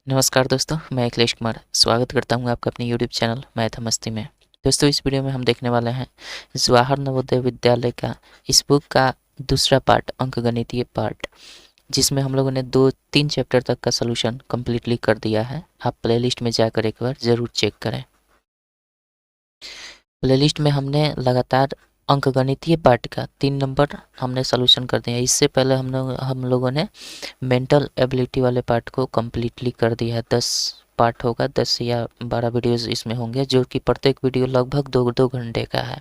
नमस्कार दोस्तों, मैं अखिलेश कुमार स्वागत करता हूं आपका अपने यूट्यूब चैनल मैथ मस्ती में। दोस्तों, इस वीडियो में हम देखने वाले हैं जवाहर नवोदय विद्यालय का इस बुक का दूसरा पार्ट, अंकगणितीय पार्ट, जिसमें हम लोगों ने 2-3 चैप्टर तक का सॉल्यूशन कम्प्लीटली कर दिया है। आप प्लेलिस्ट में जाकर एक बार ज़रूर चेक करें। प्लेलिस्ट में हमने लगातार अंकगणितीय पार्ट का 3 नंबर हमने सॉल्यूशन कर दिया। इससे पहले हम लोगों ने मेंटल एबिलिटी वाले पार्ट को कम्प्लीटली कर दिया है। 10 पार्ट होगा, 10 या 12 वीडियोज़ इसमें होंगे, जो कि प्रत्येक वीडियो लगभग 2-2 घंटे का है।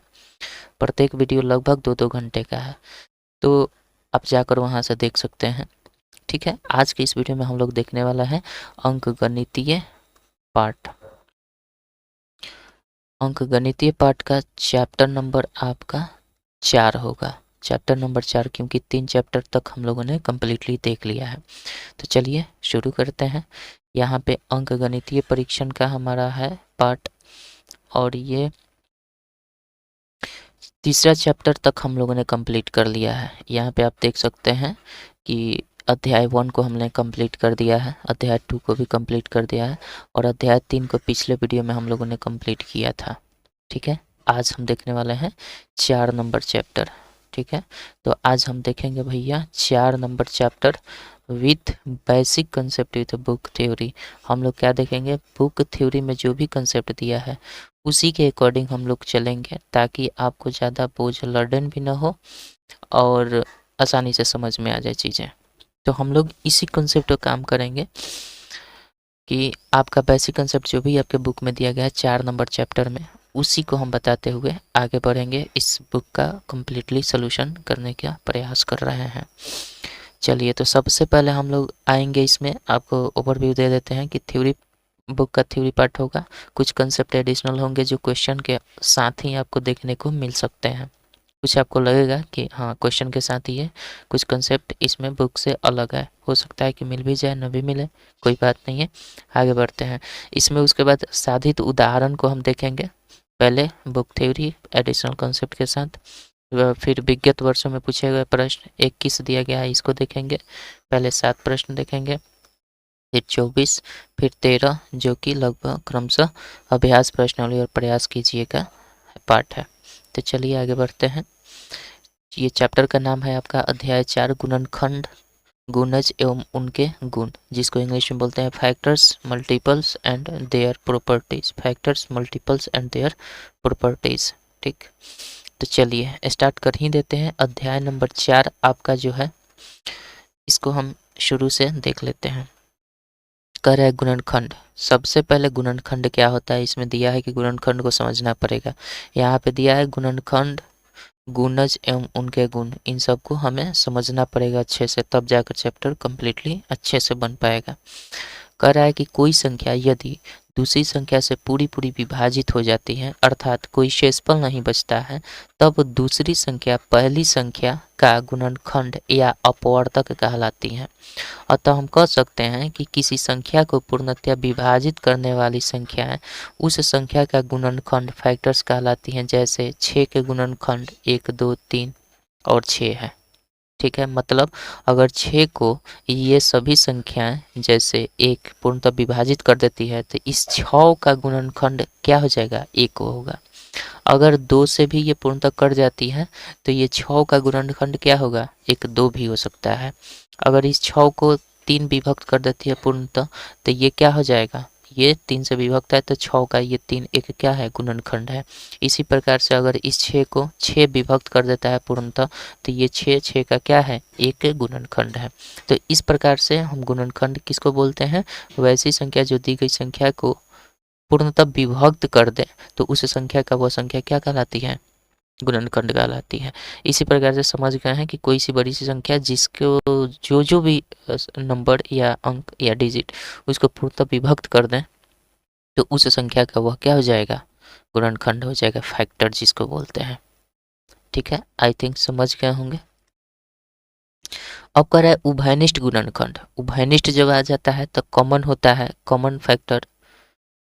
प्रत्येक वीडियो लगभग 2-2 घंटे का है, तो आप जाकर वहाँ से देख सकते हैं। ठीक है, आज के इस वीडियो में हम लोग देखने वाला है अंकगणितीय पार्ट। अंकगणितीय पार्ट का चैप्टर नंबर आपका 4 होगा। चैप्टर नंबर 4, क्योंकि 3 चैप्टर तक हम लोगों ने कम्प्लीटली देख लिया है। तो चलिए शुरू करते हैं। यहाँ पे अंकगणितीय परीक्षण का हमारा है पार्ट, और ये तीसरा चैप्टर तक हम लोगों ने कंप्लीट कर लिया है। यहाँ पे आप देख सकते हैं कि अध्याय 1 को हमने कंप्लीट कर दिया है, अध्याय 2 को भी कंप्लीट कर दिया है, और अध्याय 3 को पिछले वीडियो में हम लोगों ने कंप्लीट किया था। ठीक है, आज हम देखने वाले हैं 4 नंबर चैप्टर। ठीक है, तो आज हम देखेंगे भैया 4 number chapter with basic concept with book theory. हम लोग क्या देखेंगे, बुक थ्योरी में जो भी कंसेप्ट दिया है उसी के अकॉर्डिंग हम लोग चलेंगे, ताकि आपको ज़्यादा बोझ लर्डन भी ना हो और आसानी से समझ में आ जाए चीज़ें। तो हम लोग इसी कंसेप्ट पर काम करेंगे कि आपका बेसिक कंसेप्ट जो भी आपके बुक में दिया गया है 4 नंबर चैप्टर में, उसी को हम बताते हुए आगे बढ़ेंगे। इस बुक का कम्प्लीटली सोल्यूशन करने का प्रयास कर रहे हैं। चलिए, तो सबसे पहले हम लोग आएंगे, इसमें आपको ओवरव्यू दे देते हैं कि थ्योरी, बुक का थ्योरी पार्ट होगा। कुछ कंसेप्ट एडिशनल होंगे जो क्वेश्चन के साथ ही आपको देखने को मिल सकते हैं। कुछ आपको लगेगा कि हाँ, क्वेश्चन के साथ ही है, कुछ कंसेप्ट इसमें बुक से अलग है, हो सकता है कि मिल भी जाए, न भी मिले, कोई बात नहीं है। आगे बढ़ते हैं इसमें। उसके बाद साधित उदाहरण को हम देखेंगे। पहले बुक थ्योरी एडिशनल कंसेप्ट के साथ, फिर विगत वर्षों में पूछे गए प्रश्न 21 दिया गया है, इसको देखेंगे। पहले 7 प्रश्न देखेंगे, फिर 24, फिर 13, जो कि लगभग क्रमशः अभ्यास प्रश्नावली और प्रयास कीजिएगा पार्ट है। तो चलिए आगे बढ़ते हैं। ये चैप्टर का नाम है आपका अध्याय 4, गुणनखंड, गुणज एवं उनके गुण, जिसको इंग्लिश में बोलते हैं factors, multiples and their properties. Factors, multiples and their properties. ठीक, तो चलिए स्टार्ट कर ही देते हैं। अध्याय नंबर 4 आपका जो है, इसको हम शुरू से देख लेते हैं। कर है गुणनखंड। सबसे पहले गुणनखंड क्या होता है, इसमें दिया है कि गुणनखंड को समझना पड़ेगा। यहाँ पे दिया है गुणनखंड, गुणज एवं उनके गुण, इन सब को हमें समझना पड़ेगा अच्छे से, तब जाकर चैप्टर कम्प्लीटली अच्छे से बन पाएगा। कह रहा है कि कोई संख्या यदि दूसरी संख्या से पूरी पूरी विभाजित हो जाती है, अर्थात कोई शेषफल नहीं बचता है, तब दूसरी संख्या पहली संख्या का गुणनखंड या अपवर्तक कहलाती है। अतः हम कह सकते हैं कि किसी संख्या को पूर्णतया विभाजित करने वाली संख्याएं उस संख्या का गुणनखंड फैक्टर्स कहलाती हैं। जैसे 6 के गुणनखंड 1, 2, 3 और 6 है। ठीक है, मतलब अगर 6 को ये सभी संख्याएं जैसे 1 पूर्णतः विभाजित कर देती है, तो इस 6 का गुणनखंड क्या हो जाएगा, 1 होगा। अगर 2 से भी ये पूर्णतः कट जाती है, तो ये 6 का गुणनखंड क्या होगा, 1, 2 भी हो सकता है। अगर इस 6 को 3 विभक्त कर देती है पूर्णतः, तो ये क्या हो जाएगा, ये 3 से विभक्त है, तो 6 का ये 3 एक क्या है, गुणनखंड है। इसी प्रकार से अगर इस 6 को 6 विभक्त कर देता है पूर्णतः, तो ये 6 का क्या है, एक गुणनखंड है। तो इस प्रकार से हम गुणनखंड किसको बोलते हैं, वैसी संख्या जो दी गई संख्या को पूर्णतः विभक्त कर दे, तो उस संख्या का वह संख्या क्या कहलाती है, गुणनखंड कहलाती है। इसी प्रकार से समझ गए हैं कि कोई सी बड़ी सी संख्या जिसको जो जो भी नंबर या अंक या डिजिट उसको पूर्णतः विभक्त कर दें, तो उस संख्या का वह क्या हो जाएगा, गुणनखंड हो जाएगा, फैक्टर जिसको बोलते हैं। ठीक है, आई थिंक समझ गए होंगे। अब कह रहा है उभयनिष्ठ गुणनखंड। उभयनिष्ठ जब आ जाता है तो कॉमन होता है, कॉमन फैक्टर।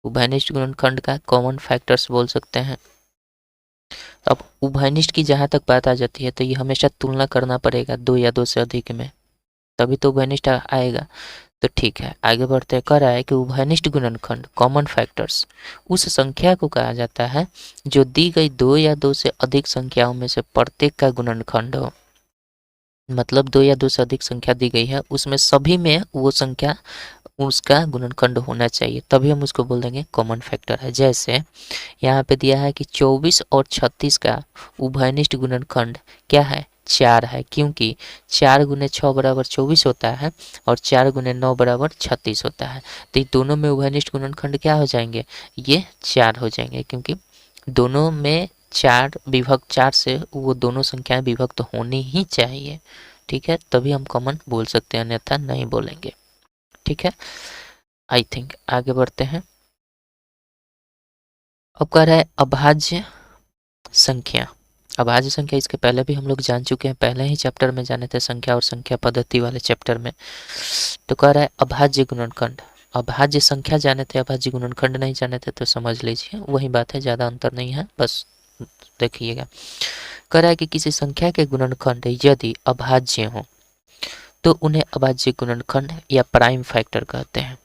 उभयनिष्ठ गुणनखंड का कॉमन फैक्टर्स बोल सकते हैं। अब उभयनिष्ठ की जहाँ तक बात आ जाती है, तो ये हमेशा तुलना करना पड़ेगा 2 या 2 से अधिक में, तभी तो उभयनिष्ठ आएगा। तो ठीक है, आगे बढ़ते कह रहा है कि उभयनिष्ठ गुणनखंड कॉमन फैक्टर्स उस संख्या को कहा जाता है जो दी गई दो या दो से अधिक संख्याओं में से प्रत्येक का गुणनखंड हो। मतलब दो या दो से अधिक संख्या दी गई है, उसमें सभी में वो संख्या उसका गुणनखंड होना चाहिए, तभी हम उसको बोल देंगे कॉमन फैक्टर है। जैसे यहाँ पे दिया है कि 24 और 36 का उभयनिष्ठ गुणनखंड क्या है, 4 है, क्योंकि 4 गुने 6 बराबर 24 होता है और 4 गुने 9 बराबर 36 होता है। तो ये दोनों में उभयनिष्ठ गुणनखंड क्या हो जाएंगे, ये 4 हो जाएंगे, क्योंकि दोनों में 4 विभक्त 4 से वो दोनों संख्याएं विभक्त होनी ही चाहिए। ठीक है, तभी हम कॉमन बोल सकते हैं, अन्यथा नहीं बोलेंगे। ठीक है, आई थिंक आगे बढ़ते हैं। अब कह रहा है अभाज्य संख्या। अभाज्य संख्या इसके पहले भी हम लोग जान चुके हैं, पहले ही चैप्टर में जाने थे, संख्या और संख्या पद्धति वाले चैप्टर में। तो कह रहा है अभाज्य गुणनखंड। अभाज्य संख्या जाने थे, अभाज्य गुणनखंड नहीं जाने थे, तो समझ लीजिए वही बात है, ज़्यादा अंतर नहीं है, बस देखिएगा। कह रहा है कि किसी संख्या के गुणनखंड यदि अभाज्य हो तो उन्हें अभाज्य गुणनखंड या प्राइम फैक्टर कहते हैं।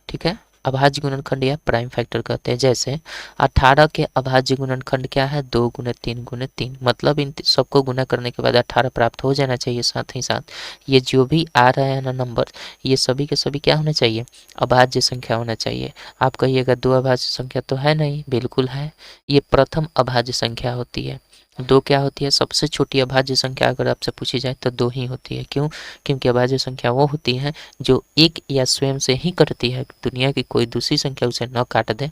ठीक है, अभाज्य गुणनखंड या प्राइम फैक्टर कहते हैं। जैसे 18 के अभाज्य गुणनखंड क्या है, 2 गुने 3 गुने 3, मतलब इन सबको गुना करने के बाद 18 प्राप्त हो जाना चाहिए। साथ ही साथ ये जो भी आ रहा है ना नंबर, ये सभी के सभी क्या होना चाहिए, अभाज्य संख्या होना चाहिए। आप कहिएगा दो अभाज्य संख्या तो है नहीं, बिल्कुल है, ये प्रथम अभाज्य संख्या होती है। दो क्या होती है, सबसे छोटी अभाज्य संख्या अगर आपसे पूछी जाए तो दो ही होती है। क्यों, क्योंकि अभाज्य संख्या वो होती है जो एक या स्वयं से ही कटती है, दुनिया की कोई दूसरी संख्या उसे न काट दे,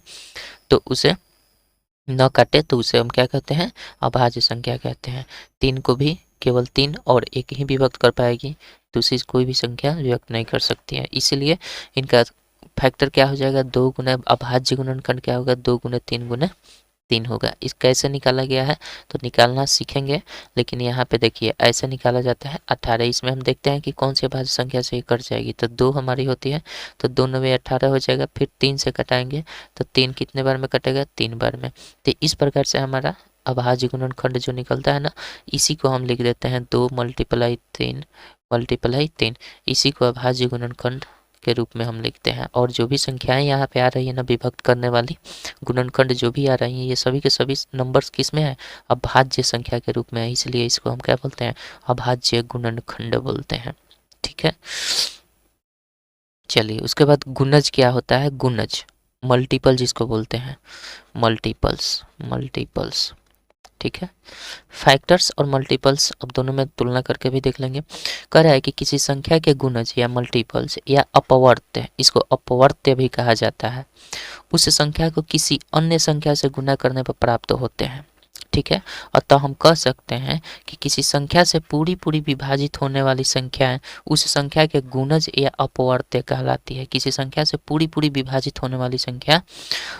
तो उसे न काटे तो उसे हम क्या कहते हैं, अभाज्य संख्या कहते हैं। 3 को भी केवल 3 और 1 ही विभक्त कर पाएगी, दूसरी कोई भी संख्या विभक्त नहीं कर सकती है। इसीलिए इनका फैक्टर क्या हो जाएगा, 2 गुना अभाज्य गुणनखंड क्या होगा, 2 गुने 3 गुने 3 होगा। इस कैसे निकाला गया है तो निकालना सीखेंगे, लेकिन यहाँ पे देखिए ऐसे निकाला जाता है 18। इसमें हम देखते हैं कि कौन सी अभाज्य संख्या से कट जाएगी, तो 2 हमारी होती है, तो 2 9 18 हो जाएगा। फिर 3 से कटाएंगे तो 3 कितने बार में कटेगा, 3 बार में। तो इस प्रकार से हमारा अभाज्य गुणनखंड जो निकलता है ना, इसी को हम लिख देते हैं 2 × 3 × 3, इसी को अभाज्य गुणनखंड के रूप में हम लिखते हैं। और जो भी संख्याएं यहाँ पे आ रही है ना विभक्त करने वाली, गुणनखंड जो भी आ रही हैं, ये सभी के सभी नंबर्स किस में है, अभाज्य संख्या के रूप में है, इसलिए इसको हम क्या बोलते हैं, अभाज्य गुणनखंड बोलते हैं। ठीक है, चलिए उसके बाद गुणज क्या होता है, गुणज मल्टीपल जिसको बोलते हैं, मल्टीपल्स। ठीक है, फैक्टर्स और मल्टीपल्स अब दोनों में तुलना करके भी देख लेंगे। कह रहा है कि किसी संख्या के गुणज या मल्टीपल्स या अपवर्त्य, इसको अपवर्त्य भी कहा जाता है, उस संख्या को किसी अन्य संख्या से गुना करने पर प्राप्त होते हैं। ठीक है, अतः हम कह सकते हैं कि किसी संख्या से पूरी पूरी विभाजित होने वाली संख्याएं उस संख्या के गुणज या अपवर्त्य कहलाती है। किसी संख्या से पूरी पूरी विभाजित होने वाली संख्या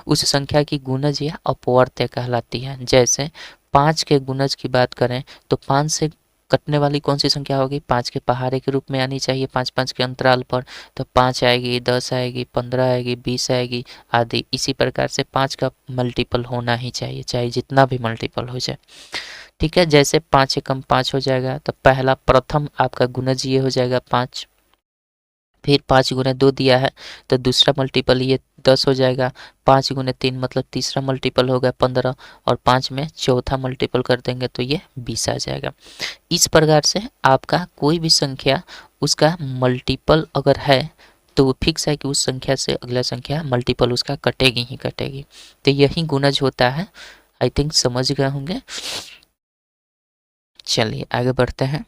उस संख्या की गुणज या अपवर्त्य कहलाती है। जैसे 5 के गुणज की बात करें तो 5 से कटने वाली कौन सी संख्या होगी, 5 के पहाड़े के रूप में आनी चाहिए, 5 के अंतराल पर, तो 5 आएगी, 10 आएगी, 15 आएगी, 20 आएगी आदि। इसी प्रकार से 5 का मल्टीपल होना ही चाहिए, चाहे जितना भी मल्टीपल हो जाए। ठीक है, जैसे 5 एकम 5 हो जाएगा, तो पहला प्रथम आपका गुणज ये हो जाएगा 5। फिर 5 गुने 2 दिया है तो दूसरा मल्टीपल ये 10 हो जाएगा। 5 गुने 3 मतलब तीसरा मल्टीपल होगा 15, और 5 में चौथा मल्टीपल कर देंगे तो ये 20 आ जाएगा। इस प्रकार से आपका कोई भी संख्या उसका मल्टीपल अगर है तो वो फिक्स है कि उस संख्या से अगला संख्या मल्टीपल उसका कटेगी ही कटेगी। तो यही गुणज होता है। आई थिंक समझ गए होंगे। चलिए आगे बढ़ते हैं।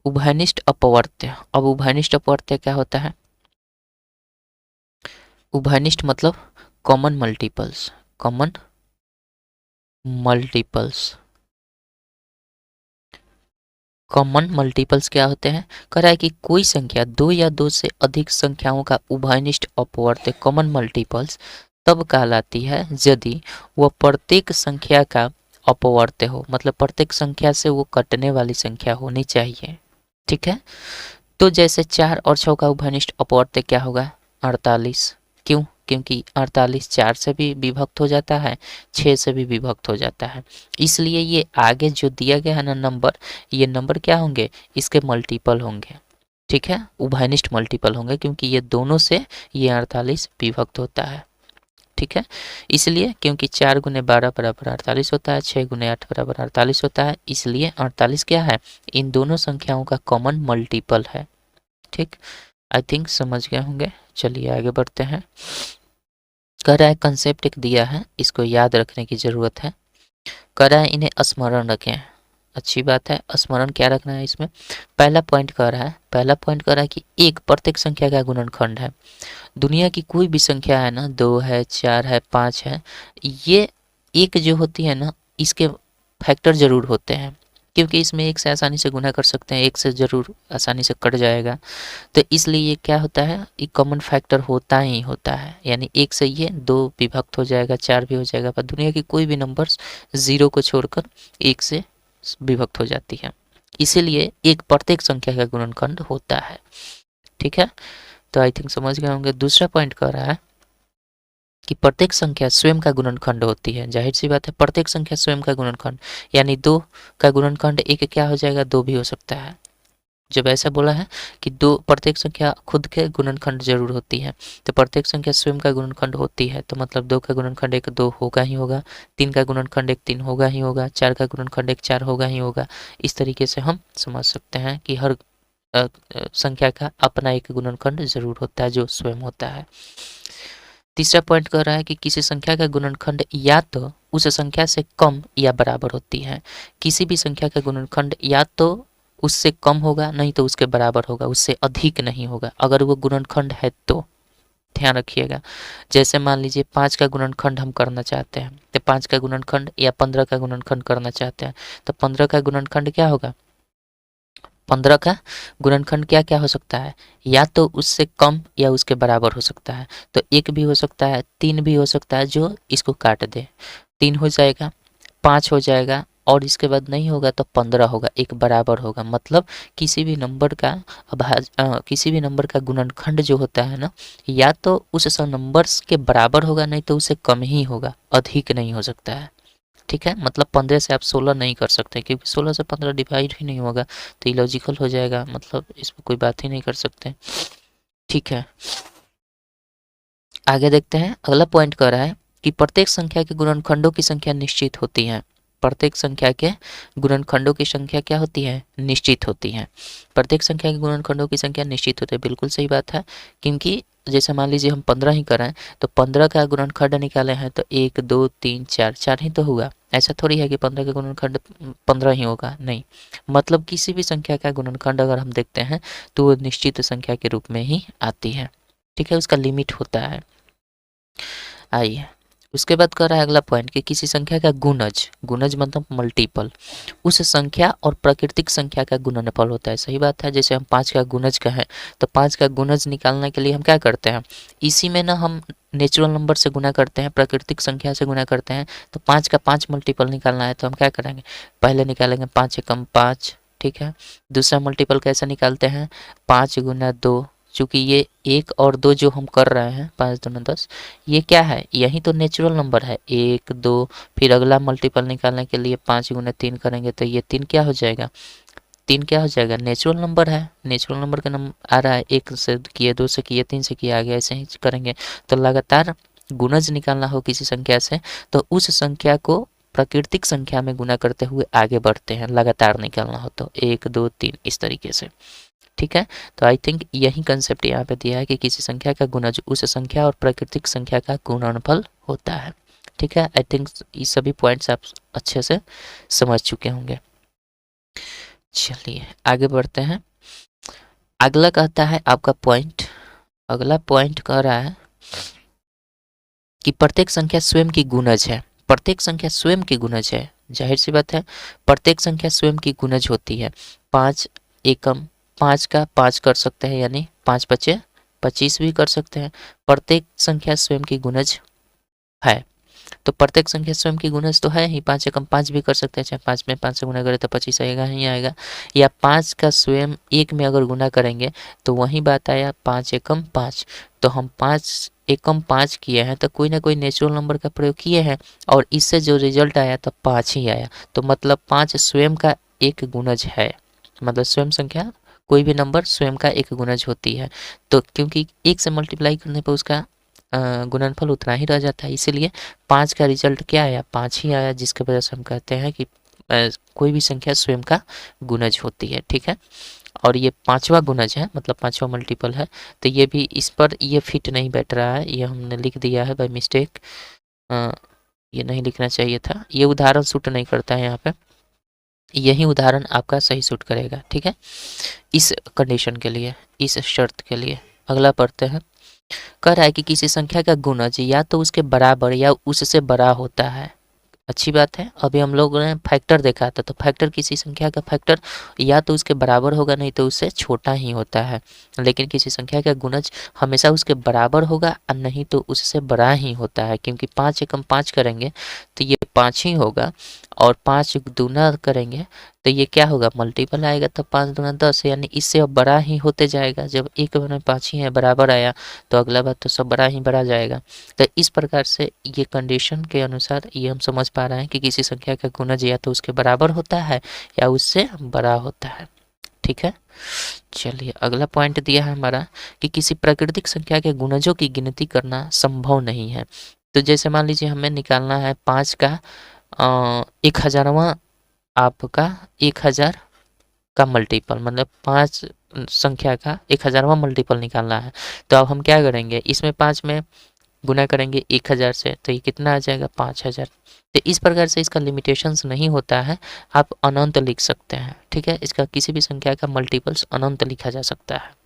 उभयनिष्ठ अपवर्त्य। अब उभयनिष्ठ अपवर्त्य क्या होता है, उभयनिष्ठ मतलब common multiples, common multiples. Common multiples क्या होते हैं, कह रहा है कि कोई संख्या दो या दो से अधिक संख्याओं का उभयनिष्ठ अपवर्त्य कॉमन मल्टीपल्स तब कहलाती है यदि वह प्रत्येक संख्या का अपवर्त्य हो, मतलब प्रत्येक संख्या से वो कटने वाली संख्या होनी चाहिए। ठीक है, तो जैसे 4 और 6 का उभयनिष्ठ अपवर्त्य क्या होगा, 48। क्यों, क्योंकि 48 4 से भी विभक्त हो जाता है, 6 से भी विभक्त हो जाता है, इसलिए ये आगे जो दिया गया है ना नंबर, ये नंबर क्या होंगे, इसके मल्टीपल होंगे। ठीक है, उभयनिष्ठ मल्टीपल होंगे क्योंकि ये दोनों से ये 48 विभक्त होता है। ठीक है, इसलिए क्योंकि 4 गुने 12 बराबर 48 होता है, 6 गुने 8 बराबर 48 होता है, इसलिए 48 क्या है, इन दोनों संख्याओं का कॉमन मल्टीपल है। ठीक, आई थिंक समझ गए होंगे। चलिए आगे बढ़ते हैं। कह रहा है कंसेप्ट एक दिया है, इसको याद रखने की ज़रूरत है। कह रहा है इन्हें स्मरण रखें। अच्छी बात है, स्मरण क्या रखना है इसमें। पहला पॉइंट कह रहा है कि एक प्रत्येक संख्या का गुणनखंड है। दुनिया की कोई भी संख्या है ना, 2 है, 4 है, 5 है, ये एक जो होती है ना, इसके फैक्टर ज़रूर होते हैं, क्योंकि इसमें एक से आसानी से गुना कर सकते हैं, एक से ज़रूर आसानी से कट जाएगा। तो इसलिए ये क्या होता है, एक कॉमन फैक्टर होता ही होता है, यानी एक से ये 2 विभक्त हो जाएगा, 4 भी हो जाएगा, पर दुनिया की कोई भी नंबर्स 0 को छोड़कर एक से विभक्त हो जाती है। इसीलिए एक प्रत्येक संख्या का गुणनखंड होता है। ठीक है, तो आई थिंक समझ गए होंगे। दूसरा पॉइंट कह रहा है कि प्रत्येक संख्या स्वयं का गुणनखंड होती है। जाहिर सी बात है, प्रत्येक संख्या स्वयं का गुणनखंड, यानी 2 का गुणनखंड एक क्या हो जाएगा, 2 भी हो सकता है। जब ऐसा बोला है कि 2 प्रत्येक संख्या खुद के गुणनखंड जरूर होती है, तो प्रत्येक संख्या स्वयं का गुणनखंड होती है, तो मतलब 2 का गुणनखंड 1 2 होगा ही होगा, 3 का गुणनखंड 1 3 होगा ही होगा, 4 का गुणनखंड 1 4 होगा ही होगा। इस तरीके से हम समझ सकते हैं कि हर संख्या का अपना एक गुणनखंड जरूर होता है जो स्वयं होता है। तीसरा पॉइंट कह रहा है कि किसी संख्या का गुणनखंड या तो उस संख्या से कम या बराबर होती है। किसी भी संख्या का गुणनखंड या तो उससे कम होगा, नहीं तो उसके बराबर होगा, उससे अधिक नहीं होगा, अगर वो गुणनखंड है तो। ध्यान रखिएगा, जैसे मान लीजिए 5 का गुणनखंड हम करना चाहते हैं, तो 5 का गुणनखंड या 15 का गुणनखंड करना चाहते हैं, तो 15 का गुणनखंड क्या होगा, 15 का गुणनखंड क्या क्या हो सकता है, या तो उससे कम या उसके बराबर हो सकता है। तो 1 भी हो सकता है, 3 भी हो सकता है, जो इसको काट दे, 3 हो जाएगा, 5 हो जाएगा, और इसके बाद नहीं होगा तो 15 होगा, एक बराबर होगा। मतलब किसी भी नंबर का किसी भी नंबर का गुणनखंड जो होता है ना, या तो उस नंबर्स के बराबर होगा, नहीं तो उससे कम ही होगा, अधिक नहीं हो सकता है। ठीक है, मतलब 15 से आप 16 नहीं कर सकते, क्योंकि 16 से 15 डिवाइड ही नहीं होगा, तो इलॉजिकल हो जाएगा, मतलब इसमें कोई बात ही नहीं कर सकते। ठीक है, आगे देखते हैं। अगला पॉइंट कह रहा है कि प्रत्येक संख्या के गुणनखंडों की संख्या निश्चित होती है। प्रत्येक संख्या के गुणनखंडों की संख्या क्या होती है, निश्चित होती है। प्रत्येक संख्या के गुणनखंडों की संख्या निश्चित होती है, बिल्कुल सही बात है, क्योंकि जैसे मान लीजिए हम 15 ही करें, तो 15 का गुणनखंड निकाले हैं तो 1 2 3 4 4 ही तो हुआ। ऐसा थोड़ी है कि 15 का गुणनखंड 15 ही होगा, नहीं, मतलब किसी भी संख्या का गुणनखंड अगर हम देखते हैं तो वो निश्चित संख्या के रूप में ही आती है। ठीक है, उसका लिमिट होता है। आइए, उसके बाद कर रहा है अगला पॉइंट कि किसी संख्या का गुणज, गुणज मतलब मल्टीपल, उस संख्या और प्राकृतिक संख्या का गुणनफल होता है। सही बात है, जैसे हम 5 का गुणज कहें तो 5 का गुणज निकालने के लिए हम क्या करते हैं, इसी में ना हम नेचुरल नंबर से गुना करते हैं, प्राकृतिक संख्या से गुना करते हैं। तो 5 का 5 मल्टीपल निकालना है तो हम क्या करेंगे, पहले निकालेंगे 5 एकम 5। ठीक है, दूसरा मल्टीपल कैसे निकालते हैं, 5 गुना 2, चूँकि ये 1 और 2 जो हम कर रहे हैं, 5 दूना 10, ये क्या है, यही तो नेचुरल नंबर है, 1 2। फिर अगला मल्टीपल निकालने के लिए 5 गुना 3 करेंगे तो ये 3 क्या हो जाएगा, 3 क्या हो जाएगा, नेचुरल नंबर है, नेचुरल नंबर का नंबर आ रहा है, 1 से किए, 2 से किए, 3 से किए, आगे ऐसे ही करेंगे। तो लगातार गुणज निकालना हो किसी संख्या से तो उस संख्या को प्राकृतिक संख्या में गुना करते हुए आगे बढ़ते हैं, लगातार निकालना हो तो 1 2 3 इस तरीके से। ठीक है, तो आई थिंक यही कंसेप्ट यहाँ पे दिया है कि किसी संख्या का गुणज उस संख्या और प्राकृतिक संख्या का गुणनफल होता है। ठीक है, आई थिंक ये सभी पॉइंट्स आप अच्छे से समझ चुके होंगे। चलिए आगे बढ़ते हैं। अगला कहता है आपका पॉइंट, अगला पॉइंट कह रहा है कि प्रत्येक संख्या स्वयं की गुणज है। प्रत्येक संख्या स्वयं की गुणज है, जाहिर सी बात है, प्रत्येक संख्या स्वयं की गुणज होती है। 5 एकम 5 का 5 कर सकते हैं, यानी 5 बचे 25 भी कर सकते हैं। प्रत्येक संख्या स्वयं की गुणज है, तो प्रत्येक संख्या स्वयं की गुणज तो है ही, 5 एकम 5 भी कर सकते हैं, चाहे 5 में 5 से गुना करें तो 25 आएगा ही आएगा, या 5 का स्वयं 1 में अगर गुना करेंगे तो वही बात आया 5 एकम 5। तो हम 5 एकम 5 किए हैं तो कोई ना कोई नेचुरल नंबर का प्रयोग किए हैं, और इससे जो रिजल्ट आया तो 5 ही आया, तो मतलब 5 स्वयं का एक गुणज है, मतलब स्वयं संख्या कोई भी नंबर स्वयं का एक गुणज होती है। तो क्योंकि 1 से मल्टीप्लाई करने पर उसका गुणनफल उतना ही रह जाता है, इसीलिए 5 का रिजल्ट क्या आया, 5 ही आया, जिसके वजह से हम कहते हैं कि कोई भी संख्या स्वयं का गुणज होती है। ठीक है, और ये 5वां गुणज है, मतलब 5वां मल्टीपल है। तो ये भी इस पर ये फिट नहीं बैठ रहा है, ये हमने लिख दिया है बाय मिस्टेक। ये नहीं लिखना चाहिए था, ये उदाहरण सूट नहीं करता है यहाँ पे, यही उदाहरण आपका सही सूट करेगा। ठीक है, इस कंडीशन के लिए, इस शर्त के लिए। अगला पढ़ते हैं। कह रहा है कि किसी संख्या का गुणज या तो उसके बराबर या उससे बड़ा होता है। अच्छी बात है। अभी हम लोगों ने फैक्टर देखा था, तो फैक्टर किसी संख्या का फैक्टर या तो उसके बराबर होगा, नहीं तो उससे छोटा ही होता है। लेकिन किसी संख्या का गुणज हमेशा उसके बराबर होगा और नहीं तो उससे बड़ा ही होता है, क्योंकि 5 एकम 5 करेंगे तो ये 5 ही होगा, और 5 दूना करेंगे तो ये क्या होगा, मल्टीपल आएगा, तो 5 दूना 10, यानी इससे अब बड़ा ही होते जाएगा। जब एक में 5 ही है बराबर आया, तो अगला बार तो सब बड़ा ही बड़ा जाएगा। तो इस प्रकार से ये कंडीशन के अनुसार ये हम समझ पा रहे हैं कि किसी संख्या का गुणज या तो उसके बराबर होता है या उससे बड़ा होता है। ठीक है, चलिए अगला पॉइंट दिया है हमारा कि किसी प्राकृतिक संख्या के गुणजों की गिनती करना संभव नहीं है। तो जैसे मान लीजिए हमें निकालना है 5 का 1000वां, आपका 1000 का मल्टीपल, मतलब 5 संख्या का 1000वां मल्टीपल निकालना है। तो अब हम क्या करेंगे, इसमें 5 में गुना करेंगे 1000 से, तो ये कितना आ जाएगा, 5000। तो इस प्रकार से इसका लिमिटेशंस नहीं होता है, आप अनंत लिख सकते हैं। ठीक है, इसका किसी भी संख्या का मल्टीपल्स अनंत लिखा जा सकता है।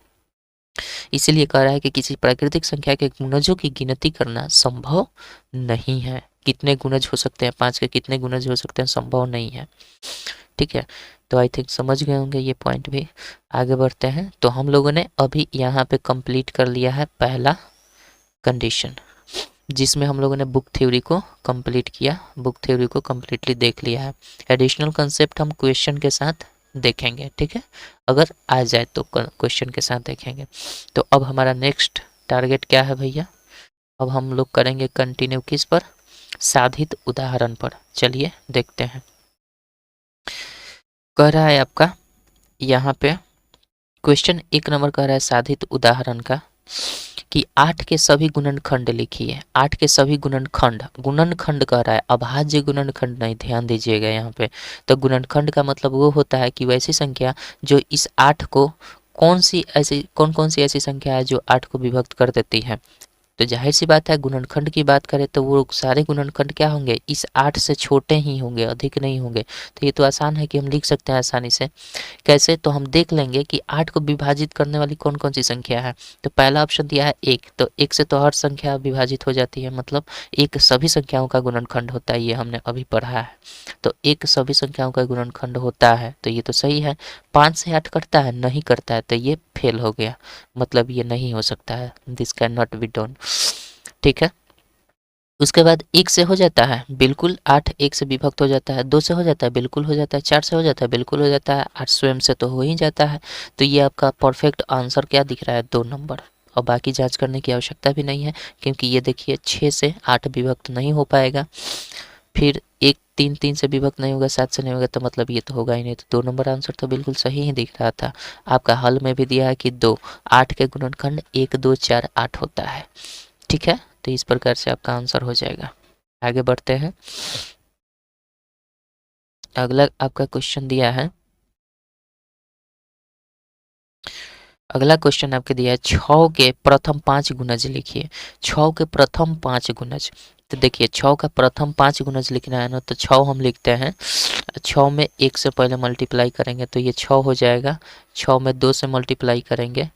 इसीलिए कह रहा है कि किसी प्राकृतिक संख्या के गुणजों की गिनती करना संभव नहीं है। कितने गुणज हो सकते हैं, 5 के कितने गुणज हो सकते हैं, संभव नहीं है। ठीक है, तो आई थिंक समझ गए होंगे ये पॉइंट भी। आगे बढ़ते हैं। तो हम लोगों ने अभी यहाँ पे कंप्लीट कर लिया है पहला कंडीशन, जिसमें हम लोगों ने बुक थ्योरी को कंप्लीट किया, बुक थ्योरी को कम्प्लीटली देख लिया है। एडिशनल कंसेप्ट हम क्वेश्चन के साथ देखेंगे। ठीक है, अगर आ जाए तो क्वेश्चन के साथ देखेंगे। तो अब हमारा नेक्स्ट टारगेट क्या है भैया, अब हम लोग करेंगे कंटिन्यू किस पर, साधित उदाहरण पर। चलिए देखते हैं। कह रहा है आपका यहाँ पे क्वेश्चन 1 नंबर कह रहा है साधित उदाहरण का कि 8 के सभी गुणनखंड लिखिए। 8 के सभी गुणनखंड, गुणनखंड कह रहा है, अभाज्य गुणनखंड नहीं, ध्यान दीजिएगा यहाँ पे। तो गुणनखंड का मतलब वो होता है कि वैसी संख्या जो इस 8 को कौन कौन सी ऐसी संख्या है जो 8 को विभक्त कर देती है। तो जाहिर सी बात है, गुणनखंड की बात करें तो वो सारे गुणनखंड क्या होंगे, इस 8 से छोटे ही होंगे, अधिक नहीं होंगे। तो ये तो आसान है कि हम लिख सकते हैं आसानी से। कैसे, तो हम देख लेंगे कि 8 को विभाजित करने वाली कौन कौन सी संख्या है। तो पहला ऑप्शन दिया है 1, तो 1 से तो हर संख्या विभाजित हो जाती है, मतलब 1 सभी संख्याओं का गुणनखंड होता है, ये हमने अभी पढ़ा है। तो 1 सभी संख्याओं का गुणनखंड होता है, तो ये तो सही है। 5 से 8 करता है, नहीं करता है, तो ये फेल हो गया, मतलब ये नहीं हो सकता है, this can not be done. ठीक है, उसके बाद 1 से हो जाता है, बिल्कुल 8 1 से विभक्त हो जाता है। 2 से हो जाता है, बिल्कुल हो जाता है। 4 से हो जाता है, बिल्कुल हो जाता है। 8 स्वयं से तो हो ही जाता है। तो ये आपका परफेक्ट आंसर क्या दिख रहा है, 2 नंबर। और बाकी जांच करने की आवश्यकता भी नहीं है, क्योंकि ये देखिए 6 से 8 विभक्त नहीं हो पाएगा, फिर 1 3 3 से विभक्त नहीं होगा, 7 से नहीं होगा, तो मतलब ये तो होगा ही नहीं। तो 2 नंबर आंसर तो बिल्कुल सही ही दिख रहा था। आपका हल में भी दिया है कि 2, 8 के गुणनखंड 1 2 4 8 होता है। ठीक है, तो इस प्रकार से आपका आंसर हो जाएगा। आगे बढ़ते हैं। अगला आपका क्वेश्चन दिया है, अगला क्वेश्चन आपके दिया है 6 के प्रथम 5 गुणज लिखिए। 6 के प्रथम 5 गुणज, तो देखिए 6 का प्रथम 5 गुणज लिखना है ना, तो 6 हम लिखते हैं। 6 में 1 से पहले मल्टीप्लाई करेंगे तो ये 6 हो जाएगा। 6 में 2 से मल्टीप्लाई करेंगे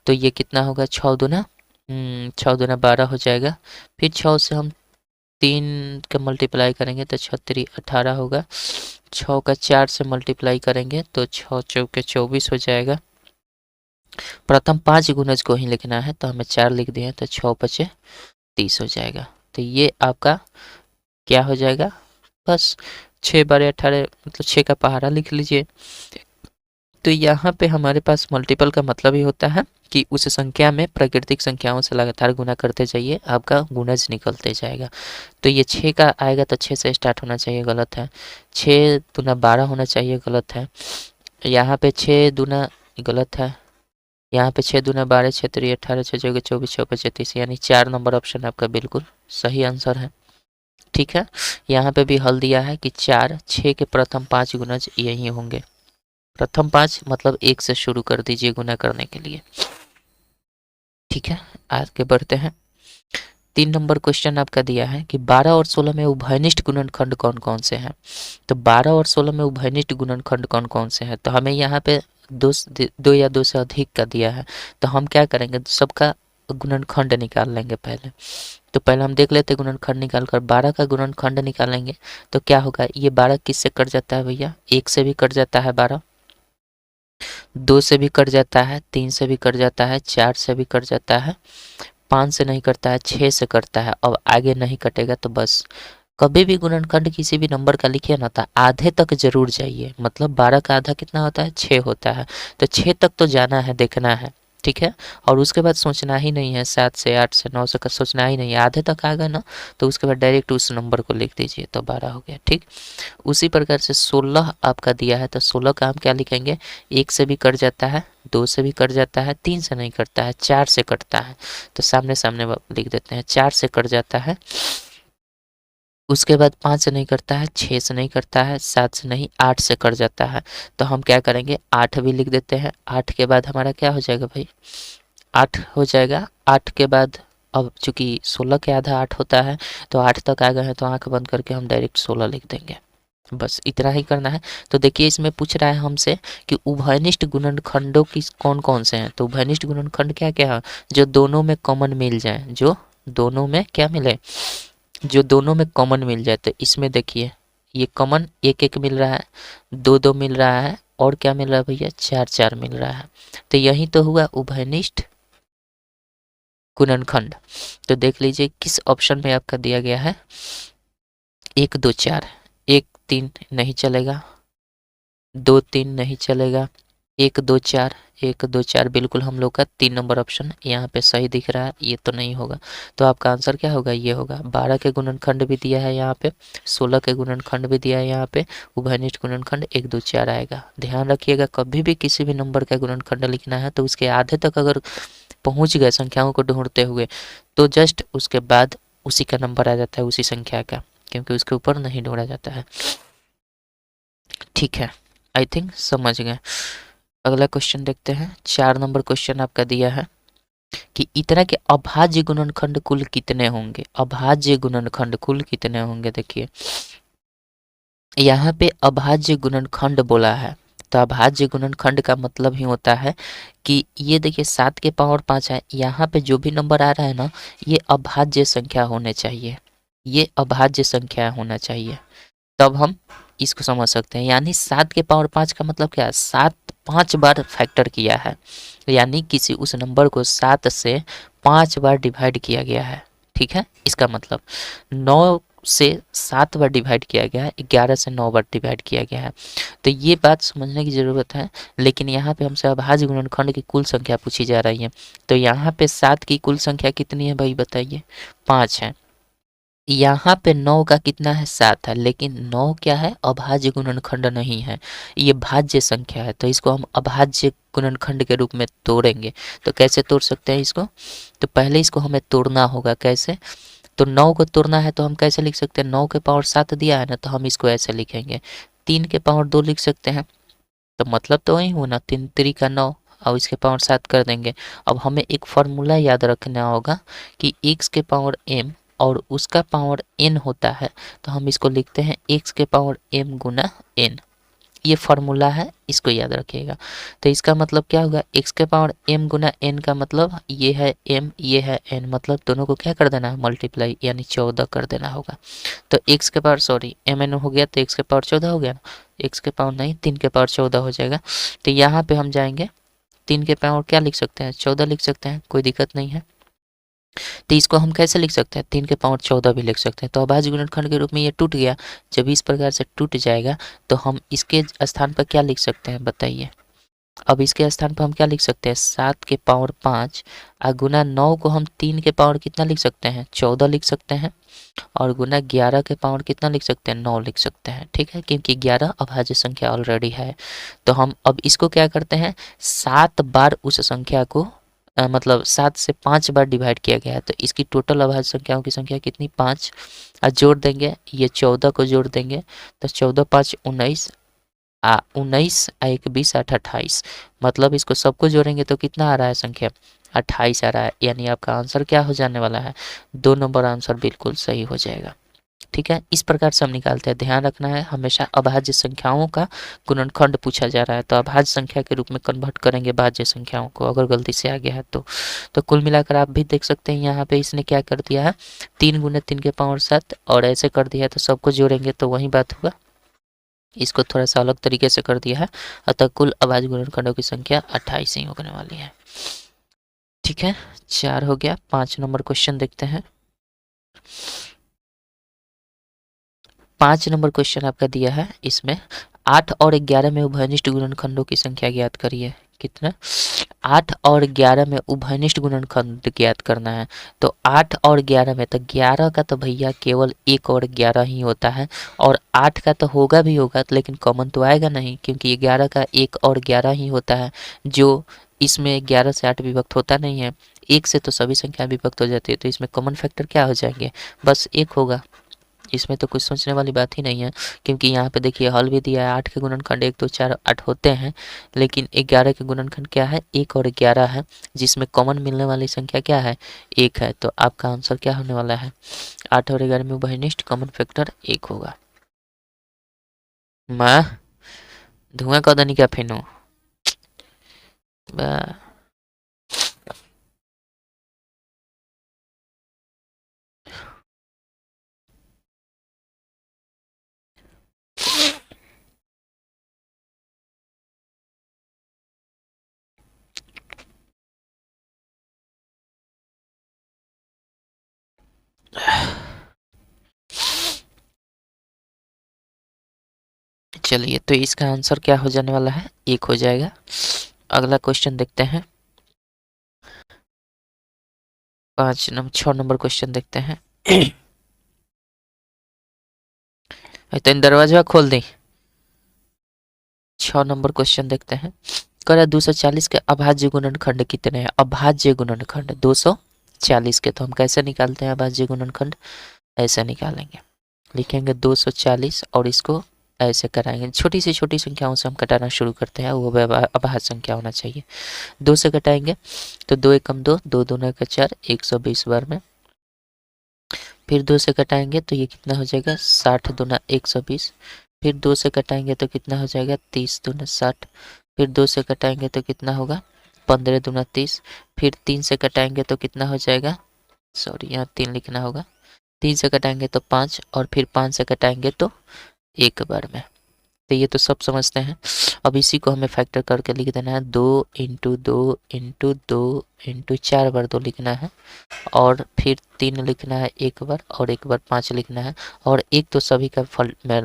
तो ये कितना होगा, 6 दूना 12 हो जाएगा। फिर 6 से हम 3 का मल्टीप्लाई करेंगे तो 6 3 18 होगा। 6 का 4 से मल्टीप्लाई करेंगे तो 6 चौके 24 हो जाएगा। प्रथम 5 गुणज को ही लिखना है, तो हमें 4 लिख दिए, तो 6 5 30 हो जाएगा। तो ये आपका क्या हो जाएगा, बस 6 12 18, मतलब 6 का पहाड़ा लिख लीजिए। तो यहाँ पे हमारे पास मल्टीपल का मतलब ही होता है कि उस संख्या में प्राकृतिक संख्याओं से लगातार गुना करते जाइए, आपका गुणज निकलते जाएगा। तो ये 6 का आएगा तो 6 से स्टार्ट होना चाहिए, गलत है। 6 दूना 12 होना चाहिए, गलत है। यहाँ पे 6 दूना गलत है। यहाँ पे 6 दूना 12, 6 3 18, 6 चौके 24, 6 5 30, यानी 4 नंबर ऑप्शन आपका बिल्कुल सही आंसर है। ठीक है, यहाँ पे भी हल दिया है कि 4 6 के प्रथम 5 गुणज यही होंगे। प्रथम 5 मतलब 1 से शुरू कर दीजिए गुना करने के लिए। ठीक है, आगे बढ़ते हैं। 3 नंबर क्वेश्चन आपका दिया है कि 12 और 16 में उभयनिष्ठ गुणनखंड कौन कौन से हैं। तो 12 और 16 में उभयनिष्ठ गुणनखंड कौन कौन से हैं, तो हमें यहाँ पे दो या दो से अधिक का दिया है। तो हम क्या करेंगे, सबका गुणनखंड निकाल लेंगे पहले। तो पहले हम देख लेते हैं गुणनखंड निकाल कर। 12 का गुणनखंड निकालेंगे तो क्या होगा, ये 12 किससे कट जाता है भैया, 1 से भी कट जाता है 12, 2 से भी कट जाता है, 3 से भी कट जाता है, 4 से भी कट जाता है, 5 से नहीं कटता है, 6 से कटता है। अब आगे नहीं कटेगा तो बस। कभी भी गुणनखंड किसी भी नंबर का लिखिए ना, तो आधे तक जरूर जाइए। मतलब 12 का आधा कितना होता है, 6 होता है। तो 6 तक तो जाना है, देखना है। ठीक है, और उसके बाद सोचना ही नहीं है 7 से 8 से 9 से का सोचना ही नहीं है। आधे तक आ गए ना, तो उसके बाद डायरेक्ट उस नंबर को लिख दीजिए, तो 12 हो गया। ठीक, उसी प्रकार से 16 आपका दिया है, तो 16 का हम क्या लिखेंगे, 1 से भी कट जाता है, 2 से भी कट जाता है, 3 से नहीं कटता है, 4 से कटता है। तो सामने सामने लिख देते हैं, 4 से कट जाता है। उसके बाद 5 से नहीं करता है, 6 से नहीं करता है, 7 से नहीं, 8 से कट जाता है। तो हम क्या करेंगे, 8 भी लिख देते हैं। 8 के बाद हमारा क्या हो जाएगा भाई, 8 हो जाएगा। 8 के बाद अब चूंकि 16 के आधा 8 होता है, तो 8 तक आ गए हैं, तो आंख बंद करके हम डायरेक्ट 16 लिख देंगे। बस इतना ही करना है। तो देखिए इसमें पूछ रहा है हमसे कि उभयनिष्ठ गुणनखंडों की कौन कौन से हैं। तो उभयनिष्ठ गुणनखंड क्या क्या है, जो दोनों में कॉमन मिल जाए, जो दोनों में क्या मिले, जो दोनों में कॉमन मिल जाए। तो इसमें देखिए ये कॉमन 1 1 मिल रहा है, 2 2 मिल रहा है, और क्या मिल रहा है भैया, 4 4 मिल रहा है। तो यही तो हुआ उभयनिष्ठ गुणनखंड। तो देख लीजिए किस ऑप्शन में आपका दिया गया है, 1 2 4। 1 3 नहीं चलेगा, 2 3 नहीं चलेगा, 1 2 4, 1 2 4 बिल्कुल हम लोग का 3 नंबर ऑप्शन यहाँ पे सही दिख रहा है। ये तो नहीं होगा, तो आपका आंसर क्या होगा, ये होगा। 12 के गुणनखंड भी दिया है यहाँ पे, 16 के गुणनखंड भी दिया है यहाँ पे, उभयनिष्ठ गुणनखंड 1 2 4 आएगा। ध्यान रखिएगा, कभी भी किसी भी नंबर का गुणनखंड लिखना है तो उसके आधे तक अगर पहुँच गए संख्याओं को ढूंढते हुए, तो जस्ट उसके बाद उसी का नंबर आ जाता है, उसी संख्या का, क्योंकि उसके ऊपर नहीं ढूंढा जाता है। ठीक है, आई थिंक समझ गए। अगला क्वेश्चन देखते हैं। 4 नंबर क्वेश्चन आपका दिया है कि इतना के अभाज्य गुणनखंड कुल कितने होंगे। अभाज्य गुणनखंड कुल कितने होंगे, देखिए यहाँ पे अभाज्य गुणनखंड बोला है। तो अभाज्य गुणनखंड का मतलब ही होता है कि ये देखिए 7 के पावर 5 है, यहाँ पे जो भी नंबर आ रहा है ना, ये अभाज्य संख्या होने चाहिए, ये अभाज्य संख्या होना चाहिए, तब हम इसको समझ सकते हैं। यानी 7 के पावर 5 का मतलब क्या है, 7 5 बार फैक्टर किया है, यानी किसी उस नंबर को 7 से 5 बार डिवाइड किया गया है। ठीक है, इसका मतलब 9 से 7 बार डिवाइड किया गया है, 11 से 9 बार डिवाइड किया गया है। तो ये बात समझने की ज़रूरत है। लेकिन यहाँ पे हमसे अभाज्य गुणनखंड की कुल संख्या पूछी जा रही है। तो यहाँ पे 7 की कुल संख्या कितनी है भाई बताइए, 5 है। यहाँ पे 9 का कितना है, 7 है, लेकिन 9 क्या है, अभाज्य गुणनखंड नहीं है, ये भाज्य संख्या है। तो इसको हम अभाज्य गुणनखंड के रूप में तोड़ेंगे। तो कैसे तोड़ सकते हैं इसको, तो पहले इसको हमें तोड़ना होगा। कैसे, तो 9 को तोड़ना है तो हम कैसे लिख सकते हैं, 9 के पावर 7 दिया है ना, तो हम इसको ऐसे लिखेंगे। 3 के पावर 2 लिख सकते हैं, तो मतलब तो वही हुआ ना, 3 3 का 9, और इसके पावर 7 कर देंगे। अब हमें एक फार्मूला याद रखना होगा कि x के पावर m और उसका पावर n होता है, तो हम इसको लिखते हैं x के पावर m गुना n। ये फार्मूला है, इसको याद रखिएगा। तो इसका मतलब क्या होगा, x के पावर m गुना n का मतलब ये है m, ये है n, मतलब दोनों को क्या कर देना है, मल्टीप्लाई, यानी 14 कर देना होगा। तो x के पावर mn हो गया, तो x के पावर 14 हो गया ना, x के पावर नहीं 3 के पावर 14 हो जाएगा। तो यहाँ पे हम जाएंगे, 3 के पावर क्या लिख सकते हैं, 14 लिख सकते हैं, कोई दिक्कत नहीं है। तो इसको हम कैसे लिख सकते हैं, 3 के पावर 14 भी लिख सकते हैं। तो अभाज्य गुणनखंड के रूप में ये टूट गया। जब इस प्रकार से टूट जाएगा तो हम इसके स्थान पर क्या लिख सकते हैं बताइए, अब इसके स्थान पर हम क्या लिख सकते हैं, 7 के पावर 5 गुना 9 को हम 3 के पावर कितना लिख सकते हैं, 14 लिख सकते हैं, और गुना 11 के पावर कितना लिख सकते हैं, 9 लिख सकते हैं। ठीक है, क्योंकि 11 अभाज्य संख्या ऑलरेडी है। तो हम अब इसको क्या करते हैं, 7 बार उस संख्या को मतलब 7 से 5 बार डिवाइड किया गया है, तो इसकी टोटल अभाज्य संख्याओं की संख्या कितनी, 5। जोड़ देंगे, ये 14 को जोड़ देंगे, तो 14 5 19, 19 1 20 8 28, मतलब इसको सबको जोड़ेंगे तो कितना आ रहा है संख्या, 28 आ रहा है। यानी आपका आंसर क्या हो जाने वाला है, 2 नंबर आंसर बिल्कुल सही हो जाएगा। ठीक है, इस प्रकार से हम निकालते हैं। ध्यान रखना है, हमेशा अभाज्य संख्याओं का गुणनखंड पूछा जा रहा है तो अभाज्य संख्या के रूप में कन्वर्ट करेंगे भाज्य संख्याओं को, अगर गलती से आ गया है तो कुल मिलाकर आप भी देख सकते हैं यहाँ पे इसने क्या कर दिया है, 3 गुना 3 के पावर 7 और ऐसे कर दिया है, तो सबको जोड़ेंगे तो वही बात होगा। इसको थोड़ा सा अलग तरीके से कर दिया है, अतः कुल अभाज्य गुणनखंडों की संख्या 28 ही होने वाली है। ठीक है, 4 हो गया। 5 नंबर क्वेश्चन देखते हैं। 5 नंबर क्वेश्चन आपका दिया है, इसमें 8 और 11 में उभयनिष्ठ गुणनखंडों की संख्या ज्ञात करिए। कितना, 8 और 11 में उभयनिष्ठ गुणनखंड ज्ञात करना है। तो 8 और 11 में, तो 11 का तो भैया केवल 1 और 11 ही होता है, और 8 का तो होगा भी होगा, लेकिन कॉमन तो आएगा नहीं, क्योंकि 11 का 1 और 11 ही होता है, जो इसमें 11 से 8 विभक्त होता नहीं है। 1 से तो सभी संख्या विभक्त हो जाती है, तो इसमें कॉमन फैक्टर क्या हो जाएंगे, बस 1 होगा। इसमें तो कुछ सोचने वाली बात ही नहीं है, क्योंकि यहाँ पे देखिए हल भी दिया है, 8 के गुणनखंड 1 2 4 8 होते हैं, लेकिन 11 के गुणनखंड क्या है, 1 और 11 है, जिसमें कॉमन मिलने वाली संख्या क्या है, 1 है। तो आपका आंसर क्या होने वाला है, 8 और 11 में उभयनिष्ठ कॉमन फैक्टर 1 होगा। मैं धुआं का नहीं क्या फेनू। चलिए, तो इसका आंसर क्या हो जाने वाला है, 1 हो जाएगा। अगला क्वेश्चन देखते हैं, 6 नंबर क्वेश्चन देखते हैं। तो दरवाजा खोल दी। 6 नंबर क्वेश्चन देखते हैं। कह 240 के अभाज्य गुणनखंड कितने हैं, अभाज्य गुणनखंड 240 के, तो हम कैसे निकालते हैं अभाज्य गुणनखंड, ऐसे निकालेंगे, लिखेंगे 240 और इसको ऐसे कराएंगे, छोटी सी छोटी संख्याओं से हम कटाना शुरू करते हैं, वो अभाज्य संख्या होना चाहिए। 2 से कटाएंगे तो 2 एकम 2, 2 दूना का 4, 120 बार में। फिर 2 से कटाएंगे तो ये कितना हो जाएगा, 60 दूना 120। फिर 2 से कटाएंगे तो कितना हो जाएगा, 30 दूना 60। फिर 2 से कटाएंगे तो कितना होगा, 15 दूना 30। फिर 3 से कटाएंगे तो कितना हो जाएगा, सॉरी यहाँ 3 लिखना होगा, 3 से कटाएंगे तो 5, और फिर 5 से कटाएंगे तो 1 बार में। तो ये तो सब समझते हैं। अब इसी को हमें फैक्टर करके लिख देना है, 2 इंटू 2 इंटू 2 इंटू 4 बार 2 लिखना है, और फिर 3 लिखना है 1 बार, और 1 बार 5 लिखना है, और 1 तो सभी का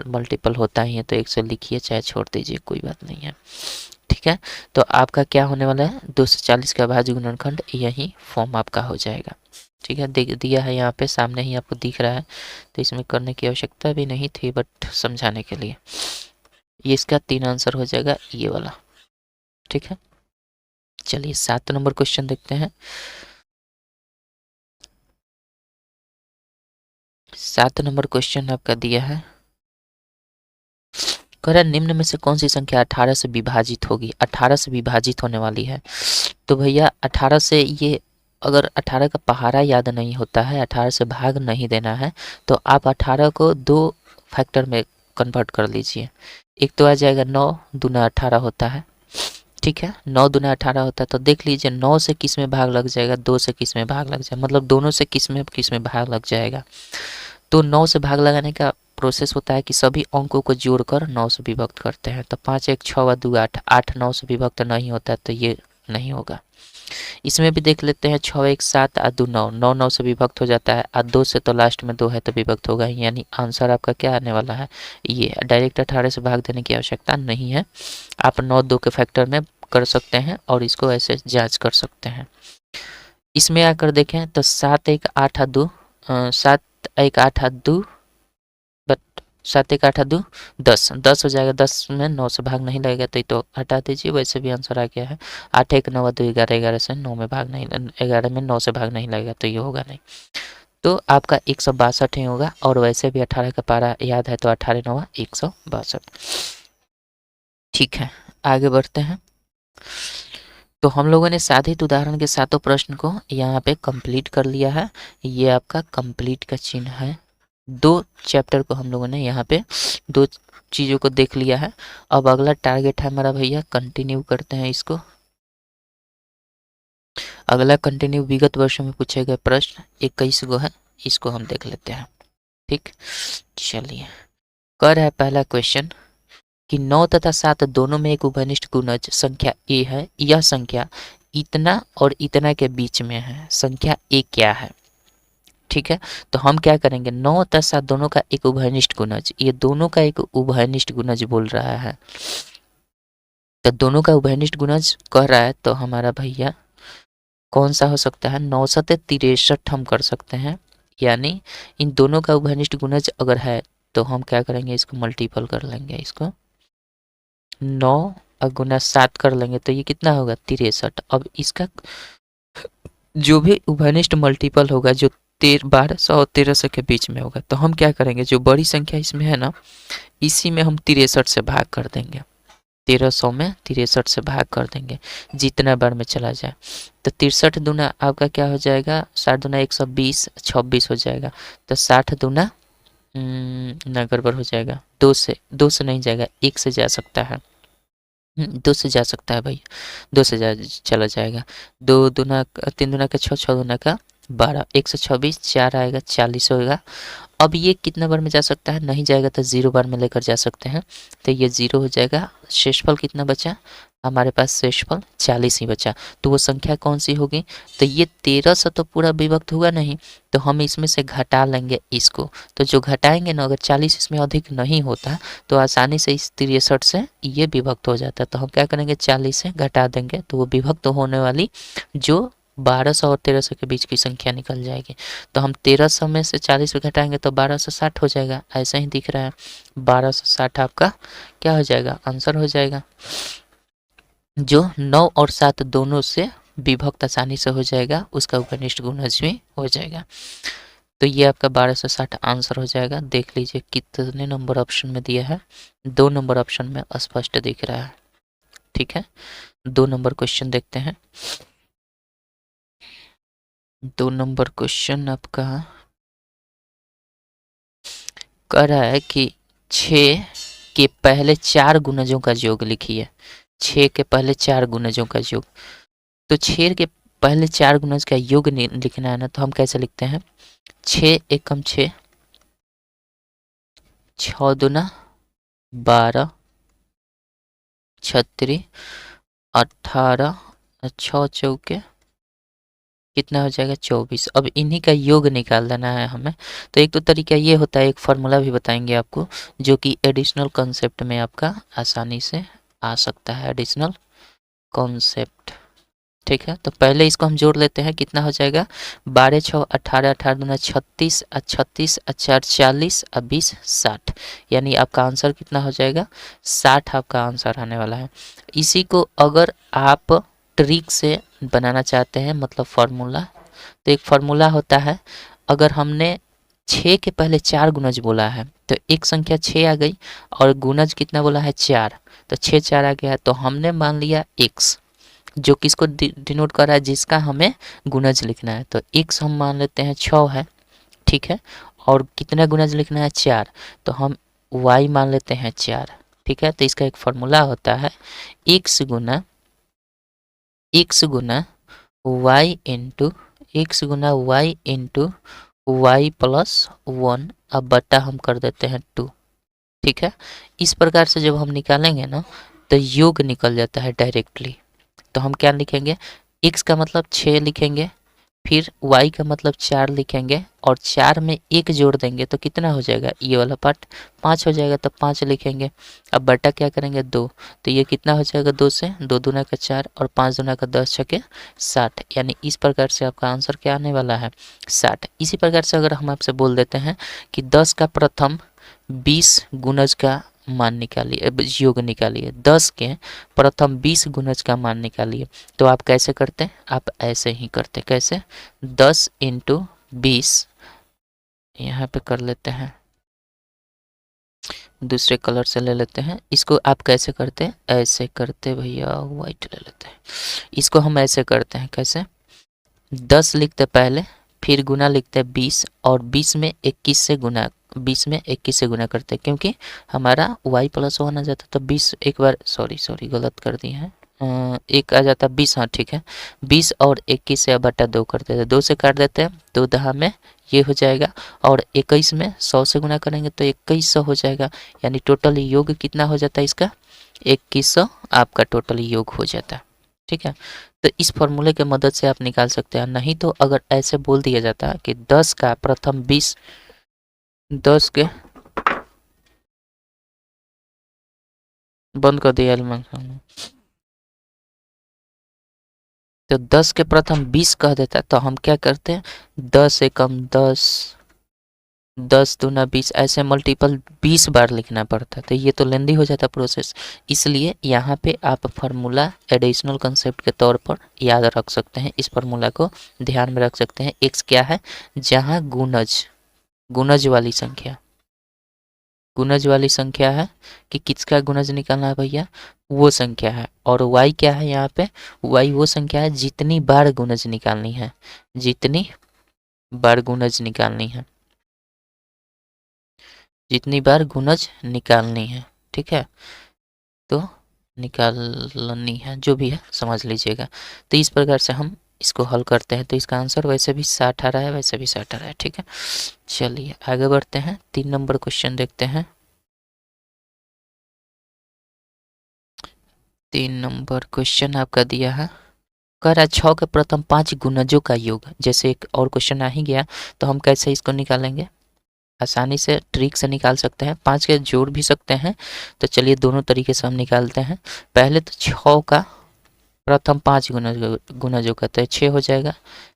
मल्टीपल होता ही है, तो 1 से लिखिए चाहे छोड़ दीजिए, कोई बात नहीं है। ठीक है, तो आपका क्या होने वाला है, 240 का अभाज्य गुणनखंड यही फॉर्म आपका हो जाएगा। ठीक है, दिया है यहाँ पे सामने ही आपको दिख रहा है, तो इसमें करने की आवश्यकता भी नहीं थी, बट समझाने के लिए। ये इसका 3 आंसर हो जाएगा, ये वाला। ठीक है, चलिए 7 नंबर क्वेश्चन देखते हैं। 7 नंबर क्वेश्चन आपका दिया है, कह रहा निम्न में से कौन सी संख्या 18 से विभाजित होगी, 18 से विभाजित होने वाली है। तो भैया 18 से, ये अगर 18 का पहाड़ा याद नहीं होता है, 18 से भाग नहीं देना है, तो आप 18 को 2 फैक्टर में कन्वर्ट कर लीजिए। एक तो आ जाएगा 9 दूना 18 होता है, ठीक है, 9 दूना 18 होता है, तो देख लीजिए 9 से किस में भाग लग जाएगा, 2 से किस में भाग लग जाएगा, मतलब दोनों से किस में भाग लग जाएगा। तो 9 से भाग लगाने का प्रोसेस होता है कि सभी अंकों को जोड़कर 9 से विभक्त करते हैं, तो 5 1 6 व 2 8, 8 9 से विभक्त नहीं होता है, तो ये नहीं होगा। इसमें भी देख लेते हैं, 6 1 7 और 2 9, 9 9 से विभक्त हो जाता है, और 2 से तो लास्ट में 2 है तो विभक्त होगा ही, यानी आंसर आपका क्या आने वाला है, ये। डायरेक्ट 18 से भाग देने की आवश्यकता नहीं है, आप 9 2 के फैक्टर में कर सकते हैं और इसको ऐसे जांच कर सकते हैं। इसमें आकर देखें तो 7 1 8 हाथ 2, 7 1 8 हाथ 2, बट 7 1 8 हाथ 2 10 10 हो जाएगा। 10 में 9 से भाग नहीं लगेगा तो ये तो हटा दीजिए, वैसे भी आंसर आ गया है। 8 1 9 2 11 11 से 9 में भाग नहीं, 11 में 9 से भाग नहीं लगेगा तो ये होगा नहीं। तो आपका 162 ही होगा। और वैसे भी 18 का पारा याद है तो 18 9 162। ठीक है, आगे बढ़ते हैं। तो हम लोगों ने साधित उदाहरण के सातों प्रश्न को यहाँ पे कंप्लीट कर लिया है। ये आपका कंप्लीट का चिन्ह है। 2 चैप्टर को हम लोगों ने यहाँ पे 2 चीज़ों को देख लिया है। अब अगला टारगेट है हमारा भैया, कंटिन्यू करते हैं इसको। अगला कंटिन्यू विगत वर्षों में पूछे गए प्रश्न 21 गो है, इसको हम देख लेते हैं। ठीक, चलिए। कर है पहला क्वेश्चन कि 9 तथा 7 दोनों में एक उभयनिष्ठ गुणज संख्या a है। यह संख्या इतना और इतना के बीच में है। संख्या a क्या है? ठीक है, तो हम क्या करेंगे, 9 तथा 7 दोनों का एक उभयनिष्ठ गुणज, ये दोनों का एक उभयनिष्ठ गुणज बोल रहा है। तो दोनों का उभयनिष्ठ गुणज कह रहा है तो हमारा भैया कौन सा हो सकता है? 9 7 63 हम कर सकते हैं। यानी इन दोनों का उभयनिष्ठ गुणज अगर है तो हम क्या करेंगे, इसको मल्टीपल कर लेंगे। इसको 9 गुना 7 कर लेंगे तो ये कितना होगा? 63। अब इसका जो भी उभयनिष्ठ मल्टीपल होगा जो 1200 और 1300 के बीच में होगा, तो हम क्या करेंगे, जो बड़ी संख्या इसमें है ना, इसी में हम 63 से भाग कर देंगे। 1300 में 63 से भाग कर देंगे जितना बार में चला जाए। तो 63 दूना आपका क्या हो जाएगा? 60 दूना 120, 26 हो जाएगा। तो 60 दूना ना गड़बड़ हो जाएगा, 2 से नहीं जाएगा, 1 से जा सकता है। 2 से जा सकता है भाई, 2 से चला जाएगा। 2 दूना 3 दूना का 6, 6 दूना का 12, 126, 4 आएगा 40 होगा। अब ये कितना बार में जा सकता है? नहीं जाएगा तो 0 बार में लेकर जा सकते हैं, तो ये 0 हो जाएगा। शेषफल कितना बचा हमारे पास? शेषफल 40 ही बचा। तो वो संख्या कौन सी होगी? तो ये 13 से तो पूरा विभक्त होगा नहीं, तो हम इसमें से घटा लेंगे इसको। तो जो घटाएंगे ना, अगर 40 इसमें अधिक नहीं होता तो आसानी से इस 63 से ये विभक्त हो जाता। तो हम क्या करेंगे, 40 से घटा देंगे तो वो विभक्त होने वाली जो 1200 और 1300 के बीच की संख्या निकल जाएगी। तो हम 1300 में से 40 में घटाएंगे तो 1260 हो जाएगा। ऐसा ही दिख रहा है, 1260 आपका क्या हो जाएगा? आंसर हो जाएगा, जो 9 और 7 दोनों से विभक्त आसानी से हो जाएगा, उसका उपनिष्ठ गुणज भी हो जाएगा। तो ये आपका 1260 आंसर हो जाएगा। देख लीजिए कितने नंबर ऑप्शन में दिया है, 2 नंबर ऑप्शन में स्पष्ट दिख रहा है। ठीक है, 2 नंबर क्वेश्चन देखते हैं। 2 नंबर क्वेश्चन आपका कह रहा है कि 6 के पहले 4 गुणजों का योग लिखिए। 6 के पहले 4 गुणजों का योग। तो 6 के पहले 4 गुणज का योग लिखना है ना, तो हम कैसे लिखते हैं? 6 एकम 6, 6 दूना 12, 36, 18, 6 चौके कितना हो जाएगा? 24। अब इन्हीं का योग निकाल देना है हमें। तो एक तो तरीका ये होता है, एक फार्मूला भी बताएंगे आपको जो कि एडिशनल कॉन्सेप्ट में आपका आसानी से आ सकता है। एडिशनल कॉन्सेप्ट, ठीक है। तो पहले इसको हम जोड़ लेते हैं, कितना हो जाएगा? 12 6 18, 18 दूना 36, 36 4 40, 20 60। यानी आपका आंसर कितना हो जाएगा? 60 आपका आंसर आने वाला है। इसी को अगर आप ट्रिक से बनाना चाहते हैं, मतलब फार्मूला, तो एक फार्मूला होता है। अगर हमने 6 के पहले 4 गुणज बोला है तो एक संख्या 6 आ गई और गुणज कितना बोला है? 4, तो 6 4 आ गया। तो हमने मान लिया x, जो किसको डिनोट कर रहा है? जिसका हमें गुणज लिखना है। तो x हम मान लेते हैं 6 है, ठीक है। और कितना गुणज लिखना है? 4, तो हम y मान लेते हैं 4, ठीक है। तो इसका एक फार्मूला होता है x गुना y इंटू y प्लस 1, अब बटा हम कर देते हैं 2, ठीक है। इस प्रकार से जब हम निकालेंगे ना तो योग निकल जाता है डायरेक्टली। तो हम क्या लिखेंगे? x का मतलब 6 लिखेंगे, फिर y का मतलब 4 लिखेंगे और 4 में 1 जोड़ देंगे तो कितना हो जाएगा, ये वाला पार्ट 5 हो जाएगा, तो 5 लिखेंगे। अब बटा क्या करेंगे 2, तो ये कितना हो जाएगा 2 से 2 दूना का 4 और 5 दूना का 10 छके 60, यानी इस प्रकार से आपका आंसर क्या आने वाला है 60। इसी प्रकार से अगर हम आपसे बोल देते हैं कि 10 का प्रथम 20 गुणज का मान निकालिए, योग निकालिए, 10 के प्रथम 20 गुणज का मान निकालिए, तो आप कैसे करते हैं, आप ऐसे ही करते, कैसे 10 इंटू 20, यहाँ पे कर लेते हैं, दूसरे कलर से ले लेते हैं, इसको आप कैसे करते हैं, ऐसे करते भैया, वाइट ले लेते हैं, इसको हम ऐसे करते हैं, कैसे 10 लिखते पहले, फिर गुना लिखते 20 और 20 में 21 से गुना, 20 में 21 से गुना करते हैं, क्योंकि हमारा y प्लस 1 आ जाता, तो 20 एक बार, सॉरी गलत कर दिए हैं, एक आ जाता 20, हाँ ठीक है, 20 और 21 से बटा 2 करते थे, 2 से काट देते हैं, 2 दहा में ये हो जाएगा, और 21 में 100 से गुना करेंगे तो 2100 हो जाएगा, यानी टोटल योग कितना हो जाता है इसका 2100 आपका टोटल योग हो जाता है। ठीक है, तो इस फॉर्मूले के मदद से आप निकाल सकते हैं, नहीं तो अगर ऐसे बोल दिया जाता कि 10 का प्रथम 20, 10 के बंद कर दिया, तो 10 के प्रथम 20 कह देता, तो हम क्या करते हैं 10 एकम 10, 10 दूना 20, ऐसे मल्टीपल 20 बार लिखना पड़ता है, तो ये तो लेंदी हो जाता प्रोसेस, इसलिए यहाँ पे आप फार्मूला एडिशनल कंसेप्ट के तौर पर याद रख सकते हैं, इस फार्मूला को ध्यान में रख सकते हैं। x क्या है, जहाँ गुणज वाली संख्या, गुणज वाली संख्या है कि किसका गुणज निकालना है भैया, वो संख्या है, और y क्या है, यहाँ पे y वो संख्या है जितनी बार गुणज निकालनी है, जितनी बार गुणज निकालनी है, जितनी बार गुणज निकालनी है, ठीक है, तो निकालनी है, जो भी है समझ लीजिएगा। तो इस प्रकार से हम इसको हल करते हैं, तो इसका आंसर वैसे भी 60 आ रहा है, वैसे भी 60 आ रहा है। ठीक है, चलिए आगे बढ़ते हैं, 3 नंबर क्वेश्चन देखते हैं। 3 नंबर क्वेश्चन आपका दिया है, कह रहा है 6 के प्रथम 5 गुणजों का योग, जैसे एक और क्वेश्चन आ ही गया, तो हम कैसे इसको निकालेंगे, आसानी से ट्रिक से निकाल सकते हैं, 5 के जोड़ भी सकते हैं, तो चलिए दोनों तरीके से हम निकालते हैं। पहले तो 6 का प्रथम 5 गुणजों का, तो 6 हो जाएगा,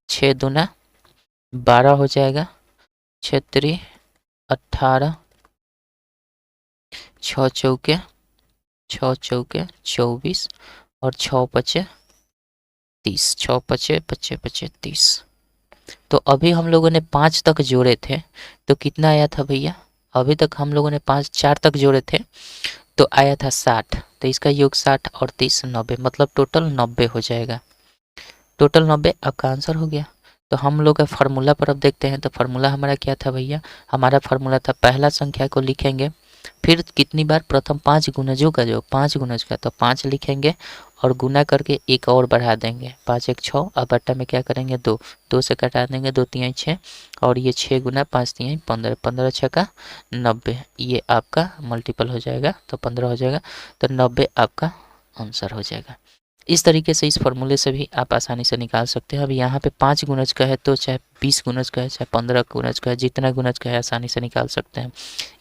6 दूना 12 हो जाएगा, 6 3 18, 6 चौके 24 और 6 पचे 30, 6 पचे पचे पचे 30। तो अभी हम लोगों ने 5 तक जोड़े थे, तो कितना आया था भैया, अभी तक हम लोगों ने 4 तक जोड़े थे तो आया था 60, तो इसका योग 60 और 30 90, मतलब टोटल 90 हो जाएगा, टोटल 90 आपका आंसर हो गया। तो हम लोग का फार्मूला पर अब देखते हैं, तो फार्मूला हमारा क्या था भैया, हमारा फार्मूला था पहला संख्या को लिखेंगे, फिर कितनी बार, प्रथम 5 गुणजों का, जो 5 गुणज का, तो 5 लिखेंगे और गुना करके एक और बढ़ा देंगे, 5 1 6, अब बट्टा में क्या करेंगे 2, 2 से कटा देंगे, 2 3 6, और ये 6 गुना 5 3 15, 15 6 का 90, ये आपका मल्टीपल हो जाएगा, तो 15 हो जाएगा, तो 90 आपका आंसर हो जाएगा। इस तरीके से इस फॉर्मूले से भी आप आसानी से निकाल सकते हैं। अब यहाँ पे 5 गुणज का है, तो चाहे 20 गुणज का है, चाहे 15 गुणज का है, जितना गुणज का है आसानी से निकाल सकते हैं।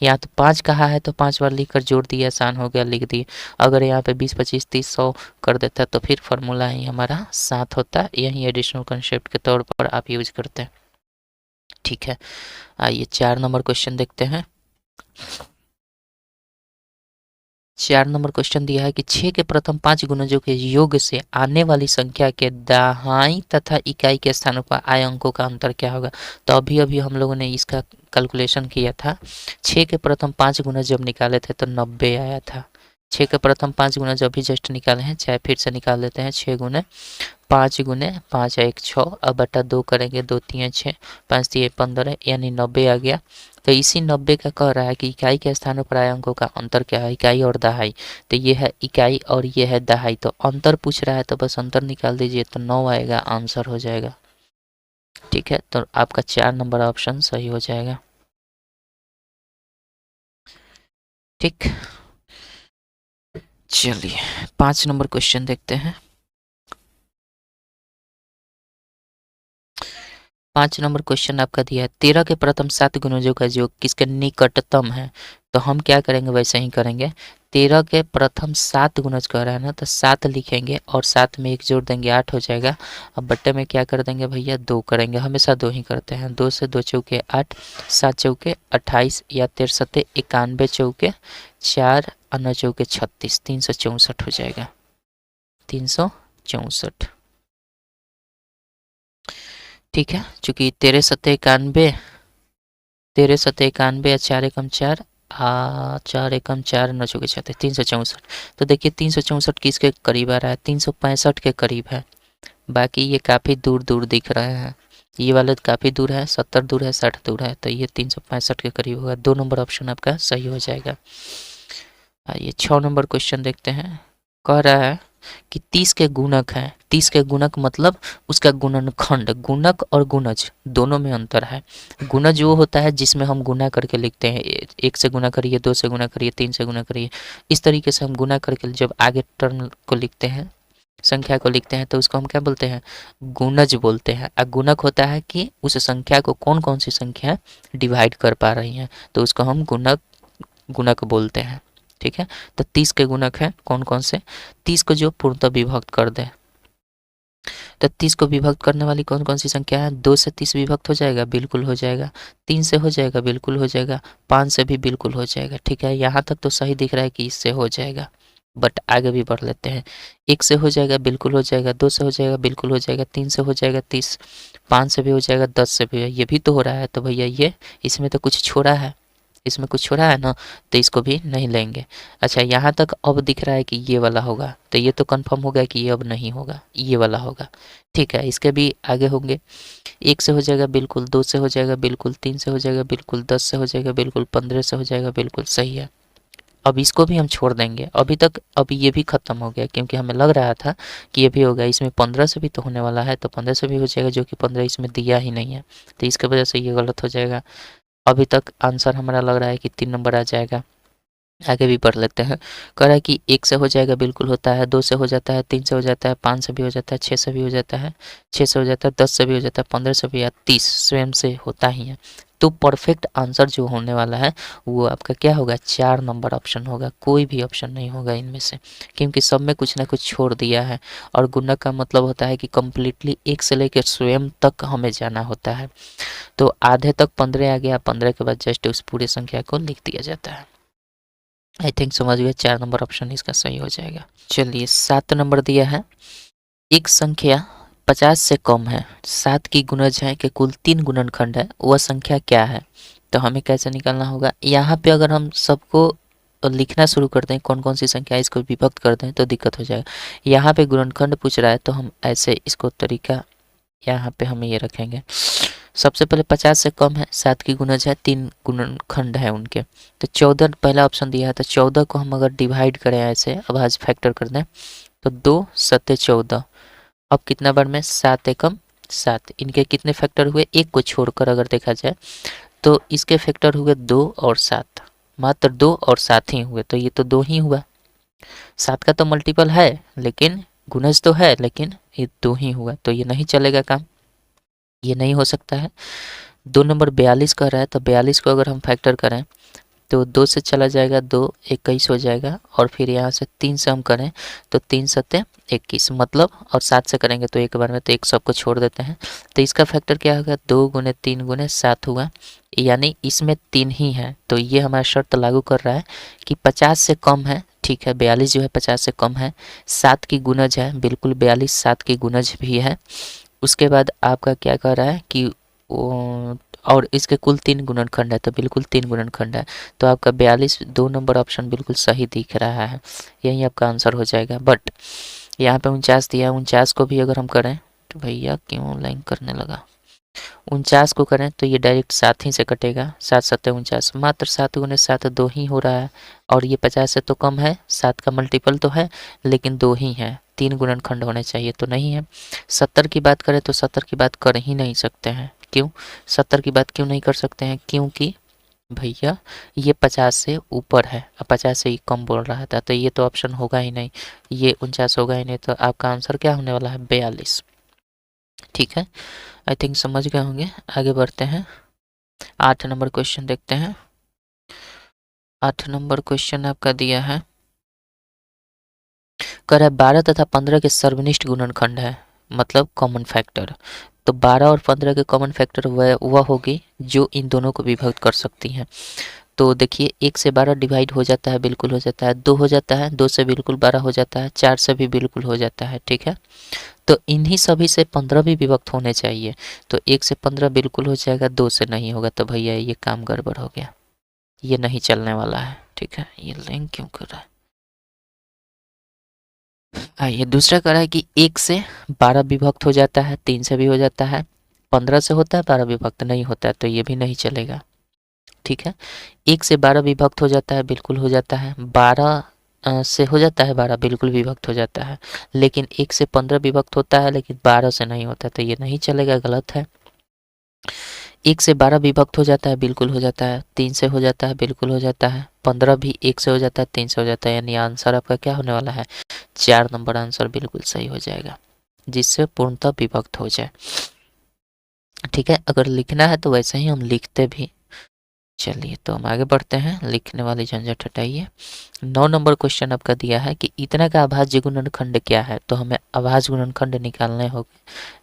यहाँ तो 5 कहा है तो 5 बार लिख कर जोड़ दिया, आसान हो गया, लिख दिए। अगर यहाँ पे 20 25 30 100 कर देता तो फिर फार्मूला ही हमारा 7 होता, यही एडिशनल कंसेप्ट के तौर पर आप यूज करते हैं। ठीक है, आइए 4 नंबर क्वेश्चन देखते हैं। 4 नंबर क्वेश्चन दिया है कि 6 के प्रथम 5 गुणजों के योग से आने वाली संख्या के दहाई तथा इकाई के स्थानों पर आए अंकों का अंतर क्या होगा। तो अभी अभी हम लोगों ने इसका कैलकुलेशन किया था, 6 के प्रथम 5 गुणज जब निकाले थे तो 90 आया था। 6 के प्रथम 5 गुणज अभी जस्ट निकाले हैं, चाहे फिर से निकाल लेते हैं, 6 गुने 5 1 6, अब बटा 2 करेंगे, 2 3 6, 5 3 15, यानी 90 आ गया। तो इसी 90 का कह रहा है कि इकाई के स्थानों पर आए अंकों का अंतर क्या है, इकाई और दहाई, तो ये है इकाई और ये है दहाई, तो अंतर पूछ रहा है तो बस अंतर निकाल दीजिए, तो 9 आएगा, आंसर हो जाएगा। ठीक है, तो आपका 4 नंबर ऑप्शन सही हो जाएगा। ठीक, चलिए 5 नंबर क्वेश्चन देखते हैं। 5 नंबर क्वेश्चन आपका दिया है 13 के प्रथम 7 गुणजों का योग किसके निकटतम है। तो हम क्या करेंगे, वैसे ही करेंगे। 13 के प्रथम 7 गुणज कह रहा है ना, तो 7 लिखेंगे और 7 में 1 जोड़ देंगे 8 हो जाएगा। अब बट्टे में क्या कर देंगे भैया, 2 करेंगे, हमेशा 2 ही करते हैं। 2 से 2 चौके 8, 7 चौके 28 या 13 सत्ते 91 चौके 4 और 9 चौके 36, 364 हो जाएगा। 364 ठीक है। चूँकि 13 सत्ते 91, 13 सत्ते 91 या 4 एकम 4 4 एकम 4 9 चौके 36, 364। तो देखिए 364 किसके करीब आ रहा है, 365 के करीब है। बाकी ये काफ़ी दूर दूर दिख रहे हैं, ये वाला काफ़ी दूर है, 70 दूर है, 60 दूर है, तो ये 365 के करीब होगा। 2 नंबर ऑप्शन आपका सही हो जाएगा। आइए 6 नंबर क्वेश्चन देखते हैं। कह रहा है कि 30 के गुणक है। 30 के गुणक मतलब उसका गुणनखंड। गुणक और गुणज दोनों में अंतर है। गुणज वो होता है जिसमें हम गुना करके लिखते हैं, 1 से गुना करिए, 2 से गुना करिए, 3 से गुना करिए, इस तरीके से हम गुना करके जब आगे टर्म को लिखते हैं, संख्या को लिखते हैं, तो उसको हम क्या बोलते हैं, गुणज बोलते हैं। और गुणक होता है कि उस संख्या को कौन कौन सी संख्या डिवाइड कर पा रही हैं, तो उसको हम गुणक गुणक बोलते हैं। ठीक है। तो 30 के गुणक है कौन कौन से, 30 को जो पूर्णतः विभक्त कर दे, तो 30 को विभक्त करने वाली कौन कौन सी संख्या है। 2 से 30 विभक्त हो जाएगा, बिल्कुल हो जाएगा। 3 से हो जाएगा, बिल्कुल हो जाएगा। 5 से भी बिल्कुल हो जाएगा। ठीक है, यहाँ तक तो सही दिख रहा है कि इससे हो जाएगा, बट आगे भी बढ़ लेते हैं। 1 से हो जाएगा, बिल्कुल हो जाएगा। 2 से हो जाएगा, बिल्कुल हो जाएगा। 3 से हो जाएगा 30, 5 से भी हो जाएगा, 10 से भी, ये भी तो हो रहा है। तो भैया ये इसमें तो कुछ छोड़ा है, इसमें कुछ छोड़ा है ना, तो इसको भी नहीं लेंगे। अच्छा, यहाँ तक अब दिख रहा है कि ये वाला होगा, तो ये तो कंफर्म हो गया कि ये अब नहीं होगा, ये वाला होगा। ठीक है, इसके भी आगे होंगे। 1 से हो जाएगा बिल्कुल, 2 से हो जाएगा बिल्कुल, 3 से हो जाएगा बिल्कुल, 10 से हो जाएगा बिल्कुल, 15 से हो जाएगा बिल्कुल, सही है। अब इसको भी हम छोड़ देंगे अभी तक। अभी ये भी ख़त्म हो गया, क्योंकि हमें लग रहा था कि ये भी होगा। इसमें 15 से भी तो होने वाला है, तो 15 से भी हो जाएगा, जो कि 15 इसमें दिया ही नहीं है, तो इसके वजह से ये गलत हो जाएगा। अभी तक आंसर हमारा लग रहा है कि 3 नंबर आ जाएगा। आगे भी पढ़ लेते हैं। कह रहा है कि 1 से हो जाएगा, बिल्कुल होता है। 2 से हो जाता है, 3 से हो जाता है, 5 से भी हो जाता है, 6 से भी हो जाता है, 6 से हो जाता है, 10 से भी हो जाता है, 15 से भी, या 30 स्वयं से होता ही है। तो परफेक्ट आंसर जो होने वाला है वो आपका क्या होगा, 4 नंबर ऑप्शन होगा। कोई भी ऑप्शन नहीं होगा इनमें से, क्योंकि सब में कुछ ना कुछ छोड़ दिया है। और गुणक का मतलब होता है कि कम्प्लीटली 1 से लेकर स्वयं तक हमें जाना होता है। तो आधे तक 15 आ गया, 15 के बाद जस्ट उस पूरी संख्या को लिख दिया जाता है। आई थिंक समझ गए, 4 नंबर ऑप्शन इसका सही हो जाएगा। चलिए 7 नंबर दिया है। एक संख्या 50 से कम है, 7 की गुणज है कि कुल 3 गुणनखंड है, वह संख्या क्या है। तो हमें कैसे निकालना होगा, यहाँ पे अगर हम सबको लिखना शुरू कर दें, कौन कौन सी संख्या इसको विभक्त कर दें, तो दिक्कत हो जाएगा। यहाँ पे गुणनखंड पूछ रहा है, तो हम ऐसे इसको तरीका यहाँ पे हम ये रखेंगे। सबसे पहले 50 से कम है, 7 की गुणज है, 3 गुणनखंड है उनके। तो 14 पहला ऑप्शन दिया है, तो 14 को हम अगर डिवाइड करें ऐसे, अब आज फैक्टर कर दें, तो 2 सत्ते 14। अब कितना बार में, 7 एकम 7। इनके कितने फैक्टर हुए, एक को छोड़कर अगर देखा जाए तो इसके फैक्टर हुए 2 और 7, मात्र 2 और 7 ही हुए। तो ये तो 2 ही हुआ, 7 का तो मल्टीपल है लेकिन गुणज तो है, लेकिन ये 2 ही हुआ, तो ये नहीं चलेगा काम, ये नहीं हो सकता है। 2 नंबर 42 कह रहा है, तो 42 को अगर हम फैक्टर करें तो 2 से चला जाएगा, 2 21 हो जाएगा। और फिर यहाँ से 3 से हम करें तो 3 सत्ते 21, मतलब, और 7 से करेंगे तो एक बार में, तो एक सबको छोड़ देते हैं। तो इसका फैक्टर क्या होगा, 2 गुने 3 गुने 7 हुआ, यानी इसमें 3 ही है। तो ये हमारा शर्त लागू कर रहा है कि 50 से कम है। ठीक है, 42 जो है 50 से कम है, 7 की गुणज है, बिल्कुल 42 7 की गुणज भी है। उसके बाद आपका क्या कह रहा है कि और इसके कुल 3 गुणनखंड है, तो बिल्कुल 3 गुणनखंड है। तो आपका 42 2 नंबर ऑप्शन बिल्कुल सही दिख रहा है, यही आपका आंसर हो जाएगा। बट यहाँ पे 49 दिया है, 49 को भी अगर हम करें तो भैया क्यों लाइन करने लगा, 49 को करें तो ये डायरेक्ट 7 ही से कटेगा, 7 सत्ते 49, मात्र 7 गुने 7 2 ही हो रहा है। और ये 50 से तो कम है, 7 का मल्टीपल तो है लेकिन 2 ही है, 3 गुणनखंड होने चाहिए तो नहीं है। 70 की बात करें तो 70 की बात कर ही नहीं सकते हैं। क्यों 70 की बात क्यों नहीं कर सकते हैं, क्योंकि भैया ये 50 से ऊपर है, 50 से ही कम बोल रहा था, तो ये तो ऑप्शन होगा ही नहीं, ये 49 होगा ही नहीं। तो आपका आंसर क्या होने वाला है, 42। ठीक है, आई थिंक समझ गए होंगे। आगे बढ़ते हैं, 8 नंबर क्वेश्चन देखते हैं। 8 नंबर क्वेश्चन आपका दिया है, कह रहा है 12 तथा 15 के सर्वनिष्ठ गुणनखंड है, मतलब कॉमन फैक्टर। तो 12 और 15 के कॉमन फैक्टर वह होगी जो इन दोनों को विभक्त कर सकती हैं। तो देखिए 1 से 12 डिवाइड हो जाता है, बिल्कुल हो जाता है, 2 हो जाता है, 2 से बिल्कुल 12 हो जाता है, 4 से भी बिल्कुल हो जाता है। ठीक है, तो इन्हीं सभी से 15 भी विभक्त होने चाहिए। तो 1 से 15 बिल्कुल हो जाएगा, 2 से नहीं होगा, तो भैया ये काम गड़बड़ हो गया, ये नहीं चलने वाला है। ठीक है, ये लिंक क्यों कर रहा है। आइए दूसरा कह रहा है कि 1 से 12 विभक्त हो जाता है, 3 से भी हो जाता है, 15 से होता है, 12 विभक्त नहीं होता है, तो ये भी नहीं चलेगा। ठीक है, 1 से 12 विभक्त हो जाता है, बिल्कुल हो जाता है, 12 से हो जाता है, 12 बिल्कुल विभक्त हो जाता है, लेकिन 1 से 15 विभक्त होता है, लेकिन 12 से नहीं होता, तो ये नहीं चलेगा, गलत है। 1 से 12 विभक्त हो जाता है, बिल्कुल हो जाता है, 3 से हो जाता है, बिल्कुल हो जाता है, 15 भी 1 से हो जाता है, 3 से हो जाता है, यानी आंसर आपका क्या होने वाला है, 4 नंबर आंसर बिल्कुल सही हो जाएगा, जिससे पूर्णतः विभक्त हो जाए। ठीक है, अगर लिखना है तो वैसे ही हम लिखते भी। चलिए तो हम आगे बढ़ते हैं, लिखने वाली झंझट हटाइए। 9 नंबर क्वेश्चन आपका दिया है कि इतना का अभाज्य गुणनखंड क्या है, तो हमें अभाज्य गुणनखंड निकालने होंगे,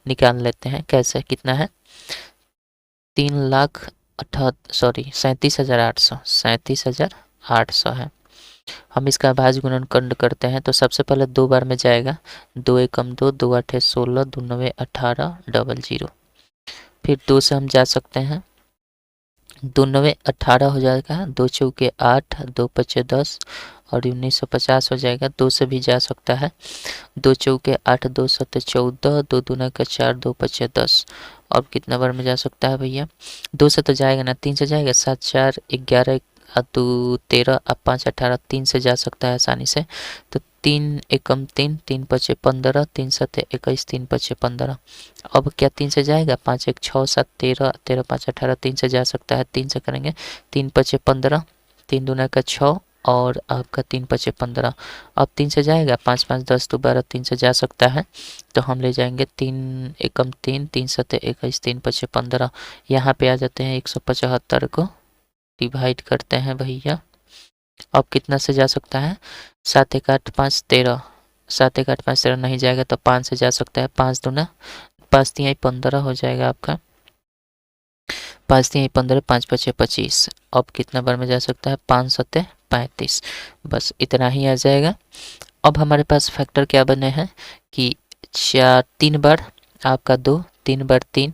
निकाल लेते हैं। कैसे, कितना है, 37,800 है। हम इसका अभाज्य गुणनखंड करते हैं तो सबसे पहले 2 बार में जाएगा, 2 एकम 2, 2 आठे 16, 2 नवे 18, डबल 0। फिर 2 से हम जा सकते हैं, 2 नवे 18 हो जाएगा, 2 चौके 8, 2 पचे 10 और 1950 हो जाएगा। 2 से भी जा सकता है, 2 चौके 8, 2 सत्ते 14, 2 दूना का 4, 2 पचे 10। अब कितना बार में जा सकता है भैया, 2 से तो जाएगा ना, 3 से जाएगा, 7 4 11, 2 13, अब 5 18, 3 से जा सकता है आसानी से। तो 3 एकम 3, 3 पचे 15, 3 सत्ते 21, 3 पचे 15। अब क्या 3 से जाएगा, 5 1 6 7 13, 13 5 18, 3 से जा सकता है, 3 से करेंगे, 3 पचे 15, 3 दूना का 6 और आपका 3 पचे 15। अब 3 से जाएगा, 5 5 10 12, 3 से जा सकता है, तो हम ले जाएंगे 3 एकम 3, 3 सत्ते 21, 3 पचे 15। यहाँ पे आ जाते हैं, 175 को डिवाइड करते हैं भैया। अब कितना से जा सकता है, 7 1 8 5 13, 7 1 8 5 13 नहीं जाएगा, तो 5 से जा सकता है, 5 दूना 5 3 15 हो जाएगा आपका, 5 3 15, 5 पचे 25। अब कितना बार में जा सकता है, 5 सत्ते 35। बस इतना ही आ जाएगा। अब हमारे पास फैक्टर क्या बने हैं कि 3 बार आपका 2, 3 बार 3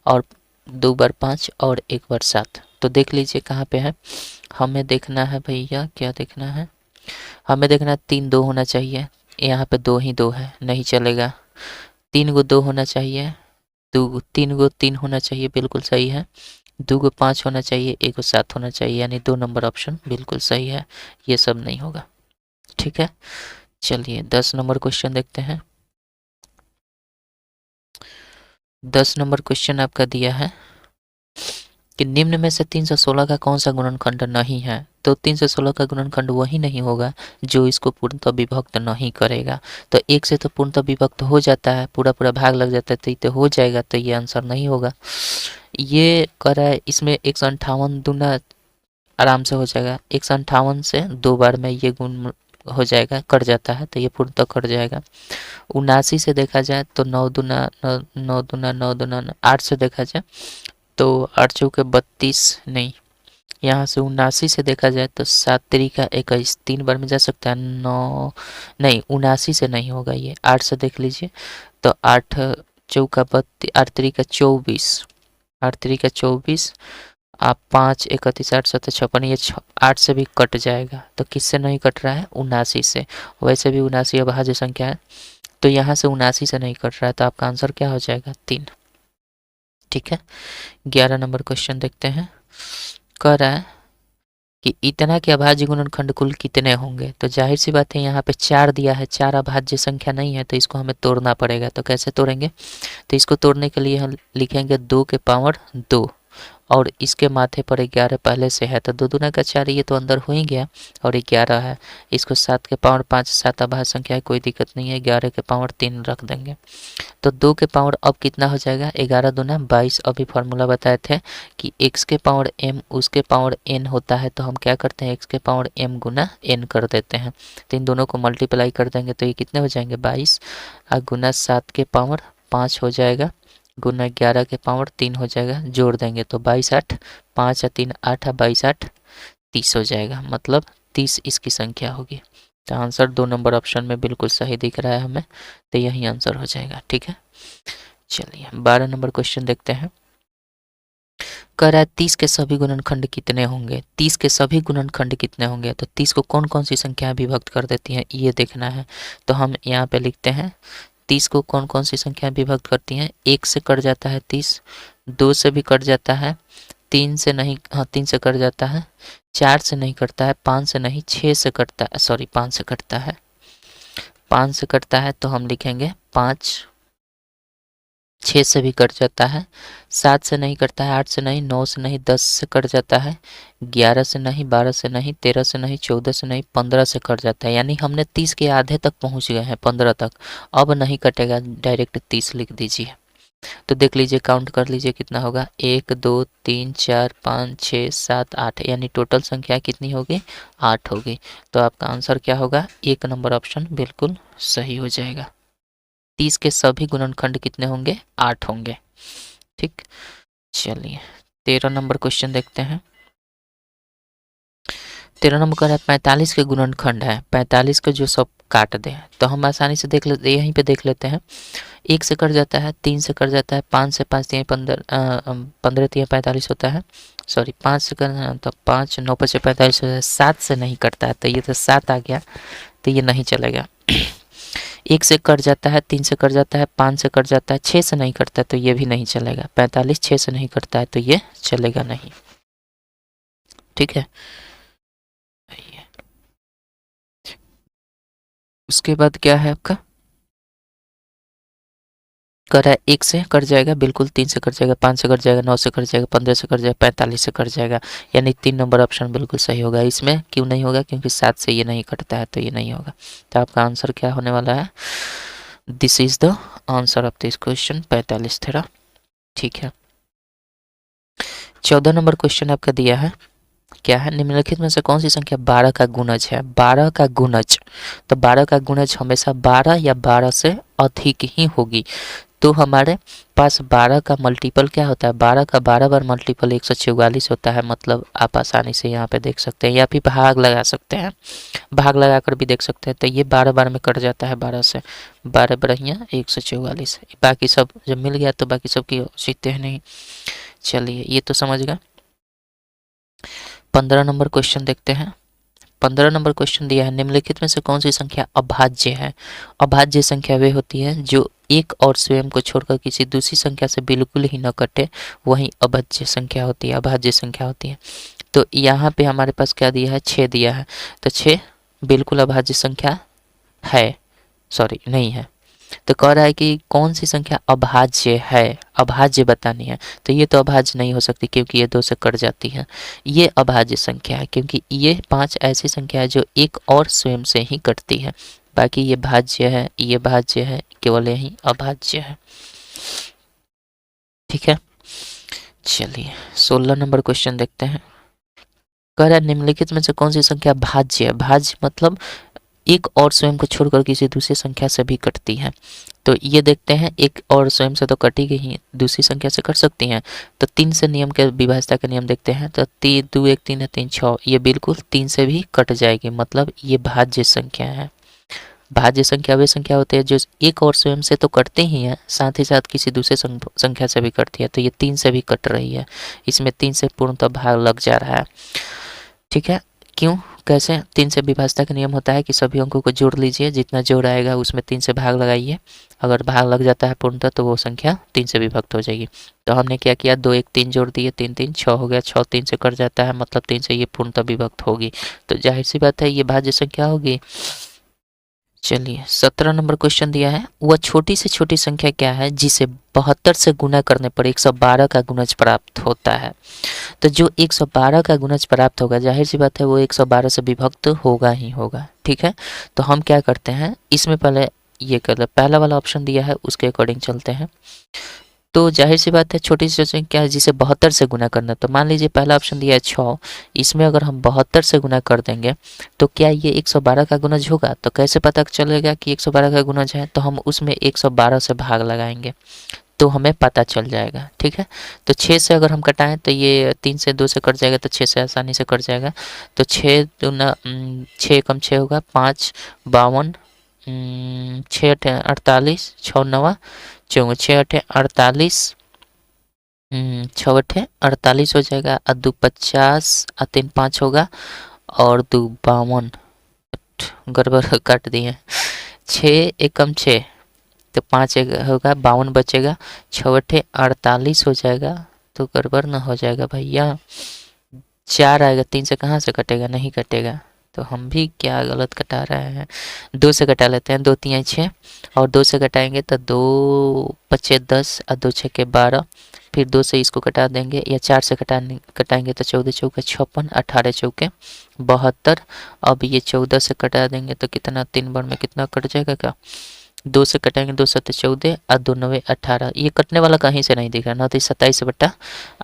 और 2 बार 5 और 1 बार 7। तो देख लीजिए कहाँ पे है, हमें देखना है भैया, क्या देखना है, हमें देखना है 3 2 होना चाहिए, यहाँ पे 2 ही 2 है, नहीं चलेगा। 3 गो 2 होना चाहिए, 3 गो 3 होना चाहिए, बिल्कुल सही है। 2 गो 5 होना चाहिए, 1 गो 7 होना चाहिए, यानी 2 नंबर ऑप्शन बिल्कुल सही है, ये सब नहीं होगा। ठीक है, चलिए 10 नंबर क्वेश्चन देखते हैं। 10 नंबर क्वेश्चन आपका दिया है कि निम्न में से 316 का कौन सा गुणनखंड नहीं है, तो 316 का गुणनखंड वही नहीं होगा जो इसको पूर्णतः विभक्त नहीं करेगा। तो 1 से तो पूर्णतः विभक्त हो जाता है, पूरा पूरा भाग लग जाता है, तो ये हो जाएगा, तो ये आंसर नहीं होगा। ये कह रहा है इसमें 158 दूना आराम से हो जाएगा, 158 से 2 बार में ये गुण हो जाएगा, कट जाता है, तो ये पूर्णतः कट जाएगा। 79 से देखा जाए तो 9 दूना 9 9 दूना 9 दूना 8 से देखा जाए तो 8 चौके 32 नहीं, यहाँ से 79 से देखा जाए तो 7 तरीका 21, 3 बार में जा सकता है, 9 नहीं 79 से नहीं होगा, ये 8 से देख लीजिए तो 8 चौका 32, 8 तरीका 24, 8 तरीका 24, आप 5 31 8 7 56, ये 8 से भी कट जाएगा, तो किससे नहीं कट रहा है, 79 से। वैसे भी 79 अभाज्य संख्या है, तो यहाँ से 79 से नहीं कट रहा है, तो आपका आंसर क्या हो जाएगा, 3। ठीक है, 11 नंबर क्वेश्चन देखते हैं। कह रहा है कि इतना के अभाज्य गुणनखंड कुल कितने होंगे, तो जाहिर सी बात है यहाँ पे 4 दिया है, 4 अभाज्य संख्या नहीं है, तो इसको हमें तोड़ना पड़ेगा। तो कैसे तोड़ेंगे, तो इसको तोड़ने के लिए हम लिखेंगे 2 के पावर 2 और इसके माथे पर 11 पहले से है, तो 2 दूना का 4 ये तो अंदर हो ही गया और 11 है। इसको 7 के पावर 5, 7 अभाज्य संख्या है, कोई दिक्कत नहीं है, 11 के पावर 3 रख देंगे। तो 2 के पावर अब कितना हो जाएगा, 11 दूना 22। अभी फार्मूला बताए थे कि x के पावर m उसके पावर n होता है, तो हम क्या करते हैं x के पावर m गुना n कर देते हैं। तो इन दोनों को मल्टीप्लाई कर देंगे तो ये कितने हो जाएंगे 22 और गुना 7 के पावर 5 हो जाएगा, गुना 11 के पावर 3 हो जाएगा, जोड़ देंगे तो 22 8 5 और 3 8 और 22 8 30 हो जाएगा, मतलब 30 इसकी संख्या होगी। तो आंसर 2 नंबर ऑप्शन में बिल्कुल सही दिख रहा है हमें, तो यही आंसर हो जाएगा। ठीक है, चलिए 12 नंबर क्वेश्चन देखते हैं। कह रहा है 30 के सभी गुणनखंड कितने होंगे, 30 के सभी गुणनखंड कितने होंगे, तो 30 को कौन कौन सी संख्याएं विभक्त कर देती हैं ये देखना है। तो हम यहाँ पे लिखते हैं 30 को कौन कौन सी संख्याएं विभक्त करती हैं। 1 से कट जाता है 30, 2 से भी कट जाता है, 3 से नहीं, हाँ 3 से कट जाता है, 4 से नहीं कटता है, 5 से नहीं, 6 से कटता है, सॉरी 5 से कटता है, 5 से कटता है तो हम लिखेंगे 5। 6 से भी कट जाता है, 7 से नहीं कटता है, 8 से नहीं, 9 से नहीं, 10 से कट जाता है, 11 से नहीं, 12 से नहीं, 13 से नहीं, 14 से नहीं, 15 से कट जाता है। यानी हमने 30 के आधे तक पहुंच गए हैं, 15 तक अब नहीं कटेगा, डायरेक्ट 30 लिख दीजिए। तो देख लीजिए, काउंट कर लीजिए कितना होगा, 1 2 3 4 5 6 7 8, यानी टोटल संख्या कितनी होगी 8 होगी। तो आपका आंसर क्या होगा, 1 नंबर ऑप्शन बिल्कुल सही हो जाएगा। 30 के सभी गुणनखंड कितने होंगे 8 होंगे। ठीक, चलिए 13 नंबर क्वेश्चन देखते हैं। 13 नंबर का है 45 के गुणनखंड है, 45 के जो सब काट दें, तो हम आसानी से देख लेते, यहीं पे देख लेते हैं। 1 से कट जाता है, 3 से कट जाता है, 5 से 5 3 15 15 3 45 होता है, सॉरी 5 से करना तो 5 9 5 45 होता है, 7 से नहीं कटता है तो ये तो 7 आ गया, तो ये नहीं चलेगा। 1 से कट जाता है, 3 से कट जाता है, 5 से कट जाता है, 6 से नहीं कटता है तो ये भी नहीं चलेगा। 45 6 से नहीं कटता है तो ये चलेगा नहीं। ठीक है, उसके बाद क्या है आपका, कर रहा है 1 से कट जाएगा बिल्कुल, 3 से कट जाएगा, 5 से कट जाएगा, 9 से कट जाएगा, 15 से कट जाएगा, 45 से कट जाएगा, यानी 3 नंबर ऑप्शन बिल्कुल सही होगा। इसमें क्यों नहीं होगा, क्योंकि 7 से ये नहीं कटता है तो ये नहीं होगा। तो आपका आंसर क्या होने वाला है, this is the answer of this question, 45 थेरा। ठीक है, 14 नंबर क्वेश्चन आपका दिया है, क्या है, निम्नलिखित में से कौन सी संख्या 12 का गुणज है। 12 का गुणज, तो 12 का गुणज हमेशा 12 या 12 से अधिक ही होगी। तो हमारे पास 12 का मल्टीपल क्या होता है, 12 का 12 बार मल्टीपल 144 होता है। मतलब आप आसानी से यहाँ पे देख सकते हैं, या फिर भाग लगा सकते हैं, भाग लगाकर भी देख सकते हैं। तो ये 12 बार में कट जाता है, 12 से 12 बढ़िया 144, बाकी सब जब मिल गया तो बाकी सब की सीखते हैं नहीं। चलिए ये तो समझ गए। 15 नंबर क्वेश्चन देखते हैं। 15 नंबर क्वेश्चन दिया है, निम्नलिखित में से कौन सी संख्या अभाज्य है। अभाज्य संख्या वे होती है जो एक और स्वयं को छोड़कर किसी दूसरी संख्या से बिल्कुल ही न कटे, वही अभाज्य संख्या होती है, अभाज्य संख्या होती है। तो यहाँ पे हमारे पास क्या दिया है, 6 दिया है, तो 6 बिल्कुल अभाज्य संख्या है, सॉरी नहीं है। तो कह रहा है कि कौन सी संख्या अभाज्य है, अभाज्य बतानी है। तो ये तो अभाज्य नहीं हो सकती क्योंकि ये 2 से कट जाती है। ये अभाज्य संख्या है क्योंकि ये 5 ऐसी संख्या है जो एक और स्वयं से ही कटती है। बाकी ये भाज्य है, ये भाज्य है, केवल यही अभाज्य है। ठीक है, चलिए 16 नंबर क्वेश्चन देखते हैं। कह रहा है निम्नलिखित में से कौन सी संख्या भाज्य है। भाज्य मतलब एक और स्वयं को छोड़कर किसी दूसरी संख्या से भी कटती है। तो ये देखते हैं, एक और स्वयं से तो कटी गई है, दूसरी संख्या से कट सकती हैं। तो 3 से नियम के विभाज्यता के नियम देखते हैं। तो 3 2 1 3 3 6, ये बिल्कुल 3 से भी कट जाएगी, मतलब ये भाज्य संख्या है। भाज्य संख्या वे संख्या होती है जो एक और स्वयं से तो कटते ही हैं, साथ ही साथ किसी दूसरे संख्या से भी कटती है। तो ये 3 से भी कट रही है, इसमें 3 से पूर्णतः भाग लग जा रहा है। ठीक है, क्यों कैसे, 3 से विभाज्यता का नियम होता है कि सभी अंकों को जोड़ लीजिए, जितना जोड़ आएगा उसमें 3 से भाग लगाइए, अगर भाग लग जाता है पूर्णतः तो वो संख्या 3 से विभक्त हो जाएगी। तो हमने क्या किया, 2 1 3 जोड़ दिए, 3 3 6 हो गया, 6 3 से कट जाता है, मतलब 3 से ये पूर्णतः विभक्त होगी। तो जाहिर सी बात है ये भाज्य संख्या होगी। चलिए 17 नंबर क्वेश्चन दिया है, वह छोटी से छोटी संख्या क्या है जिसे 72 से गुना करने पर 112 का गुणज प्राप्त होता है। तो जो 112 का गुणज प्राप्त होगा, जाहिर सी बात है वो 112 से विभक्त होगा ही होगा। ठीक है, तो हम क्या करते हैं, इसमें पहले ये कर, पहला वाला ऑप्शन दिया है उसके अकॉर्डिंग चलते हैं। तो जाहिर सी बात है छोटी सी संख्या है जिसे 72 से गुना करना, तो मान लीजिए पहला ऑप्शन दिया है 6, इसमें अगर हम 72 से गुना कर देंगे तो क्या ये 112 का गुणज होगा। तो कैसे पता चलेगा कि 112 का गुणज है, तो हम उसमें 112 से भाग लगाएंगे तो हमें पता चल जाएगा। ठीक है, तो 6 से अगर हम कटाएं तो ये 3 से 2 से कट जाएगा, तो 6 से आसानी से कट जाएगा। तो 6 दूना 6 कम 6 होगा 5, 52, 6 अठे 48, 6 नवा 54, 6 अठे 48, 6 अठे 48 हो जाएगा, और 2 50, और 3 5 होगा, और 2 52, गड़बड़ काट दिए। 6 एकम 6 तो 5 होगा, 52 बचेगा, 6 अठे 48 हो जाएगा, तो गड़बड़ ना हो जाएगा भैया। 4 आएगा, 3 से कहाँ से कटेगा, नहीं कटेगा, तो हम भी क्या गलत कटा रहे हैं। 2 से कटा लेते हैं, 2 3 6, और 2 से कटाएंगे तो 2 5 10, और 2 6 के 12, फिर 2 से इसको कटा देंगे, या 4 से कटाएंगे तो 14 चौके 56, 18 चौके 72। अब ये 14 से कटा देंगे तो कितना, 3 बार में कितना कट जाएगा क्या, 2 से कटाएंगे 2 7 14, और 2 9 18, ये कटने वाला कहीं से नहीं दिख रहा ना, तो 27 बटा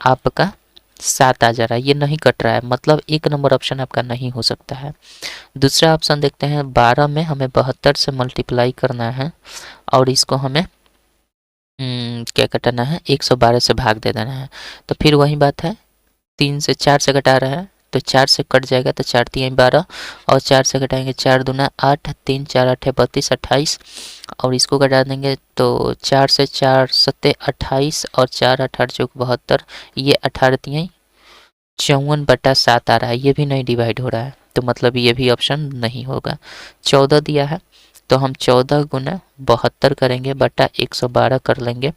आपका 7 आ जा रहा है, ये नहीं कट रहा है, मतलब 1 नंबर ऑप्शन आपका नहीं हो सकता है। दूसरा ऑप्शन देखते हैं, 12 में हमें 72 से मल्टीप्लाई करना है और इसको हमें क्या कटाना है, 112 से भाग दे देना है। तो फिर वही बात है, 3 से 4 से कटा रहा है तो 4 से कट जाएगा, तो 4 3 12, और 4 से कटाएंगे 4 दूना 8, 3 4 8 32 28, और इसको कटा देंगे तो 4 से 4 7 28, और 4 8 8 चौक 72, ये 18 3 54 बटा 7 आ रहा है, ये भी नहीं डिवाइड हो रहा है, तो मतलब ये भी ऑप्शन नहीं होगा। 14 दिया है तो हम 14 गुना 72 करेंगे बटा 112 कर लेंगे,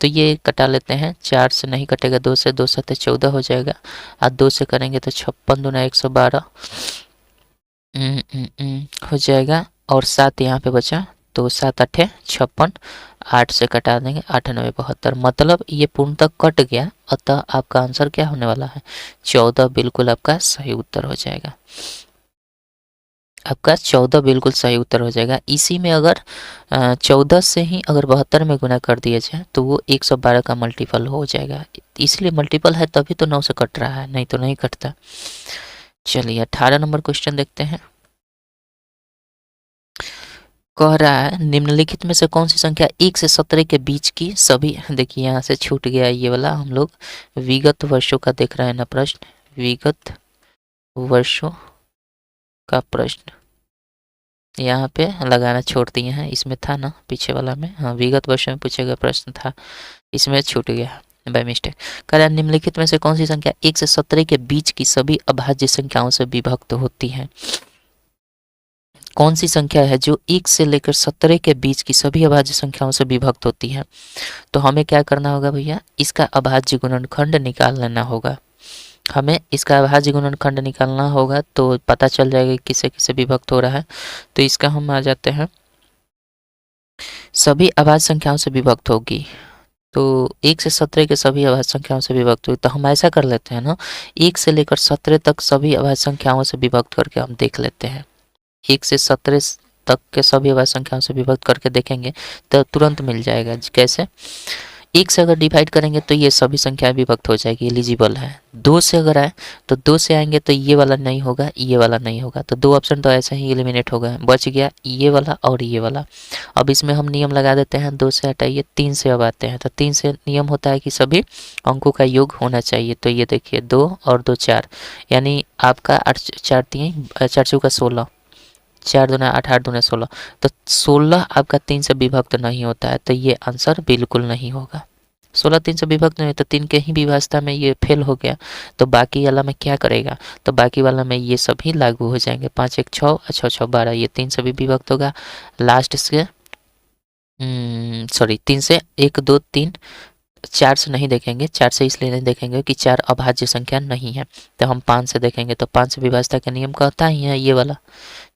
तो ये कटा लेते हैं, 4 से नहीं कटेगा, 2 से 2 7 14 हो जाएगा, और 2 से करेंगे तो 56 दूना 112 हो जाएगा, और 7 यहाँ पे बचा, तो 7 8 56, 8 से कटा देंगे 8 9 72, मतलब ये पूर्णतः कट गया, अतः आपका आंसर क्या होने वाला है, 14 बिल्कुल आपका सही उत्तर हो जाएगा। आपका 14 बिल्कुल सही उत्तर हो जाएगा। इसी में अगर 14 से ही अगर 72 में गुना कर दिया जाए तो वो 112 का मल्टीपल हो जाएगा, इसलिए मल्टीपल है तभी तो 9 से कट रहा है, नहीं तो नहीं कटता। चलिए 18 नंबर क्वेश्चन देखते हैं। कह रहा है निम्नलिखित में से कौन सी संख्या 1 से 17 के बीच की सभी, देखिए यहाँ से छूट गया ये वाला, हम लोग विगत वर्षों का देख रहे हैं ना प्रश्न, विगत वर्षों का प्रश्न यहाँ पे लगाना छोड़ दिए हैं, इसमें था ना पीछे वाला में, हाँ विगत वर्षों में पूछा गया प्रश्न था, इसमें छूट गया बाय मिस्टेक। कह रहा है निम्नलिखित में से कौन सी संख्या 1 से 17 के बीच की सभी अभाज्य संख्याओं से विभक्त होती है। कौन सी संख्या है जो 1 से लेकर 17 के बीच की सभी अभाज्य संख्याओं से विभक्त होती है। तो हमें क्या करना होगा भैया, इसका अभाज्य गुणनखंड निकाल लेना होगा, हमें इसका अभाज्य गुणनखंड निकालना होगा तो पता चल जाएगा किसे किसे विभक्त हो रहा है। तो इसका हम आ जाते हैं, सभी अभाज्य संख्याओं से विभक्त होगी, तो 1 से 17 के सभी अभाज्य संख्याओं से विभक्त हुई, तो हम ऐसा कर लेते हैं ना, 1 से लेकर 17 तक सभी अभाज्य संख्याओं से विभक्त करके हम देख लेते हैं। 1 से 17 तक के सभी अभाज्य संख्याओं से विभक्त करके देखेंगे तो तुरंत मिल जाएगा। कैसे, 1 से अगर डिवाइड करेंगे तो ये सभी संख्याएं विभक्त हो जाएगी, एलिजिबल है। 2 से अगर आए तो 2 से आएंगे तो ये वाला नहीं होगा, ये वाला नहीं होगा, तो 2 ऑप्शन तो ऐसे ही एलिमिनेट हो गए, बच गया ये वाला और ये वाला। अब इसमें हम नियम लगा देते हैं, 2 से हटाइए 3 से अब आते हैं, तो 3 से नियम होता है कि सभी अंकों का योग होना चाहिए, तो ये देखिए 2 और 2 4, यानी आपका 8 4 3 4 चौका 16, 4 दूना 8 8 दूना 16, तो 16 आपका 3 से विभक्त नहीं होता है, तो ये आंसर बिल्कुल नहीं होगा। 16 3 से विभक्त नहीं, तो 3 के ही विभाजता में ये फेल हो गया, तो बाकी वाला में क्या करेगा, तो बाकी वाला में ये सभी लागू हो जाएंगे, 5 1 6 6 6 12, ये 3 से भी विभक्त होगा। लास्ट से सॉरी 3 से 1 2 3 4 से नहीं देखेंगे, 4 से इसलिए नहीं देखेंगे कि 4 अभाज्य संख्या नहीं है, तो हम 5 से देखेंगे। तो 5 से विभाज्यता का नियम कहता ही है ये वाला।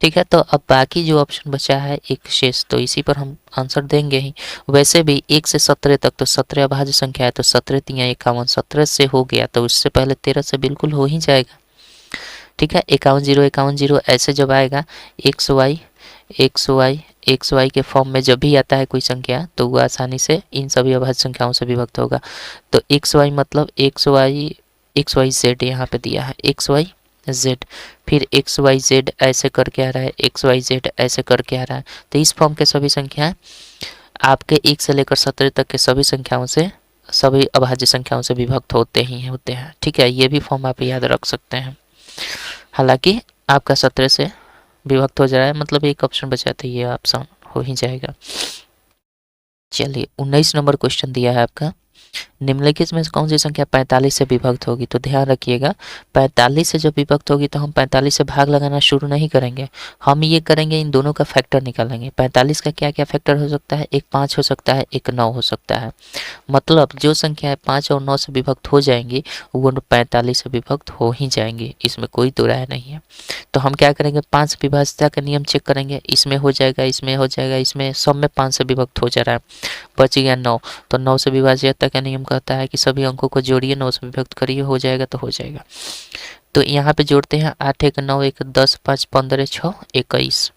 ठीक है, तो अब बाकी जो ऑप्शन बचा है एक शेष, तो इसी पर हम आंसर देंगे ही। वैसे भी 1 से 17 तक तो 17 अभाज्य संख्या है, तो 17 तिया 51, 17 से हो गया तो उससे पहले 13 से बिल्कुल हो ही जाएगा। ठीक है, 51 0 51 0 ऐसे जब आएगा, x y x y x y के फॉर्म में जब भी आता है कोई संख्या तो वो आसानी से इन सभी अभाज्य संख्याओं से विभक्त होगा। तो एक्स वाई मतलब एक्स वाई जेड यहाँ पे दिया है, एक्स वाई जेड, फिर एक्स वाई जेड ऐसे करके आ रहा है, एक्स वाई जेड ऐसे करके आ रहा है। तो इस फॉर्म के सभी संख्याएं आपके 1 से लेकर 17 तक के सभी संख्याओं से, सभी अभाज्य संख्याओं से विभक्त होते हैं। ठीक है, ये भी फॉर्म आप याद रख सकते हैं। हालांकि आपका 17 से विभक्त हो जा रहा है, मतलब एक ऑप्शन बचा था, ये ऑप्शन हो ही जाएगा। चलिए 19 नंबर क्वेश्चन दिया है आपका, निम्नलिखित में कौन सी संख्या 45 से विभक्त होगी। तो ध्यान रखिएगा, 45 से जब विभक्त होगी तो हम 45 से भाग लगाना शुरू नहीं करेंगे, हम ये करेंगे इन दोनों का फैक्टर निकालेंगे। 45 का क्या क्या फैक्टर हो सकता है, एक 5 हो सकता है, एक 9 हो सकता है। मतलब जो संख्याएं 5 और 9 से विभक्त हो जाएंगी वो 45 से विभक्त हो ही जाएंगी, इसमें कोई दो राय नहीं है। तो हम क्या करेंगे, 5 विभाज्यता का नियम चेक करेंगे, इसमें हो जाएगा, इसमें हो जाएगा, इसमें सब में 5 से विभक्त हो जा रहा है, बच गया 9। तो 9 से विभाज्यता का नियम कहता है कि सभी अंकों को जोड़िए, 9 से विभक्त करिए, हो जाएगा तो हो जाएगा। तो यहाँ पे जोड़ते हैं, 8 1 9 1 10 5 15 6 21,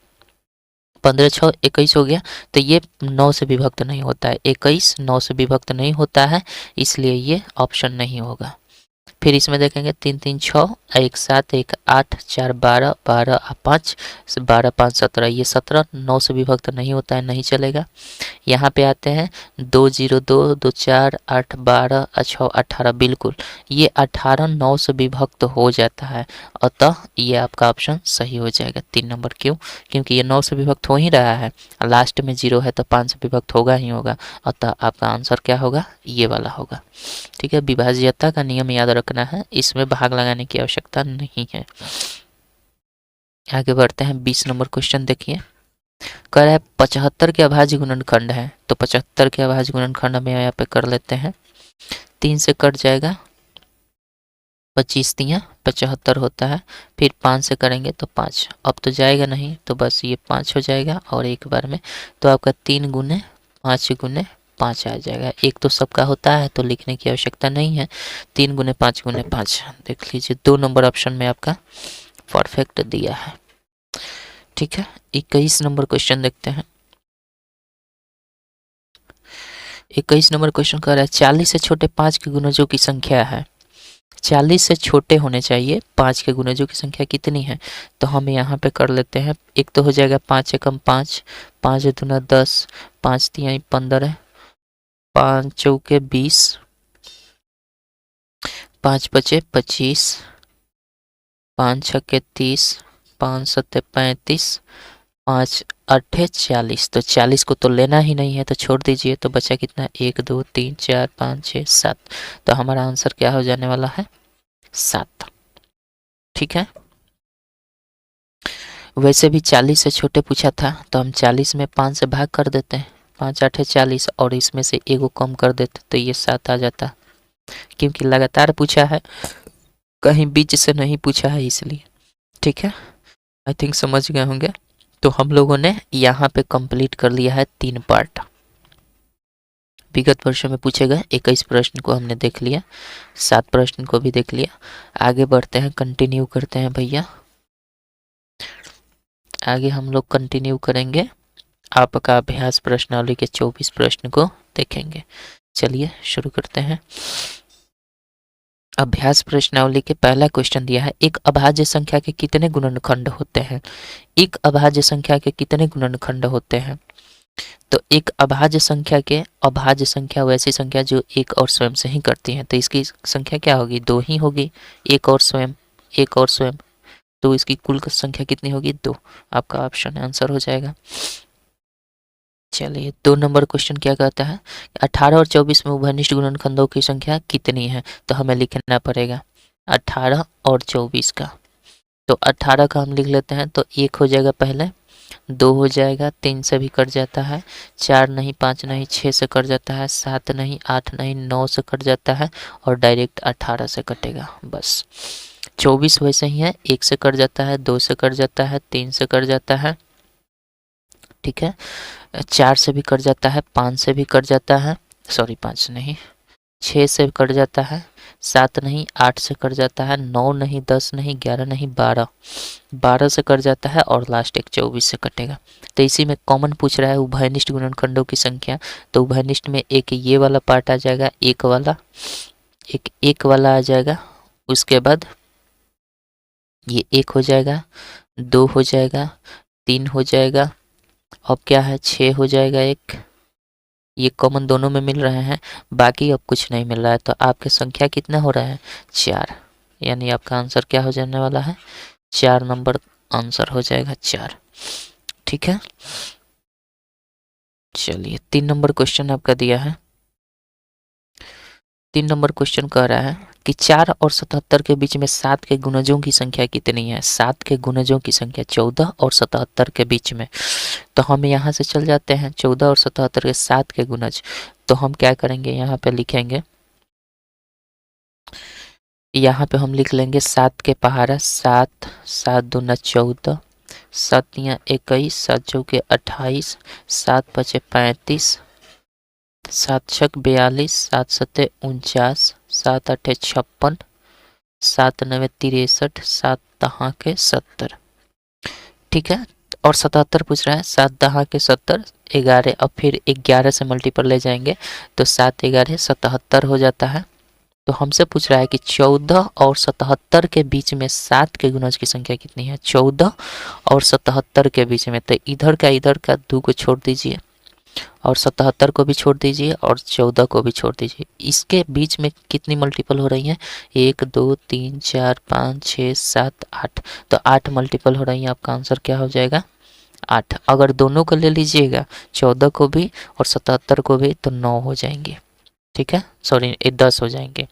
15 6 21 हो गया। तो ये 9 से विभक्त नहीं होता है, 21 9 से विभक्त नहीं होता है, इसलिए ये ऑप्शन नहीं होगा। फिर इसमें देखेंगे 3 3 6 1 7 1 8 4 12 12 5 12 5 17, ये 17 9 से विभक्त नहीं होता है, नहीं चलेगा। यहाँ पे आते हैं 2 0 2 2 4 8 12 6 18, बिल्कुल ये 18 9 से विभक्त हो जाता है, अतः ये आपका ऑप्शन सही हो जाएगा 3 नंबर। क्यों, क्योंकि ये 9 से विभक्त हो ही रहा है, लास्ट में 0 है तो 5 से विभक्त होगा ही होगा, अतः आपका आंसर क्या होगा, ये वाला होगा। ठीक है, विभाज्यता का नियम याद रखना है, इसमें भाग लगाने की आवश्यकता नहीं है। आगे बढ़ते हैं, 20 नंबर क्वेश्चन देखिए, कह रहा है 75 के अभाज्य गुणनखंड है। तो 75 के अभाज्य गुणनखंड हम यहाँ पे कर लेते हैं, 3 से कट जाएगा, 25 तियाँ 75 होता है, फिर 5 से करेंगे तो 5, अब तो जाएगा नहीं तो बस ये 5 हो जाएगा और एक बार में, तो आपका 3 गुने 5 गुने 5 आ जाएगा। एक तो सबका होता है तो लिखने की आवश्यकता नहीं है, 3 गुने 5 गुने 5, देख लीजिए 2 नंबर ऑप्शन में आपका परफेक्ट दिया है। ठीक है, 21 नंबर क्वेश्चन देखते हैं। 21 नंबर क्वेश्चन कह रहा है 40 से छोटे 5 के गुणजों की संख्या है, 40 से छोटे होने चाहिए 5 के गुणजों की संख्या कितनी है। तो हम यहाँ पे कर लेते हैं, एक तो हो जाएगा 5 एकम 5, 5 दूना 10, 5 तिहाई 15, 5 चौके 20, 5 बचे 25, 5 छक्के 30, 5 सत्ते 35, 5 8 40। तो 40 को तो लेना ही नहीं है तो छोड़ दीजिए, तो बचा कितना, 1 2 3 4 5 6 7, तो हमारा आंसर क्या हो जाने वाला है, 7। ठीक है, वैसे भी 40 से छोटे पूछा था तो हम 40 में 5 से भाग कर देते हैं, 5 8 40, और इसमें से एगो कम कर देते तो ये 7 आ जाता, क्योंकि लगातार पूछा है, कहीं बीच से नहीं पूछा है इसलिए। ठीक है, आई थिंक समझ गए होंगे। तो हम लोगों ने यहाँ पे कंप्लीट कर लिया है 3 पार्ट। विगत वर्षों में पूछे गए 21 प्रश्न को हमने देख लिया, 7 प्रश्न को भी देख लिया। आगे बढ़ते हैं, कंटिन्यू करते हैं भैया, आगे हम लोग कंटिन्यू करेंगे, आपका अभ्यास प्रश्नावली के 24 प्रश्न को देखेंगे। चलिए शुरू करते हैं। अभ्यास प्रश्नावली के पहला क्वेश्चन दिया है, एक अभाज्य संख्या के कितने गुणनखंड होते हैं। एक अभाज्य संख्या के कितने गुणनखंड होते हैं। तो एक अभाज्य संख्या वैसी संख्या जो एक और स्वयं से ही करती है, तो इसकी संख्या क्या होगी, 2 ही होगी, एक और स्वयं, तो इसकी कुल संख्या कितनी होगी, 2। आपका ऑप्शन आंसर हो जाएगा। चलिए 2 नंबर क्वेश्चन क्या कहता है, 18 और 24 में उभयनिष्ठ गुणनखंडों की संख्या कितनी है। तो हमें लिखना पड़ेगा 18 और 24 का। तो 18 का हम लिख लेते हैं, तो 1 हो जाएगा पहले, 2 हो जाएगा, 3 से भी कट जाता है, 4 नहीं, 5 नहीं, 6 से कट जाता है, 7 नहीं, 8 नहीं, 9 से कट जाता है और डायरेक्ट 18 से कटेगा बस। 24 वैसे ही है, 1 से कट जाता है, 2 से कट जाता है, 3 से कट जाता है, ठीक है, 4 से भी कट जाता है, 5 से भी कट जाता है, सॉरी 5 नहीं, 6 से कट जाता है, 7 नहीं, 8 से कट जाता है, 9 नहीं, 10 नहीं, 11 नहीं, 12 से कट जाता है और लास्ट एक 24 से कटेगा। तो इसी में कॉमन पूछ रहा है उभयनिष्ठ गुणनखंडों की संख्या, तो उभयनिष्ठ में एक ये वाला पार्ट आ जाएगा, एक वाला आ जाएगा, उसके बाद ये 1 हो जाएगा, 2 हो जाएगा, 3 हो जाएगा, अब क्या है 6 हो जाएगा, एक ये कॉमन दोनों में मिल रहे हैं, बाकी अब कुछ नहीं मिल रहा है, तो आपके संख्या कितना हो रहा है 4, यानी आपका आंसर क्या हो जाने वाला है 4 नंबर आंसर हो जाएगा 4, ठीक है। चलिए 3 नंबर क्वेश्चन आपका दिया है। 3 नंबर क्वेश्चन कह रहा है कि 4 और 77 के बीच में 7 के गुणजों की संख्या कितनी है। 7 के गुणजों की संख्या 14 और 77 के बीच में। तो हम यहाँ से चल जाते हैं 14 और 77 के 7 के गुणज। तो हम क्या करेंगे, यहाँ पे लिखेंगे, यहाँ पे हम लिख लेंगे 7 के पहाड़ा 7, 7 दूना 14, 7 तियाँ 21, 7 चौके 28, 7 पचे 35, 7 छक 42, 7 सते 49, 7 आठे 56, 7 नवे 63, 7 दहा के 70, ठीक है। और 77 पूछ रहा है, 7 दहा के 70, 11, अब फिर 11 से मल्टीपल ले जाएंगे तो 7 11 77 हो जाता है। तो हमसे पूछ रहा है कि 14 और 77 के बीच में 7 के गुणज की संख्या कितनी है। 14 और 77 के बीच में, तो इधर का 2 को छोड़ दीजिए और 77 को भी छोड़ दीजिए और 14 को भी छोड़ दीजिए। इसके बीच में कितनी मल्टीपल हो रही हैं, 1 2 3 4 5 6 7 8, तो 8 मल्टीपल हो रही हैं। आपका आंसर क्या हो जाएगा 8। अगर दोनों को ले लीजिएगा 14 को भी और 77 को भी तो 9 हो जाएंगे, ठीक है, सॉरी 10 हो जाएंगे।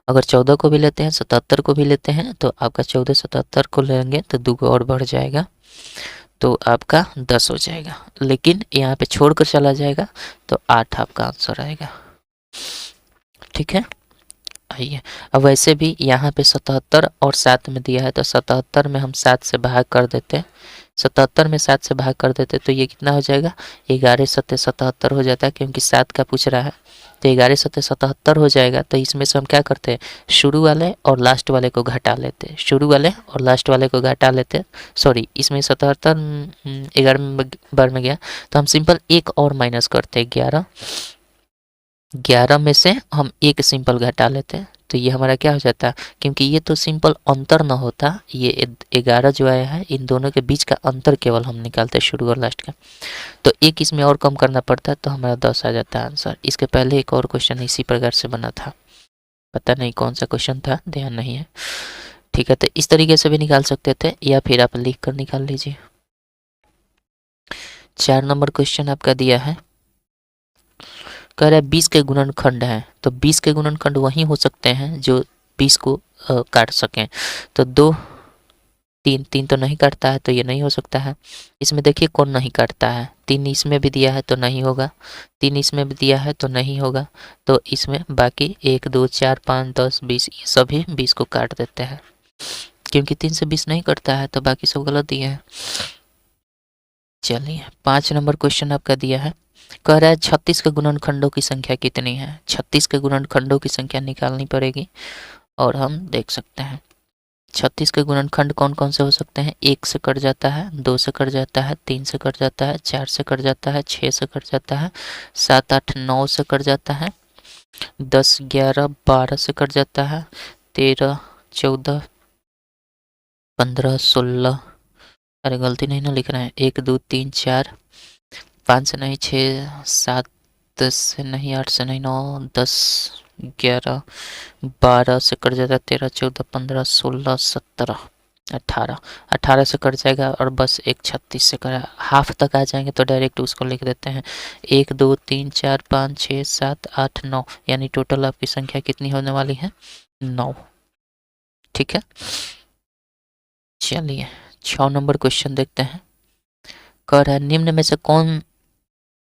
अगर 14 को भी लेते हैं 77 को भी लेते हैं तो आपका 14 77 को लेंगे तो 2 और बढ़ जाएगा तो आपका 10 हो जाएगा, लेकिन यहाँ पे छोड़कर चला जाएगा तो 8 आपका आंसर आएगा, ठीक है। आइए अब वैसे भी यहाँ पे 77 और 7 में दिया है तो 77 में हम 7 से भाग कर देते हैं, 77 में 7 से भाग कर देते तो ये कितना हो जाएगा 11 सत्ते 77 हो जाता है, क्योंकि 7 का पूछ रहा है तो 11 सत्ते 77 हो जाएगा। तो इसमें से हम क्या करते हैं, शुरू वाले और लास्ट वाले को घटा लेते हैं, शुरू वाले और लास्ट वाले को घटा लेते हैं, सॉरी इसमें 77 11 बार में गया तो हम सिंपल एक और माइनस करते हैं, 11 में से हम एक सिंपल घटा लेते हैं तो ये हमारा क्या हो जाता है, क्योंकि ये तो सिंपल अंतर ना होता, ये 11 जो आया है इन दोनों के बीच का अंतर केवल हम निकालते हैं शुरू और लास्ट का, तो एक इसमें और कम करना पड़ता है तो हमारा 10 आ जाता है आंसर। इसके पहले एक और क्वेश्चन इसी प्रकार से बना था, पता नहीं कौन सा क्वेश्चन था, ध्यान नहीं है, ठीक है। तो इस तरीके से भी निकाल सकते थे या फिर आप लिख कर निकाल लीजिए। 4 नंबर क्वेश्चन आपका दिया है, कह रहा है 20 के गुणनखंड हैं, तो 20 के गुणनखंड वही हो सकते हैं जो 20 को काट सकें, तो 2 3 3 तो नहीं काटता है तो ये नहीं हो सकता है। इसमें देखिए कौन नहीं काटता है, 3 इसमें भी दिया है तो नहीं होगा, 3 इसमें भी दिया है तो नहीं होगा, तो इसमें बाकी 1 2 4 5 10 20 ये सभी 20 को काट देते हैं, क्योंकि 3 से 20 नहीं कटता है तो बाकी सब गलत दिए हैं। चलिए 5 नंबर क्वेश्चन आपका दिया है, कह रहा है 36 के गुणनखंडों की संख्या कितनी है। 36 के गुणनखंडों की संख्या निकालनी पड़ेगी और हम देख सकते हैं 36 के गुणनखंड कौन कौन से हो सकते हैं, 1 से कट जाता है, 2 से कट जाता है, 3 से कट जाता है, 4 से कट जाता है, 6 से कट जाता है, 7 8 9 से कट जाता है, 10 11 12 से कट जाता है, 13 14 15 16, अरे गलती नहीं ना लिख रहे हैं, 1 2 3 4 5 से नहीं 6 7 से नहीं 8 से नहीं 9 10 11 12 से कट जाता है, 13 14 15 16 17 18 18 से कट जाएगा और बस एक 36 से कर हाफ तक आ जाएंगे तो डायरेक्ट उसको लिख देते हैं 1 2 3 4 5 6 7 8 9, यानी टोटल आपकी संख्या कितनी होने वाली है 9, ठीक है। चलिए 6 नंबर क्वेश्चन देखते हैं। कह रहा है निम्न में से कौन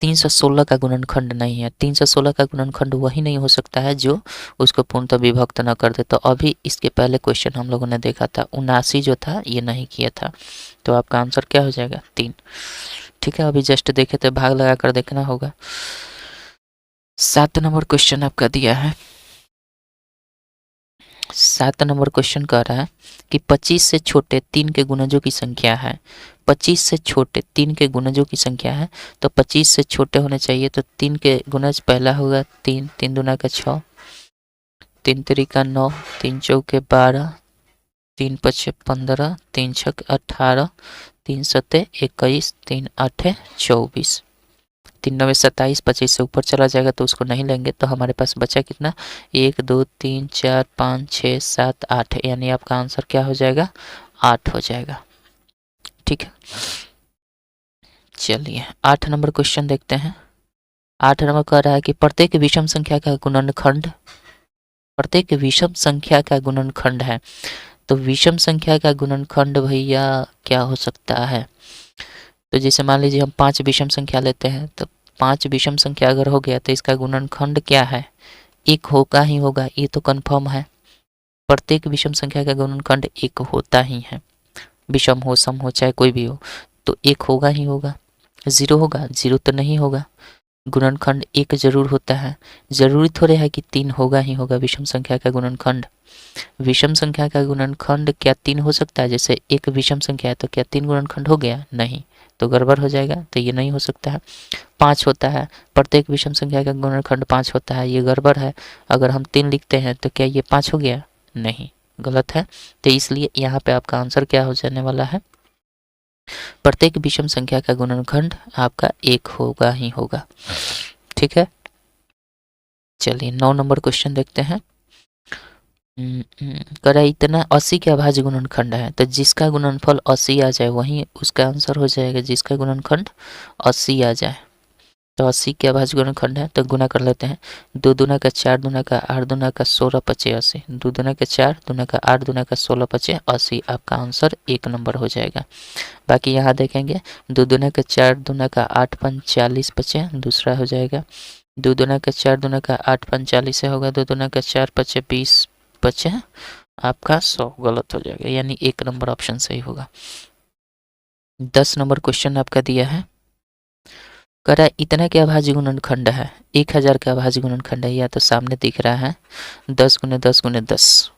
316 का गुणनखंड नहीं है। 316 का गुणनखंड वही नहीं हो सकता है जो उसको पूर्णतः विभक्त न कर दे। तो अभी इसके पहले क्वेश्चन हम लोगों ने देखा था 79 जो था ये नहीं किया था, तो आपका आंसर क्या हो जाएगा 3। ठीक है, अभी जस्ट देखे तो भाग लगा कर देखना होगा। 7 नंबर क्वेश्चन आपका दिया है। 7 नंबर क्वेश्चन कह रहा है कि 25 से छोटे 3 के गुणजों की संख्या है। 25 से छोटे 3 के गुणजों की संख्या है, तो 25 से छोटे होने चाहिए, तो 3 के गुणज पहला होगा 3, 3 दूना का 6, 3 तिरिका 9, 3 चौके 12, 3 पचे 15, 3 छक 18, 3 सते 21, 3 आठे 24, 3 नवे 27, 25 से ऊपर चला जाएगा तो उसको नहीं लेंगे। तो हमारे पास बचा कितना 1 2 3 4 5 6 7 8, यानी आपका आंसर क्या हो जाएगा 8 हो जाएगा। ठीक है, चलिए 8 नंबर क्वेश्चन देखते हैं। 8 नंबर कह रहा है कि प्रत्येक विषम संख्या का गुणनखंड, प्रत्येक विषम संख्या का गुणनखंड है। तो विषम संख्या का गुणनखंड भैया क्या हो सकता है। तो जैसे मान लीजिए हम 5 विषम संख्या लेते हैं, तो 5 विषम संख्या अगर हो गया तो इसका गुणनखंड क्या है, 1 होगा ही होगा, ये तो कंफर्म है। प्रत्येक विषम संख्या का गुणनखंड 1 होता ही है, विषम हो सम हो चाहे कोई भी हो, तो 1 होगा ही होगा। 0 होगा, 0 तो नहीं होगा। गुणनखंड 1 जरूर होता है, जरूरी थोड़े है कि 3 होगा ही होगा विषम संख्या का गुणनखंड। विषम संख्या का गुणनखंड क्या 3 हो सकता है। जैसे एक विषम संख्या है तो क्या 3 गुणनखंड हो गया, नहीं, तो गड़बड़ हो जाएगा, तो ये नहीं हो सकता है। 5 होता है, प्रत्येक विषम संख्या का गुणनखंड 5 होता है, ये गड़बड़ है। अगर हम 3 लिखते हैं तो क्या ये 5 हो गया, नहीं, गलत है। तो इसलिए यहाँ पे आपका आंसर क्या हो जाने वाला है, प्रत्येक विषम संख्या का गुणनखंड आपका 1 होगा ही होगा। ठीक है, चलिए 9 नंबर क्वेश्चन देखते हैं। करा इतना 80 के अभाज्य गुणनखंड है, तो जिसका गुणनफल 80 आ जाए वही उसका आंसर हो जाएगा, जिसका गुणनखंड 80 आ जाए। तो 80 के अभाज्य गुणनखंड है, तो गुना कर लेते हैं। 2 दूना का 4 दूना का 8 दूना का 16 पचे 80, 2 दूना का 4 दूना का 8 दूना का 16 पचे 80, आपका आंसर 1 नंबर हो जाएगा। बाकी यहाँ देखेंगे 2 दूना का 4 दूना का 8 5 40 पचे दूसरा हो जाएगा। 2 दूना का 4 दूना का 8 5 40 से होगा, 2 दूना का 4 पचे 20 बचे आपका 100, गलत हो जाएगा, यानी 1 नंबर ऑप्शन सही होगा। 10 नंबर क्वेश्चन आपका दिया है। कह रहा है इतना के अभाज्य गुणनखंड है, 1000 का अभाज्य गुणनखंड है, या तो सामने दिख रहा है 10 गुने 10 गुने 10।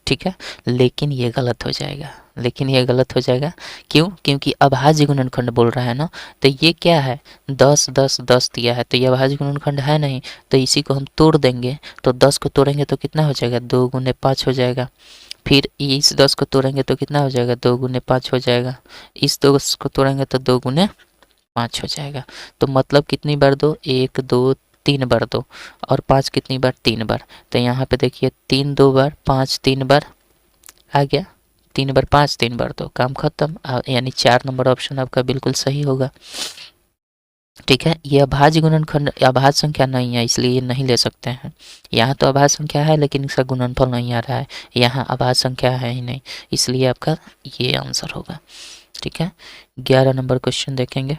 ठीक है, लेकिन ये गलत हो जाएगा, लेकिन ये गलत हो जाएगा क्यों, क्योंकि अभाज्य गुणनखंड बोल रहा है ना, तो ये क्या है 10 10 10 दिया है, तो ये अभाज्य गुणनखंड है नहीं, तो इसी को हम तोड़ देंगे। तो 10 को तोड़ेंगे तो कितना हो जाएगा 2 गुने 5 हो जाएगा। फिर इस 10 को तोड़ेंगे तो कितना हो जाएगा 2 गुने 5 हो जाएगा। इस 10 को तोड़ेंगे तो 2 गुने 5 हो जाएगा। तो मतलब कितनी बार 2, 1 2 3 बार 2, और 5 कितनी बार 3 बार। तो यहाँ पे देखिए 3 2 बार 5 3 बार आ गया, 3 बार 5 3 बार 2, काम खत्म, यानी 4 नंबर ऑप्शन आपका बिल्कुल सही होगा। ठीक है, ये अभाज्य गुणनखंड अभाज्य संख्या नहीं है, इसलिए ये नहीं ले सकते हैं। यहाँ तो अभाज्य संख्या है लेकिन इसका गुणनफल नहीं आ रहा है, यहाँ अभाज्य संख्या है ही नहीं, इसलिए आपका ये आंसर होगा। ठीक है, 11 नंबर क्वेश्चन देखेंगे।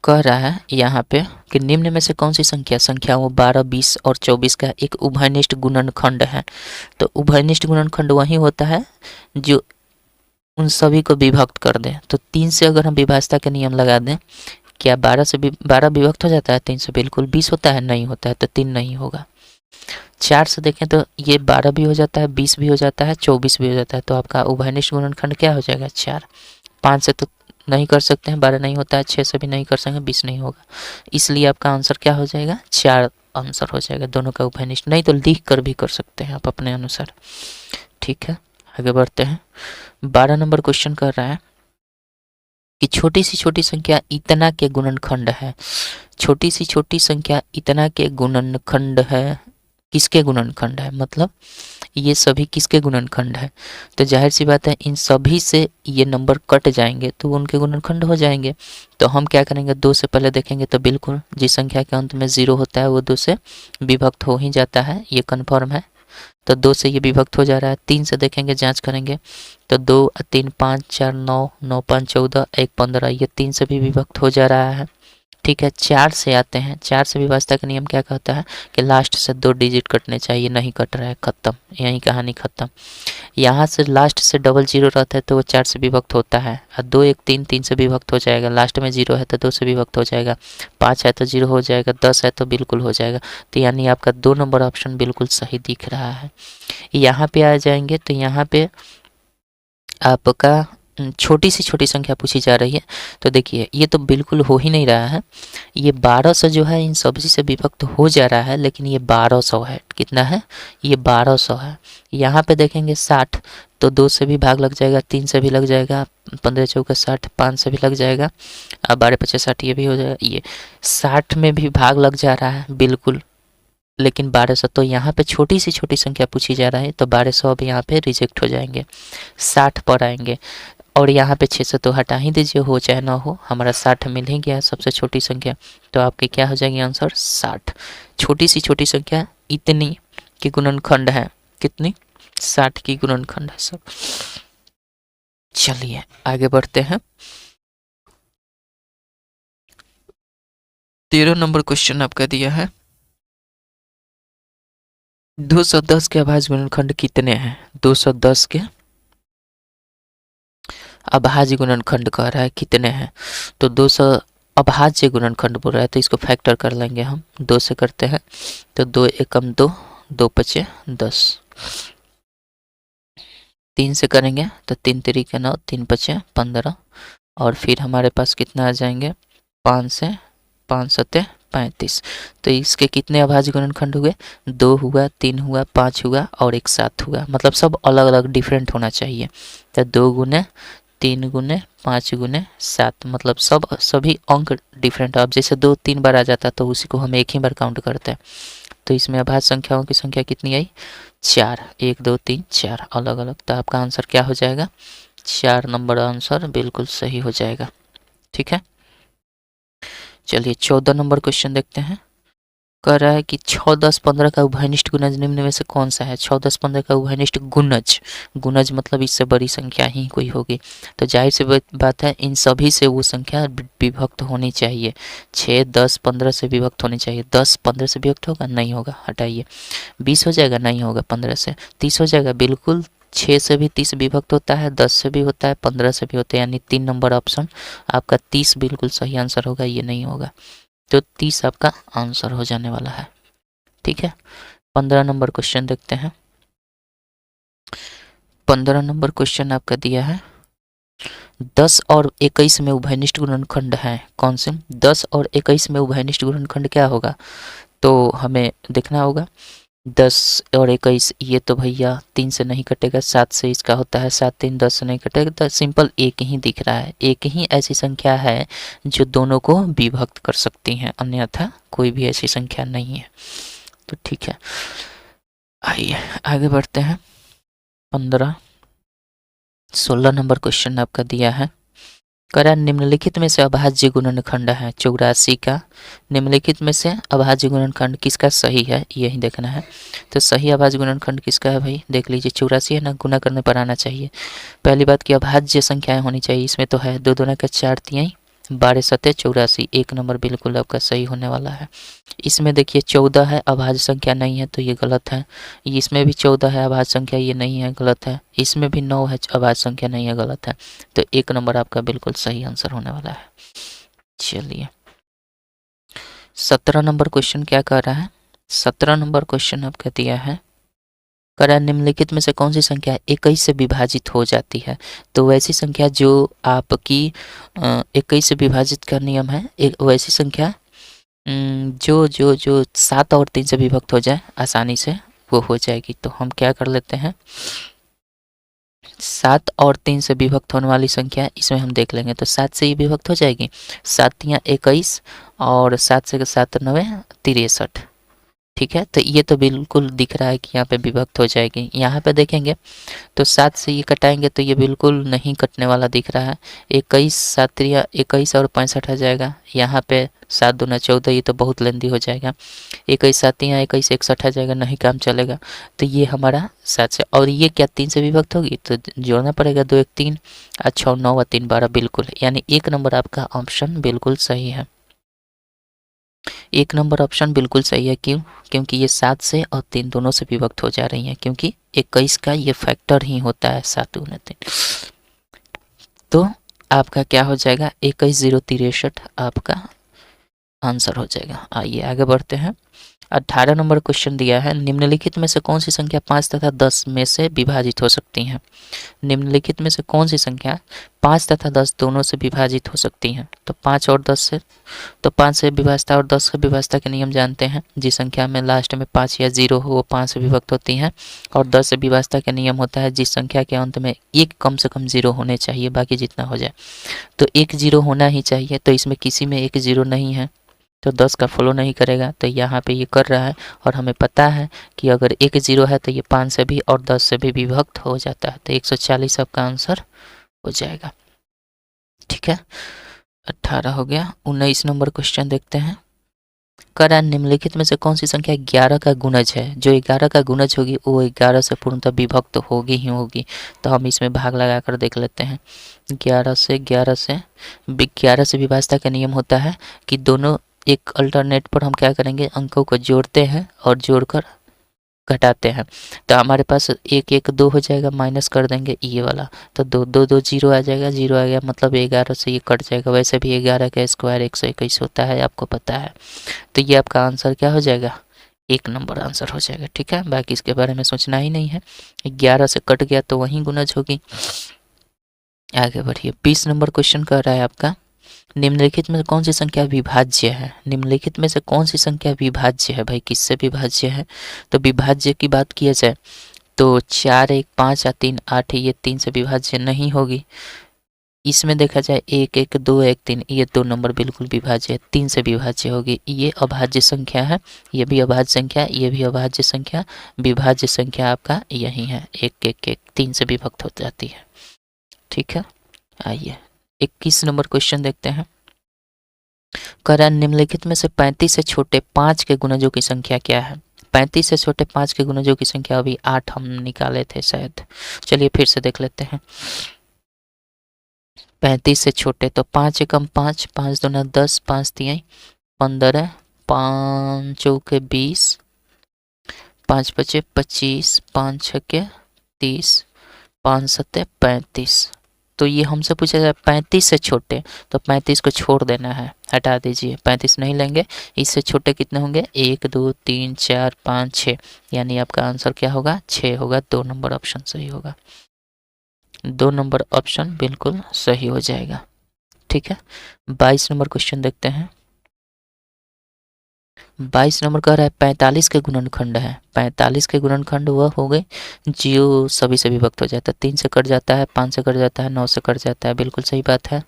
कह रहा है यहाँ पे कि निम्न में से कौन सी संख्याओं 12 20 और 24 का एक उभयनिष्ठ गुणनखंड है। तो उभयनिष्ठ गुणनखंड वही होता है जो उन सभी को विभक्त कर दे। तो 3 से अगर हम विभाजता के नियम लगा दें, क्या 12 से 12 विभक्त हो जाता है 3 से, बिल्कुल। 20 होता है, नहीं होता है, तो 3 नहीं होगा। 4 से देखें तो ये 12 भी हो जाता है, 20 भी हो जाता है, 24 भी हो जाता है, तो आपका उभयनिष्ठ गुणनखंड क्या हो जाएगा 4। 5 से तो नहीं कर सकते हैं, 12 नहीं होता है, 6 से भी नहीं कर सकते, 20 नहीं होगा, इसलिए आपका आंसर क्या हो जाएगा 4 आंसर हो जाएगा, दोनों का उभयनिष्ठ। नहीं तो लिख कर भी कर सकते हैं आप अपने अनुसार। ठीक है, आगे बढ़ते हैं। 12 नंबर क्वेश्चन कर रहा है कि छोटी सी छोटी संख्या इतना के गुणनखंड है। छोटी सी छोटी संख्या इतना के गुणनखंड है, किसके गुणनखंड है, मतलब ये सभी किसके गुणनखंड है। तो जाहिर सी बात है इन सभी से ये नंबर कट जाएंगे तो उनके गुणनखंड हो जाएंगे। तो हम क्या करेंगे, 2 से पहले देखेंगे तो बिल्कुल जिस संख्या के अंत में 0 होता है वो 2 से विभक्त हो ही जाता है, ये कन्फर्म है। तो 2 से ये विभक्त हो जा रहा है। 3 से देखेंगे, जांच करेंगे तो 2 3 5 4 9, 9 5 14, 1 15, ये 3 से भी विभक्त हो जा रहा है। ठीक है, 4 से आते हैं। 4 से विभाज्यता का नियम क्या कहता है कि लास्ट से 2 डिजिट कटने चाहिए, नहीं कट रहा है, खत्म, यही कहानी खत्म। यहाँ से लास्ट से डबल जीरो रहता है तो वो 4 से विभक्त होता है, और 2 1 3, 3 से विभक्त हो जाएगा, लास्ट में 0 है तो 2 से विभक्त हो जाएगा, 5 है तो 0 हो जाएगा, 10 है तो बिल्कुल हो जाएगा। तो यानी आपका 2 नंबर ऑप्शन बिल्कुल सही दिख रहा है। यहाँ पे आ जाएंगे तो यहाँ पे आपका छोटी सी छोटी संख्या पूछी जा रही है। तो देखिए ये तो बिल्कुल हो ही नहीं रहा है, ये 1200 जो है इन सभी से विभक्त हो जा रहा है, लेकिन ये 1200 है। कितना है? ये 1200 है। यहाँ पे देखेंगे 60, तो 2 से भी भाग लग जाएगा, 3 से भी लग जाएगा, 15 चौका 60, 5 से भी लग जाएगा, अब 12 पचास 60, ये भी हो जाएगा। ये 60 में भी भाग लग जा रहा है बिल्कुल, लेकिन 1200, तो यहाँ पे छोटी सी छोटी संख्या पूछी जा रहा है, तो 1200 अब यहाँ पे रिजेक्ट हो जाएंगे, 60 पर आएंगे। और यहाँ पे 600 तो हटा ही दीजिए, हो चाहे ना हो, हमारा 60 मिल ही गया सबसे छोटी संख्या, तो आपके क्या हो जाएगी आंसर 60। छोटी सी छोटी संख्या इतनी की गुणनखंड है, कितनी? 60 की गुणनखंड है सब। चलिए आगे बढ़ते हैं। 13 नंबर क्वेश्चन आपका दिया है, 210 के अभाज्य गुणनखंड कितने हैं? 210 के अभाज्य गुणनखंड कह रहा है कितने हैं, तो 200 अभाज्य गुणनखंड बोल रहा है, तो इसको फैक्टर कर लेंगे हम, 2 से करते हैं तो 2 एकम 2, 2 पचे 10, 3 से करेंगे तो 3 तिरिके 9, 3 पचे 15, और फिर हमारे पास कितना आ जाएंगे 5 से 5 सत्ते 35। तो इसके कितने अभाज्य गुणनखंड हुए? 2 हुआ, 3 हुआ, 5 हुआ और एक 7 हुआ, मतलब सब अलग अलग डिफरेंट होना चाहिए। तो 2 गुने 3 गुने 5 गुने 7, मतलब सभी अंक डिफरेंट। अब जैसे 2 3 बार आ जाता तो उसी को हम एक ही बार काउंट करते हैं। तो इसमें अभाज्य संख्याओं की संख्या कितनी आई? 4, 1 2 3 4 अलग अलग। तो आपका आंसर क्या हो जाएगा? 4 नंबर आंसर बिल्कुल सही हो जाएगा। ठीक है, चलिए 14 नंबर क्वेश्चन देखते हैं। कह रहा है कि 6 10 15 का उभयनिष्ठ गुणज निम्न में से कौन सा है? 6 10 15 का उभयनिष्ठ गुणज, गुणज मतलब इससे बड़ी संख्या ही कोई होगी, तो जाहिर सी बात है इन सभी से वो संख्या विभक्त होनी चाहिए। 6 10 15 से विभक्त होनी चाहिए। 10 15 से विभक्त होगा? नहीं होगा, हटाइए। 20 हो जाएगा? नहीं होगा। 15 से 30 हो जाएगा? बिल्कुल। 6 से भी 30 विभक्त होता है, 10 से भी होता है, 15 से भी होता है, यानी 3 नंबर ऑप्शन आपका 30 बिल्कुल सही आंसर होगा, ये नहीं होगा। तो 30 आपका आंसर हो जाने वाला है। ठीक है, 15 नंबर क्वेश्चन देखते हैं। 15 नंबर क्वेश्चन आपका दिया है 10 और 21 में उभयनिष्ठ गुणनखंड है। कौन से? 10 और 21 में उभयनिष्ठ गुणनखंड क्या होगा? तो हमें देखना होगा। 10 और 21, ये तो भैया 3 से नहीं कटेगा, 7 से इसका होता है, 7 3 10 से नहीं कटेगा, तो सिंपल एक ही दिख रहा है। एक ही ऐसी संख्या है जो दोनों को विभक्त कर सकती हैं, अन्यथा कोई भी ऐसी संख्या नहीं है। तो ठीक है, आइए आगे बढ़ते हैं। 16 नंबर क्वेश्चन आपका दिया है, करा निम्नलिखित में से अभाज्य गुणनखंड है 84 का। निम्नलिखित में से अभाज्य गुणनखंड किसका सही है, यही देखना है। तो सही अभाज्य गुणनखंड किसका है भाई? देख लीजिए, 84 है ना, गुना करने पर आना चाहिए। पहली बात कि अभाज्य संख्याएं होनी चाहिए, इसमें तो है 2 दूना का 4 तिहाई 12 सत्ते 84, एक नंबर बिल्कुल आपका सही होने वाला है। इसमें देखिए 14 है, अभाज्य संख्या नहीं है, तो ये गलत है। इसमें भी 14 है, अभाज्य संख्या ये नहीं है, गलत है। इसमें भी 9 है, अभाज्य संख्या नहीं है, गलत है। तो एक नंबर आपका बिल्कुल सही आंसर होने वाला है। चलिए 17 नंबर क्वेश्चन क्या कह रहा है? 17 नंबर क्वेश्चन आपका दिया है, करा निम्नलिखित में से कौन सी संख्या 21 से विभाजित हो जाती है? तो वैसी संख्या जो आपकी 21 से विभाजित का नियम है, एक वैसी संख्या जो जो जो 7 और 3 से विभक्त हो जाए आसानी से, वो हो जाएगी। तो हम क्या कर लेते हैं, 7 और 3 से विभक्त होने वाली संख्या इसमें हम देख लेंगे। तो 7 से ही विभक्त हो जाएगी, 7 तियां 21 और 7 से 7 9 63, ठीक है, तो ये तो बिल्कुल दिख रहा है कि यहाँ पे विभक्त हो जाएगी। यहाँ पे देखेंगे तो 7 से ये कटाएंगे तो ये बिल्कुल नहीं कटने वाला दिख रहा है। 21 सात्रिया 21 और 65 आ जाएगा। यहाँ पे 7 दूना 14, ये तो बहुत लेंदी हो जाएगा। 21 सातियाँ 21 61 आ जाएगा, नहीं काम चलेगा। तो ये हमारा 7 से, और ये क्या 3 से विभक्त होगी तो जोड़ना पड़ेगा 2 1 3, अच्छा 9 और 3 12, बिल्कुल, यानी 1 नंबर आपका ऑप्शन बिल्कुल सही है। 1 नंबर ऑप्शन बिल्कुल सही है। क्यों? क्योंकि ये 7 से और 3 दोनों से विभक्त हो जा रही हैं, क्योंकि 21 का ये फैक्टर ही होता है 7 गुना 3। तो आपका क्या हो जाएगा 21,063 आपका आंसर हो जाएगा। आइए आगे बढ़ते हैं। 18 नंबर क्वेश्चन दिया है, निम्नलिखित में से कौन सी संख्या 5 तथा 10 में से विभाजित हो सकती हैं। निम्नलिखित में से कौन सी संख्या 5 तथा 10 दोनों से विभाजित हो सकती हैं। तो 5 और 10 से, तो 5 से विभाजता और 10 से विभाजता के नियम जानते हैं। जिस संख्या में लास्ट में 5 या 0 हो वो 5 से विभक्त होती हैं। और 10 से विभाजता का नियम होता है जिस संख्या के अंत में एक कम से कम 0 होने चाहिए, बाकी जितना हो जाए। तो एक 0 होना ही चाहिए, तो इसमें किसी में एक 0 नहीं है, तो 10 का फॉलो नहीं करेगा। तो यहाँ पे ये कर रहा है, और हमें पता है कि अगर एक 0 है तो ये 5 से भी और 10 से भी विभक्त हो जाता है। तो 140 आपका आंसर हो जाएगा। ठीक है, 18 हो गया। 19 नंबर क्वेश्चन देखते हैं। करा निम्नलिखित में से कौन सी संख्या 11 का गुणज है। जो 11 का गुणज होगी वो 11 से पूर्णतः विभक्त होगी ही होगी। तो हम इसमें भाग लगा कर देख लेते हैं। 11 से विभाजता का नियम होता है कि दोनों एक अल्टरनेट पर हम क्या करेंगे, अंकों को जोड़ते हैं और जोड़कर घटाते हैं। तो हमारे पास 1 1 2 हो जाएगा, माइनस कर देंगे ये वाला, तो 2 2 2 0 आ जाएगा, 0 आ गया, मतलब 11 से ये कट जाएगा। वैसे भी 11 का स्क्वायर 121 होता है, आपको पता है। तो ये आपका आंसर क्या हो जाएगा, 1 नंबर आंसर हो जाएगा। ठीक है, बाकी इसके बारे में सोचना ही नहीं है। 11 से कट गया तो वहीं गुणज होगी। आगे बढ़िए। 20 नंबर क्वेश्चन कर रहा है आपका, निम्नलिखित में कौन सी संख्या विभाज्य है। निम्नलिखित में से कौन सी संख्या विभाज्य है भाई, किससे विभाज्य है। तो विभाज्य की बात किया जाए तो 4 1 5 या 3 8 ये 3 से विभाज्य नहीं होगी। इसमें देखा जाए 1 1 2 1 3 ये 2 नंबर बिल्कुल विभाज्य है, 3 से विभाज्य होगी। ये अभाज्य संख्या है, ये भी अभाज्य संख्या, ये भी अभाज्य संख्या। विभाज्य संख्या आपका यही है, 1 1 1 3 से विभक्त हो जाती है। ठीक है, आइए 21 नंबर क्वेश्चन देखते हैं। करण निम्नलिखित में से 35 से छोटे 5 के गुणजों की संख्या क्या है। 35 से छोटे 5 के गुणजों की संख्या अभी 8 हम निकाले थे शायद, चलिए फिर से देख लेते हैं। 35 से छोटे तो 5 एकम 5, 5 दूना 10, 5 तिहाई 15, 5 चौके 20, 5 पचे 25, 5 छके 30, 5 सत्ते 35। तो ये हमसे पूछा जाए 35 से छोटे, तो 35 को छोड़ देना है, हटा दीजिए, 35 नहीं लेंगे। इससे छोटे कितने होंगे, 1 2 3 4 5 6, यानी आपका आंसर क्या होगा, 6 होगा। 2 नंबर ऑप्शन सही होगा, 2 नंबर ऑप्शन बिल्कुल सही हो जाएगा। ठीक है, 22 नंबर क्वेश्चन देखते हैं। 22 नंबर कह रहा है 45 के गुणनखंड है। 45 के गुणनखंड वह हो गए जो सभी से विभक्त हो जाता है। 3 से कट जाता है, 5 से कट जाता है, 9 से कट जाता है, बिल्कुल सही बात है।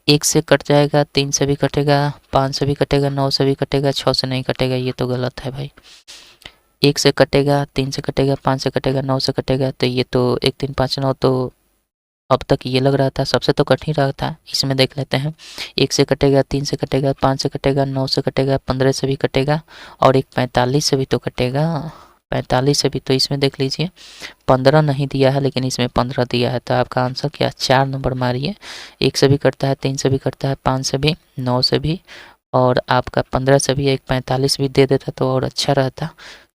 1 से कट जाएगा, 3 से भी कटेगा, 5 से भी कटेगा, 9 से भी कटेगा, 6 से नहीं कटेगा, ये तो गलत है भाई। 1 से कटेगा, 3 से कटेगा, 5 से कटेगा, 9 से कटेगा, तो ये तो 1 3 5 9, तो अब तक ये लग रहा था सबसे तो कठिन रहा था। इसमें देख लेते हैं, 1 से कटेगा, 3 से कटेगा, 5 से कटेगा, 9 से कटेगा, 15 से भी कटेगा, और एक 45 से भी तो कटेगा। 45 से भी, तो इसमें देख लीजिए 15 नहीं दिया है लेकिन इसमें 15 दिया है। तो आपका आंसर क्या, 4 नंबर मारिए। 1 से भी कटता है, 3 से भी कटता है, 5 से भी, 9 से भी, और आपका 15 से भी। एक 45 भी दे देता तो और अच्छा रहता,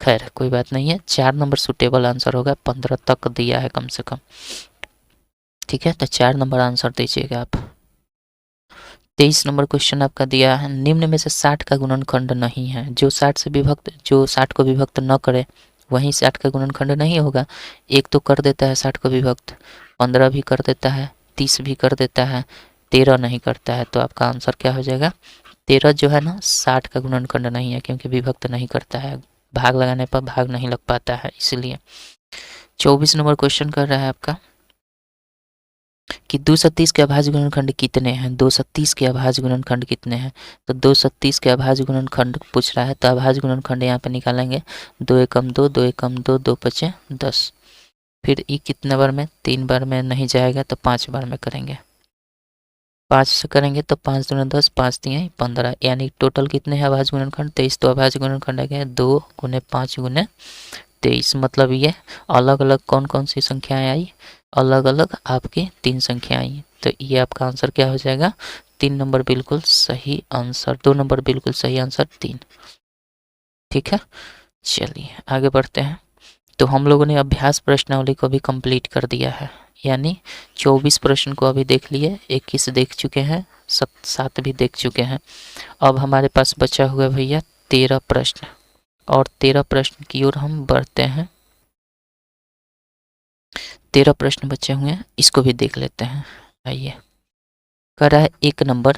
खैर कोई बात नहीं है। 4 नंबर सूटेबल आंसर होगा, 15 तक दिया है कम से कम। ठीक है, तो 4 नंबर आंसर दीजिएगा आप। 23 नंबर क्वेश्चन आपका दिया है, निम्न में से 60 का गुणनखंड नहीं है। जो 60 को विभक्त न करे वहीं 60 का गुणनखंड नहीं होगा। 1 तो कर देता है 60 को विभक्त, 15 भी कर देता है, 30 भी कर देता है, 13 नहीं करता है। तो आपका आंसर क्या हो जाएगा, 13 जो है ना 60 का गुणनखंड नहीं है, क्योंकि विभक्त नहीं करता है, भाग लगाने पर भाग नहीं लग पाता है इसलिए। 24 नंबर क्वेश्चन कर रहा है आपका, कि 230 के अभाज्य गुणनखंड कितने हैं, 230 के अभाज्य गुणनखंड कितने हैं। तो 230 के अभाज्य गुणनखंड पूछ रहा है, तो अभाज्य गुणनखंड यहाँ पे निकालेंगे 2 एकम 2, 2 एकम 2, 2 पचे 10। फिर ये कितने बार में, 3 बार में नहीं जाएगा तो 5 बार में करेंगे। 5 से करेंगे तो 5 दूना 10, 5 तिहाई 15, यानी टोटल कितने हैं अभाज्य गुणनखंड 23। तो अभाज्य गुणनखंड आ गया 2 गुने 5 गुने 23। मतलब ये अलग अलग कौन कौन सी संख्याएं आई, अलग अलग आपकी 3 संख्याएं आई। तो ये आपका आंसर क्या हो जाएगा, 3 नंबर बिल्कुल सही आंसर, 2 नंबर बिल्कुल सही आंसर 3। ठीक है, चलिए आगे बढ़ते हैं। तो हम लोगों ने अभ्यास प्रश्नावली को भी कंप्लीट कर दिया है, यानी 24 प्रश्न को अभी देख लिए, 21 देख चुके हैं, 7 भी देख चुके हैं। अब हमारे पास बचा हुआ है भैया 13 प्रश्न, और 13 प्रश्न की ओर हम बढ़ते हैं। 13 प्रश्न बचे हुए हैं, इसको भी देख लेते हैं। आइए, कर रहा है 1 नंबर,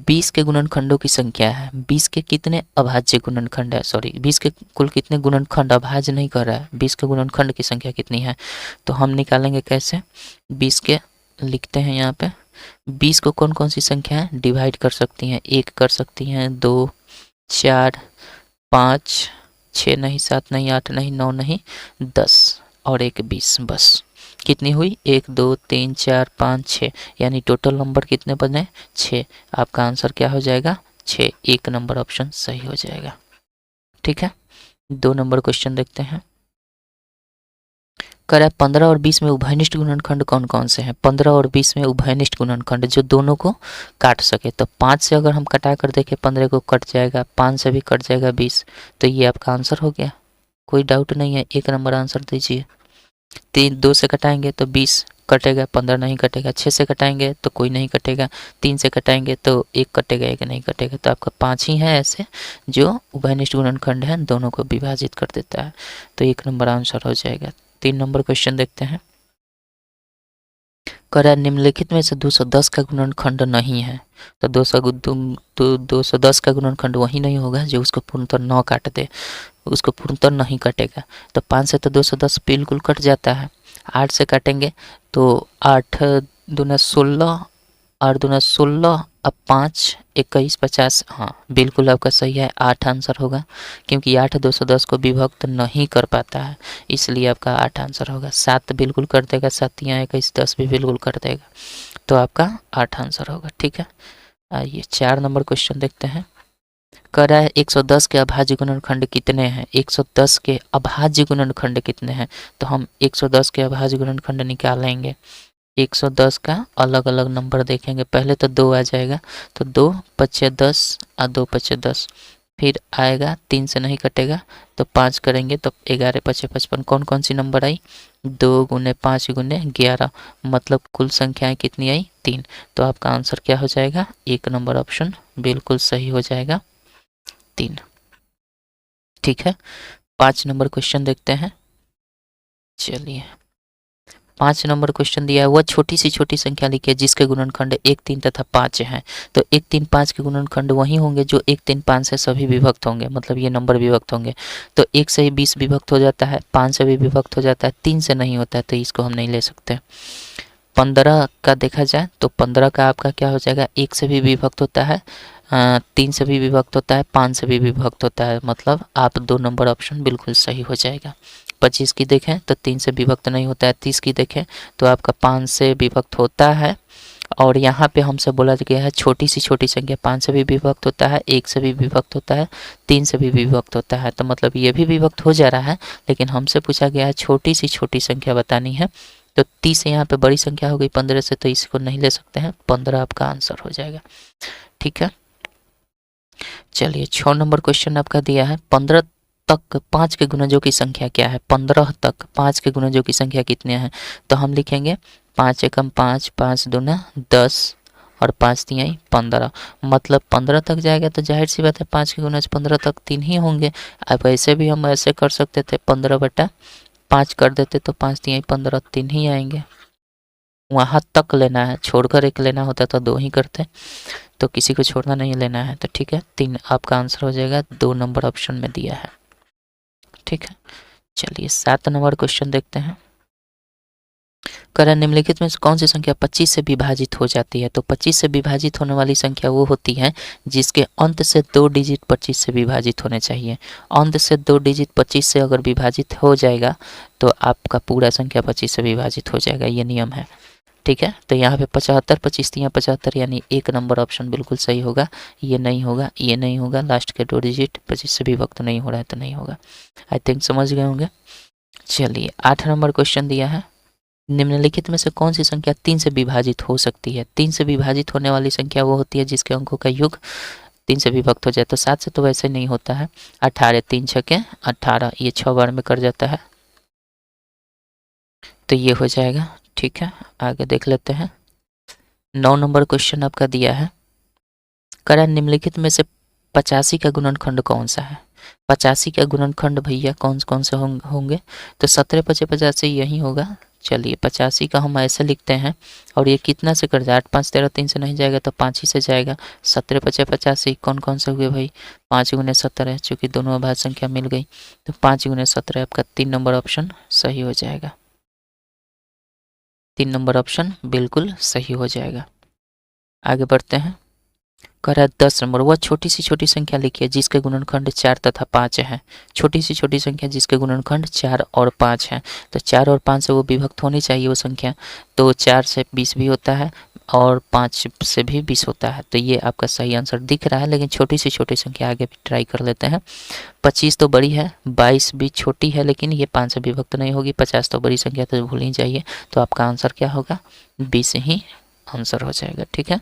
20 के गुणनखंडों की संख्या है, 20 के कितने अभाज्य गुणनखंड है, सॉरी 20 के कुल कितने गुणनखंड, अभाज्य नहीं कर रहा है, 20 के गुणनखंड की संख्या कितनी है। तो हम निकालेंगे कैसे, 20 के लिखते हैं यहाँ पे, 20 को कौन कौन सी संख्या है डिवाइड कर सकती हैं, 1 कर सकती हैं, 2, 4, 5, 6 नहीं, 7 नहीं, 8 नहीं, 9 नहीं, 10 और 1 20, बस कितनी हुई 1 2 3 4 5 6, यानी टोटल नंबर कितने बने 6। आपका आंसर क्या हो जाएगा 6, 1 नंबर ऑप्शन सही हो जाएगा। ठीक है, 2 नंबर क्वेश्चन देखते हैं। कह रहा है 15 और 20 में उभयनिष्ठ गुणनखंड कौन कौन से हैं। 15 और 20 में उभयनिष्ठ गुणनखंड जो दोनों को काट सके। तो 5 से अगर हम कटा कर देखें 15 को कट जाएगा, 5 से भी कट जाएगा 20। तो ये आपका आंसर हो गया, कोई डाउट नहीं है, 1 नंबर आंसर दीजिए। 2 से कटाएंगे तो 20 कटेगा, 15 नहीं कटेगा। 6 से कटाएंगे तो कोई नहीं कटेगा। 3 से कटाएंगे तो 1 कटेगा, 1 नहीं कटेगा। तो आपका 5 ही है ऐसे जो उभयनिष्ठ गुणनखंड है, दोनों को विभाजित कर देता है। तो 1 नंबर आंसर हो जाएगा। 3 नंबर क्वेश्चन देखते हैं। कह रहा है निम्नलिखित में से 210 का गुणनखंड नहीं है। तो 210 का गुणनखंड वही नहीं होगा जो उसको पूर्णतः 9 काट दे, उसको पूर्णतः नहीं कटेगा। तो 5 से तो 210 बिल्कुल कट जाता है। 8 से काटेंगे तो 8 दूना 16, 8 दूना 16, अब 5 21 50, हाँ बिल्कुल आपका सही है, 8 आंसर होगा, क्योंकि 8 210 को विभक्त नहीं कर पाता है, इसलिए आपका 8 आंसर होगा। 7 बिल्कुल कर देगा, 7 या 21 10 भी बिल्कुल कर देगा, तो आपका 8 आंसर होगा। ठीक है, आइए 4 नंबर क्वेश्चन देखते हैं। कह रहा है 110 के अभाज्य गुणनखंड कितने हैं। 110 के अभाज्य गुणनखंड कितने हैं। तो हम 110 के अभाज्य गुणनखंड निकालेंगे। 110 का अलग अलग नंबर देखेंगे, पहले तो 2 आ जाएगा, तो 2 पचे 10 और 2 पचे 10, फिर आएगा 3 से नहीं कटेगा तो 5 करेंगे तो 11 पचे 55। कौन कौन सी नंबर आई 2 गुने 5 गुने 11, मतलब कुल संख्याएं कितनी आई 3। तो आपका आंसर क्या हो जाएगा 1 नंबर ऑप्शन बिल्कुल सही हो जाएगा 3। ठीक है, 5 नंबर क्वेश्चन देखते हैं। चलिए 5 नंबर क्वेश्चन दिया है, वह छोटी सी संख्या लिखिए जिसके गुणनखंड 1 3 तथा 5 हैं। तो 1 3 5 के गुणनखंड वही होंगे जो 1 3 5 से सभी विभक्त होंगे, मतलब ये नंबर विभक्त होंगे। तो 1 से ही 20 विभक्त हो जाता है, 5 से भी विभक्त हो जाता है, 3 से नहीं होता है, तो इसको हम नहीं ले सकते। 15 का देखा जाए तो 15 का आपका क्या हो जाएगा, 1 से भी विभक्त होता है, 3 से भी विभक्त होता है, 5 से भी विभक्त होता है, मतलब आप 2 नंबर ऑप्शन बिल्कुल सही हो जाएगा। 25 की देखें तो 3 से विभक्त नहीं होता है, 30 की देखें तो आपका 5 से विभक्त होता है, और यहाँ पे हमसे बोला गया है छोटी संख्या 5 से भी विभक्त होता है, 1 से भी विभक्त होता है, 3 से भी विभक्त होता है, तो मतलब ये भी विभक्त हो जा रहा है, लेकिन हमसे पूछा गया है छोटी संख्या बतानी है। तो 30 यहाँ पे बड़ी संख्या हो गई 15 से, तो इसको नहीं ले सकते हैं, 15 आपका आंसर हो जाएगा। ठीक है, चलिए 6 नंबर क्वेश्चन आपका दिया है, 15 तक 5 के गुणजों की संख्या क्या है। 15 तक 5 के गुणजों की संख्या कितने हैं। तो हम लिखेंगे 5 एकम 5, 5 दूना 10 और 5 तिहाई 15, मतलब 15 तक जाएगा तो जाहिर सी बात है 5 के गुणज 15 तक 3 ही होंगे। अब ऐसे भी हम ऐसे कर सकते थे, 15/5 कर देते तो 5 तिहाई 15, 3 ही आएंगे। वहाँ तक लेना है, छोड़कर एक लेना होता तो 2 ही करते, तो किसी को छोड़ना नहीं लेना है। तो ठीक है, 3 आपका आंसर हो जाएगा, 2 नंबर ऑप्शन में दिया है। ठीक है, चलिए 7 नंबर क्वेश्चन देखते हैं। कह निम्नलिखित में से कौन सी संख्या 25 से विभाजित हो जाती है? तो 25 से विभाजित होने वाली संख्या वो होती है जिसके अंत से 2 डिजिट 25 से विभाजित होने चाहिए। अंत से 2 डिजिट 25 से अगर विभाजित हो जाएगा तो आपका पूरा संख्या 25 से विभाजित हो जाएगा, ये नियम है। ठीक है, तो यहाँ पे 75 25 तियाँ 75 यानी 1 नंबर ऑप्शन बिल्कुल सही होगा। ये नहीं होगा, ये नहीं होगा, लास्ट के 2 डिजिट 25 से विभक्त नहीं हो रहा है तो नहीं होगा। आई थिंक समझ गए होंगे। चलिए 8 नंबर क्वेश्चन दिया है, निम्नलिखित में से कौन सी संख्या 3 से विभाजित हो सकती है? 3 से विभाजित होने वाली संख्या वो होती है जिसके अंकों का योग 3 से विभक्त हो जाए। तो 7 से तो वैसे नहीं होता है। 18 3 छके 18, ये 6 बार में कर जाता है तो ये हो जाएगा। ठीक है, आगे देख लेते हैं। 9 नंबर क्वेश्चन आपका दिया है, कह निम्नलिखित में से 85 का गुणनखंड कौन सा है? 85 का गुणनखंड भैया कौन कौन से होंगे? तो 17 5 85 यही होगा। चलिए 85 का हम ऐसे लिखते हैं और ये कितना से कर जाए? 8 5 13 3 से नहीं जाएगा तो 5 ही से जाएगा। 17 5 85 कौन कौन से हुए भाई? 5 गुने 17, चूँकि दोनों अभाज्य संख्या मिल गई तो 5 गुने 17 आपका 3 नंबर ऑप्शन सही हो जाएगा। 3 नंबर ऑप्शन बिल्कुल सही हो जाएगा। आगे बढ़ते हैं। कह रहा है 10 नंबर, वह छोटी सी संख्या लिखिए जिसके गुणनखंड 4 तथा 5 है। छोटी सी संख्या जिसके गुणनखंड 4 और 5 है। तो 4 और 5 से वो विभक्त होनी चाहिए वो संख्या। तो 4 से 20 भी होता है और 5 से भी 20 होता है। तो ये आपका सही आंसर दिख रहा है, लेकिन छोटी सी संख्या आगे भी ट्राई कर लेते हैं। 25 तो बड़ी है, 22 भी छोटी है, लेकिन ये 5 से विभक्त नहीं होगी। 50 तो बड़ी संख्या तो भूल ही जाइए। तो आपका आंसर क्या होगा? 20 ही आंसर हो जाएगा। ठीक है,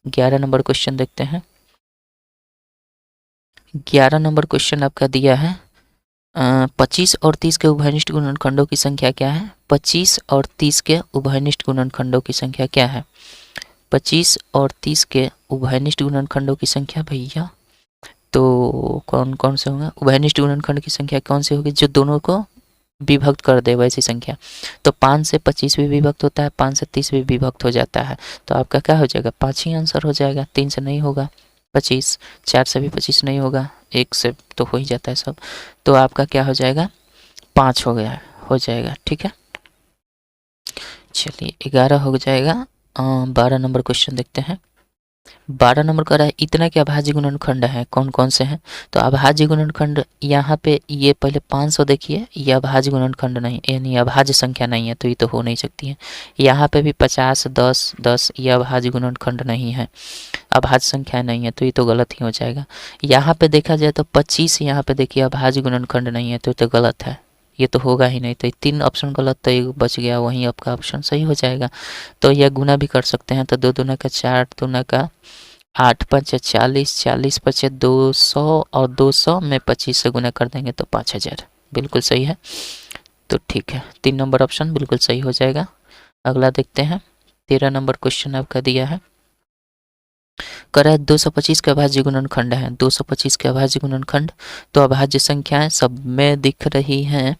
11 नंबर क्वेश्चन देखते हैं। 11 नंबर क्वेश्चन आपका दिया है 25 और 30 के उभयनिष्ठ गुणनखंडों की संख्या क्या है? 25 और 30 के उभयनिष्ठ गुणनखंडों की संख्या क्या है? 25 और 30 के उभयनिष्ठ गुणनखंडों की संख्या भैया, तो कौन कौन से होंगे? उभयनिष्ठ गुणनखंड की संख्या कौन सी होगी? जो दोनों को विभक्त कर दे वैसी संख्या। तो 5 से 25 भी विभक्त होता है, 5 से 30 भी विभक्त हो जाता है। तो आपका क्या हो जाएगा? 5 ही आंसर हो जाएगा। 3 से नहीं होगा 25, 4 से भी 25 नहीं होगा, 1 से तो हो ही जाता है सब। तो आपका क्या हो जाएगा? 5 हो गया, हो जाएगा। ठीक है, चलिए 11 हो जाएगा। 12 नंबर क्वेश्चन देखते हैं। 12 नंबर कह रहा है इतना के अभाज्य गुणनखंड है, कौन कौन से हैं? तो अभाज्य गुणनखंड यहाँ पे ये पहले 500 देखिए, ये अभाज्य गुणनखंड नहीं, यानी अभाज्य संख्या नहीं है, तो ये तो हो नहीं सकती है। यहाँ पे भी 50 10 10 ये अभाज्य गुणनखंड नहीं है, अभाज्य संख्या नहीं है, तो ये तो गलत ही हो जाएगा। यहाँ पे देखा जाए तो 25 यहाँ पे देखिए अभाज्य गुणनखंड नहीं है, तो ये तो गलत है, ये तो होगा ही नहीं। तो 3 ऑप्शन गलत, तो एक बच गया, वहीं आपका ऑप्शन सही हो जाएगा। तो यह गुना भी कर सकते हैं। तो 2 दूना का 4, दूना का 8 5 40, 40 5 200 और 200 में 25 से गुना कर देंगे तो 5000, बिल्कुल सही है। तो ठीक है, 3 नंबर ऑप्शन बिल्कुल सही हो जाएगा। अगला देखते हैं। 13 नंबर क्वेश्चन आपका दिया है, कह रहा है 225 के अभाज्य गुणनखंड है। 225 के अभाज्य गुणनखंड, तो अभाज्य संख्याएं सब में दिख रही हैं,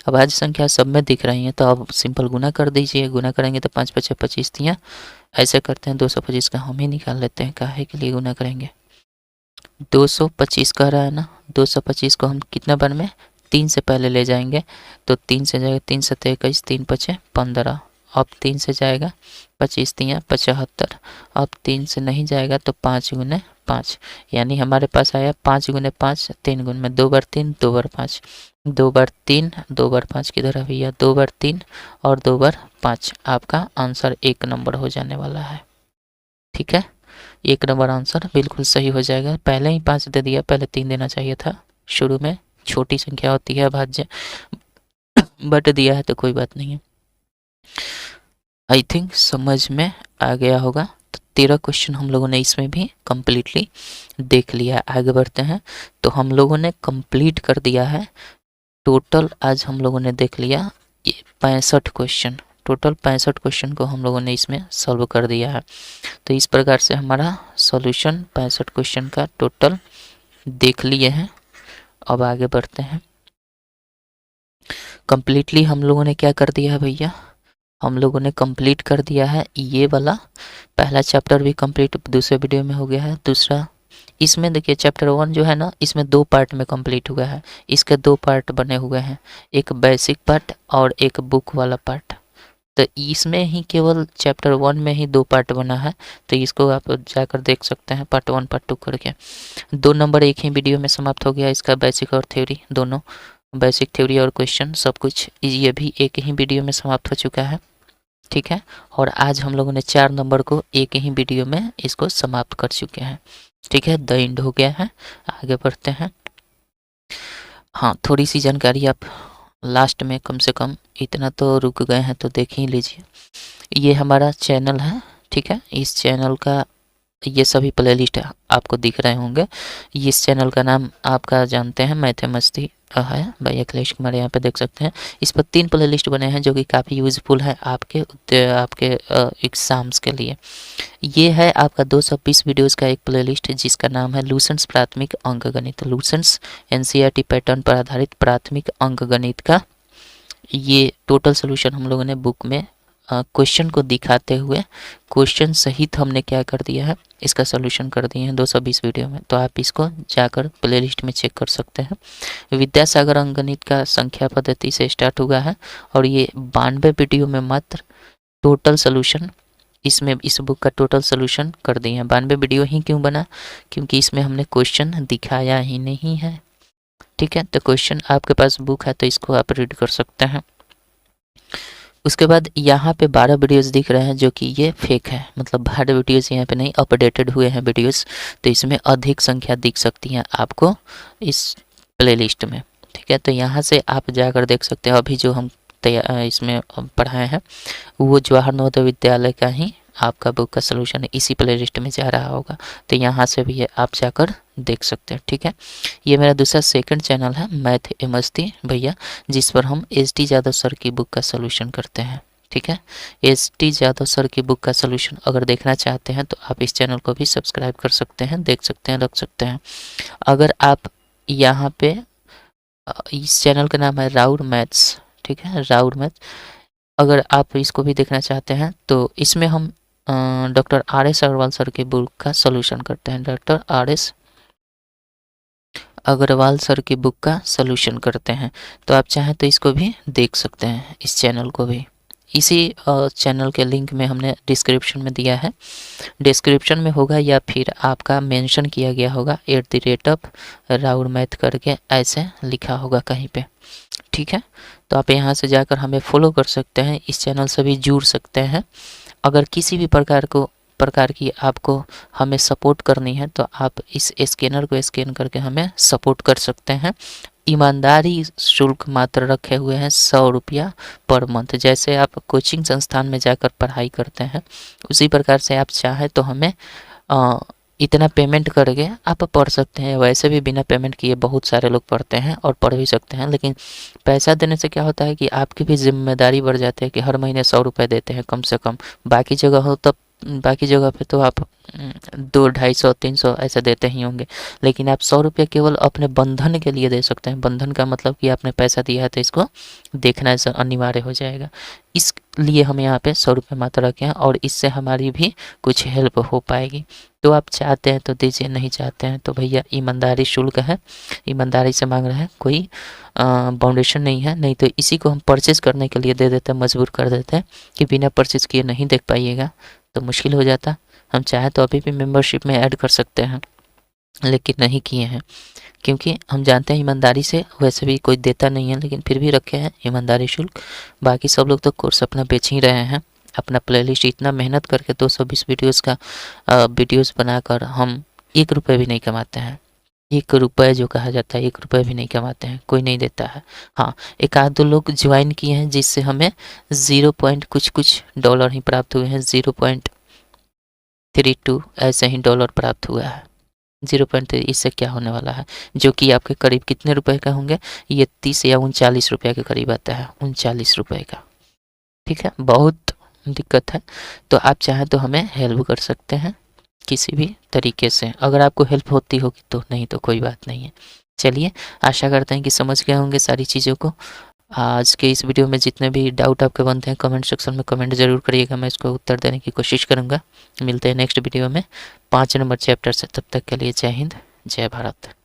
अभाज्य संख्या सब में दिख रही हैं, तो अब सिंपल गुना कर दीजिए। गुना करेंगे तो 5 5 25 दिया, ऐसे करते हैं। 225 का हम ही निकाल लेते हैं, काहे के लिए गुना करेंगे? 225 कह रहा है ना, 225 को हम कितना बार में 3 से पहले ले जाएंगे, तो 3 से जाएगा, 3 7 21, 3 5 15, अब 3 से जाएगा 25 तियाँ 75, अब 3 से नहीं जाएगा तो 5 गुने 5, यानी हमारे पास आया 5 गुने 5, 3 गुण में 2 बार 3 2 बार 5, 2 बार 3 2 बार 5 किधर है भैया? 2 बार 3 और 2 बार 5, आपका आंसर 1 नंबर हो जाने वाला है। ठीक है, 1 नंबर आंसर बिल्कुल सही हो जाएगा। पहले ही 5 दे दिया, पहले 3 देना चाहिए था शुरू में। छोटी संख्या होती है अभाज्य, बट दिया है तो कोई बात नहीं है। आई थिंक समझ में आ गया होगा। तो 13 क्वेश्चन हम लोगों ने इसमें भी कम्प्लीटली देख लिया। आगे बढ़ते हैं। तो हम लोगों ने कंप्लीट कर दिया है टोटल, आज हम लोगों ने देख लिया 65 क्वेश्चन, टोटल 65 क्वेश्चन को हम लोगों ने इसमें सॉल्व कर दिया है। तो इस प्रकार से हमारा सॉल्यूशन 65 क्वेश्चन का टोटल देख लिए हैं। अब आगे बढ़ते हैं। कंप्लीटली हम लोगों ने क्या कर दिया है भैया? हम लोगों ने कंप्लीट कर दिया है ये वाला पहला चैप्टर भी कंप्लीट दूसरे वीडियो में हो गया है। दूसरा इसमें देखिए चैप्टर 1 जो है ना, इसमें 2 पार्ट में कंप्लीट हुआ है। इसके 2 पार्ट बने हुए हैं, एक बेसिक पार्ट और एक बुक वाला पार्ट। तो इसमें ही केवल चैप्टर 1 में ही 2 पार्ट बना है, तो इसको आप जाकर देख सकते हैं पार्ट 1 पार्ट 2 करके। 2 नंबर एक ही वीडियो में समाप्त हो गया इसका, बेसिक और थ्योरी दोनों, बेसिक थ्योरी और क्वेश्चन सब कुछ ये भी एक ही वीडियो में समाप्त हो चुका है। ठीक है, और आज हम लोगों ने 4 नंबर को एक ही वीडियो में इसको समाप्त कर चुके हैं। ठीक है, द एंड हो गया है। आगे बढ़ते हैं। हाँ, थोड़ी सी जानकारी आप लास्ट में कम से कम इतना तो रुक गए हैं तो देख ही लीजिए। ये हमारा चैनल है, ठीक है। इस चैनल का ये सभी प्लेलिस्ट आपको दिख रहे होंगे। इस चैनल का नाम आपका जानते हैं, मैथे मस्ती है भाई अखिलेश कुमार, यहाँ पे देख सकते हैं। इस पर 3 प्लेलिस्ट बने हैं जो कि काफ़ी यूज़फुल है आपके एग्ज़ाम्स के लिए। ये है आपका 220 वीडियोस का एक प्लेलिस्ट जिसका नाम है लूसेंट्स प्राथमिक अंकगणित, लूसेंट्स एनसीईआरटी पैटर्न पर आधारित प्राथमिक अंकगणित का ये टोटल सोल्यूशन हम लोगों ने बुक में क्वेश्चन को दिखाते हुए क्वेश्चन सहित हमने क्या कर दिया है, इसका सोल्यूशन कर दिए हैं 220 वीडियो में। तो आप इसको जाकर प्लेलिस्ट में चेक कर सकते हैं। विद्यासागर अंकगणित का संख्या पद्धति से स्टार्ट हुआ है और ये 92 वीडियो में मात्र टोटल सोल्यूशन, इसमें इस बुक का टोटल सोल्यूशन कर दिए हैं। 92 वीडियो ही क्यों बना, क्योंकि इसमें हमने क्वेश्चन दिखाया ही नहीं है। ठीक है, तो क्वेश्चन आपके पास बुक है तो इसको आप रीड कर सकते हैं। उसके बाद यहाँ पे 12 वीडियोस दिख रहे हैं जो कि ये फेक है, मतलब 12 वीडियोस यहाँ पे नहीं अपडेटेड हुए हैं वीडियोस, तो इसमें अधिक संख्या दिख सकती है आपको इस प्लेलिस्ट में। ठीक है, तो यहाँ से आप जाकर देख सकते हैं। अभी जो हम इसमें पढ़ाए हैं वो जवाहर नवोदय विद्यालय का ही आपका बुक का सोल्यूशन इसी प्लेलिस्ट में जा रहा होगा, तो यहाँ से भी आप जाकर देख सकते हैं। ठीक है, ये मेरा दूसरा सेकंड चैनल है मैथ मस्ती भैया, जिस पर हम एस.टी. यादव सर की बुक का सोल्यूशन करते हैं। ठीक है, एस.टी. यादव सर की बुक का सोल्यूशन अगर देखना चाहते हैं तो आप इस चैनल को भी सब्सक्राइब कर सकते हैं, देख सकते हैं, रख सकते हैं। अगर आप यहाँ पे इस चैनल का नाम है राउर मैथ्स, ठीक है, राउर मैथ, अगर आप इसको भी देखना चाहते हैं तो इसमें हम डॉक्टर R.S. अग्रवाल सर की बुक का सोल्यूशन करते हैं, डॉक्टर R.S. अग्रवाल सर की बुक का सोल्यूशन करते हैं। तो आप चाहें तो इसको भी देख सकते हैं, इस चैनल को भी। इसी चैनल के लिंक में हमने डिस्क्रिप्शन में दिया है, डिस्क्रिप्शन में होगा या फिर आपका मेंशन किया गया होगा @राउर मैथ करके ऐसे लिखा होगा कहीं पे। ठीक है, तो आप यहाँ से जाकर हमें फॉलो कर सकते हैं, इस चैनल से भी जुड़ सकते हैं। अगर किसी भी प्रकार की आपको हमें सपोर्ट करनी है तो आप इस स्कैनर को स्कैन करके हमें सपोर्ट कर सकते हैं। ईमानदारी शुल्क मात्र रखे हुए हैं 100 रुपया पर मंथ। जैसे आप कोचिंग संस्थान में जाकर पढ़ाई करते हैं उसी प्रकार से आप चाहें तो हमें इतना पेमेंट करके आप पढ़ सकते हैं। वैसे भी बिना पेमेंट किए बहुत सारे लोग पढ़ते हैं और पढ़ भी सकते हैं, लेकिन पैसा देने से क्या होता है कि आपकी भी जिम्मेदारी बढ़ जाती है कि हर महीने 100 रुपये देते हैं कम से कम। बाकी जगह पे तो आप 200, 250, 300 ऐसे देते ही होंगे, लेकिन आप 100 रुपये केवल अपने बंधन के लिए दे सकते हैं। बंधन का मतलब कि आपने पैसा दिया है तो इसको देखना अनिवार्य हो जाएगा। इसलिए हम यहाँ पे 100 रुपये मात्र रखे हैं और इससे हमारी भी कुछ हेल्प हो पाएगी। तो आप चाहते हैं तो दीजिए, नहीं चाहते हैं तो भैया ईमानदारी शुल्क है, ईमानदारी से मांग रहे हैं, कोई बाउंडेशन नहीं है। नहीं तो इसी को हम परचेज करने के लिए दे देते हैं, मजबूर कर देते हैं कि बिना परचेज किए नहीं देख पाइएगा, तो मुश्किल हो जाता। हम चाहे तो अभी भी मेंबरशिप में ऐड कर सकते हैं, लेकिन नहीं किए हैं क्योंकि हम जानते हैं ईमानदारी से वैसे भी कोई देता नहीं है, लेकिन फिर भी रखे हैं ईमानदारी शुल्क। बाकी सब लोग तो कोर्स अपना बेच ही रहे हैं। अपना प्लेलिस्ट इतना मेहनत करके 220 वीडियोस का वीडियोस बनाकर हम 1 रुपये भी नहीं कमाते हैं। 1 रुपये जो कहा जाता है 1 रुपये भी नहीं कमाते हैं, कोई नहीं देता है। हाँ, एक आध दो लोग ज्वाइन किए हैं जिससे हमें 0 पॉइंट कुछ डॉलर ही प्राप्त हुए हैं, 0.32 ऐसे ही डॉलर प्राप्त हुआ है। 0.3 इससे क्या होने वाला है, जो कि आपके करीब कितने रुपए का होंगे, ये 30 या 39 रुपये के करीब आता है, 39 रुपये का। ठीक है, बहुत दिक्कत है। तो आप चाहें तो हमें हेल्प कर सकते हैं किसी भी तरीके से, अगर आपको हेल्प होती होगी तो, नहीं तो कोई बात नहीं है। चलिए, आशा करते हैं कि समझ गए होंगे सारी चीज़ों को। आज के इस वीडियो में जितने भी डाउट आपके बनते हैं कमेंट सेक्शन में कमेंट ज़रूर करिएगा, मैं इसको उत्तर देने की कोशिश करूँगा। मिलते हैं नेक्स्ट वीडियो में 5 नंबर चैप्टर से, तब तक के लिए जय हिंद, जय भारत।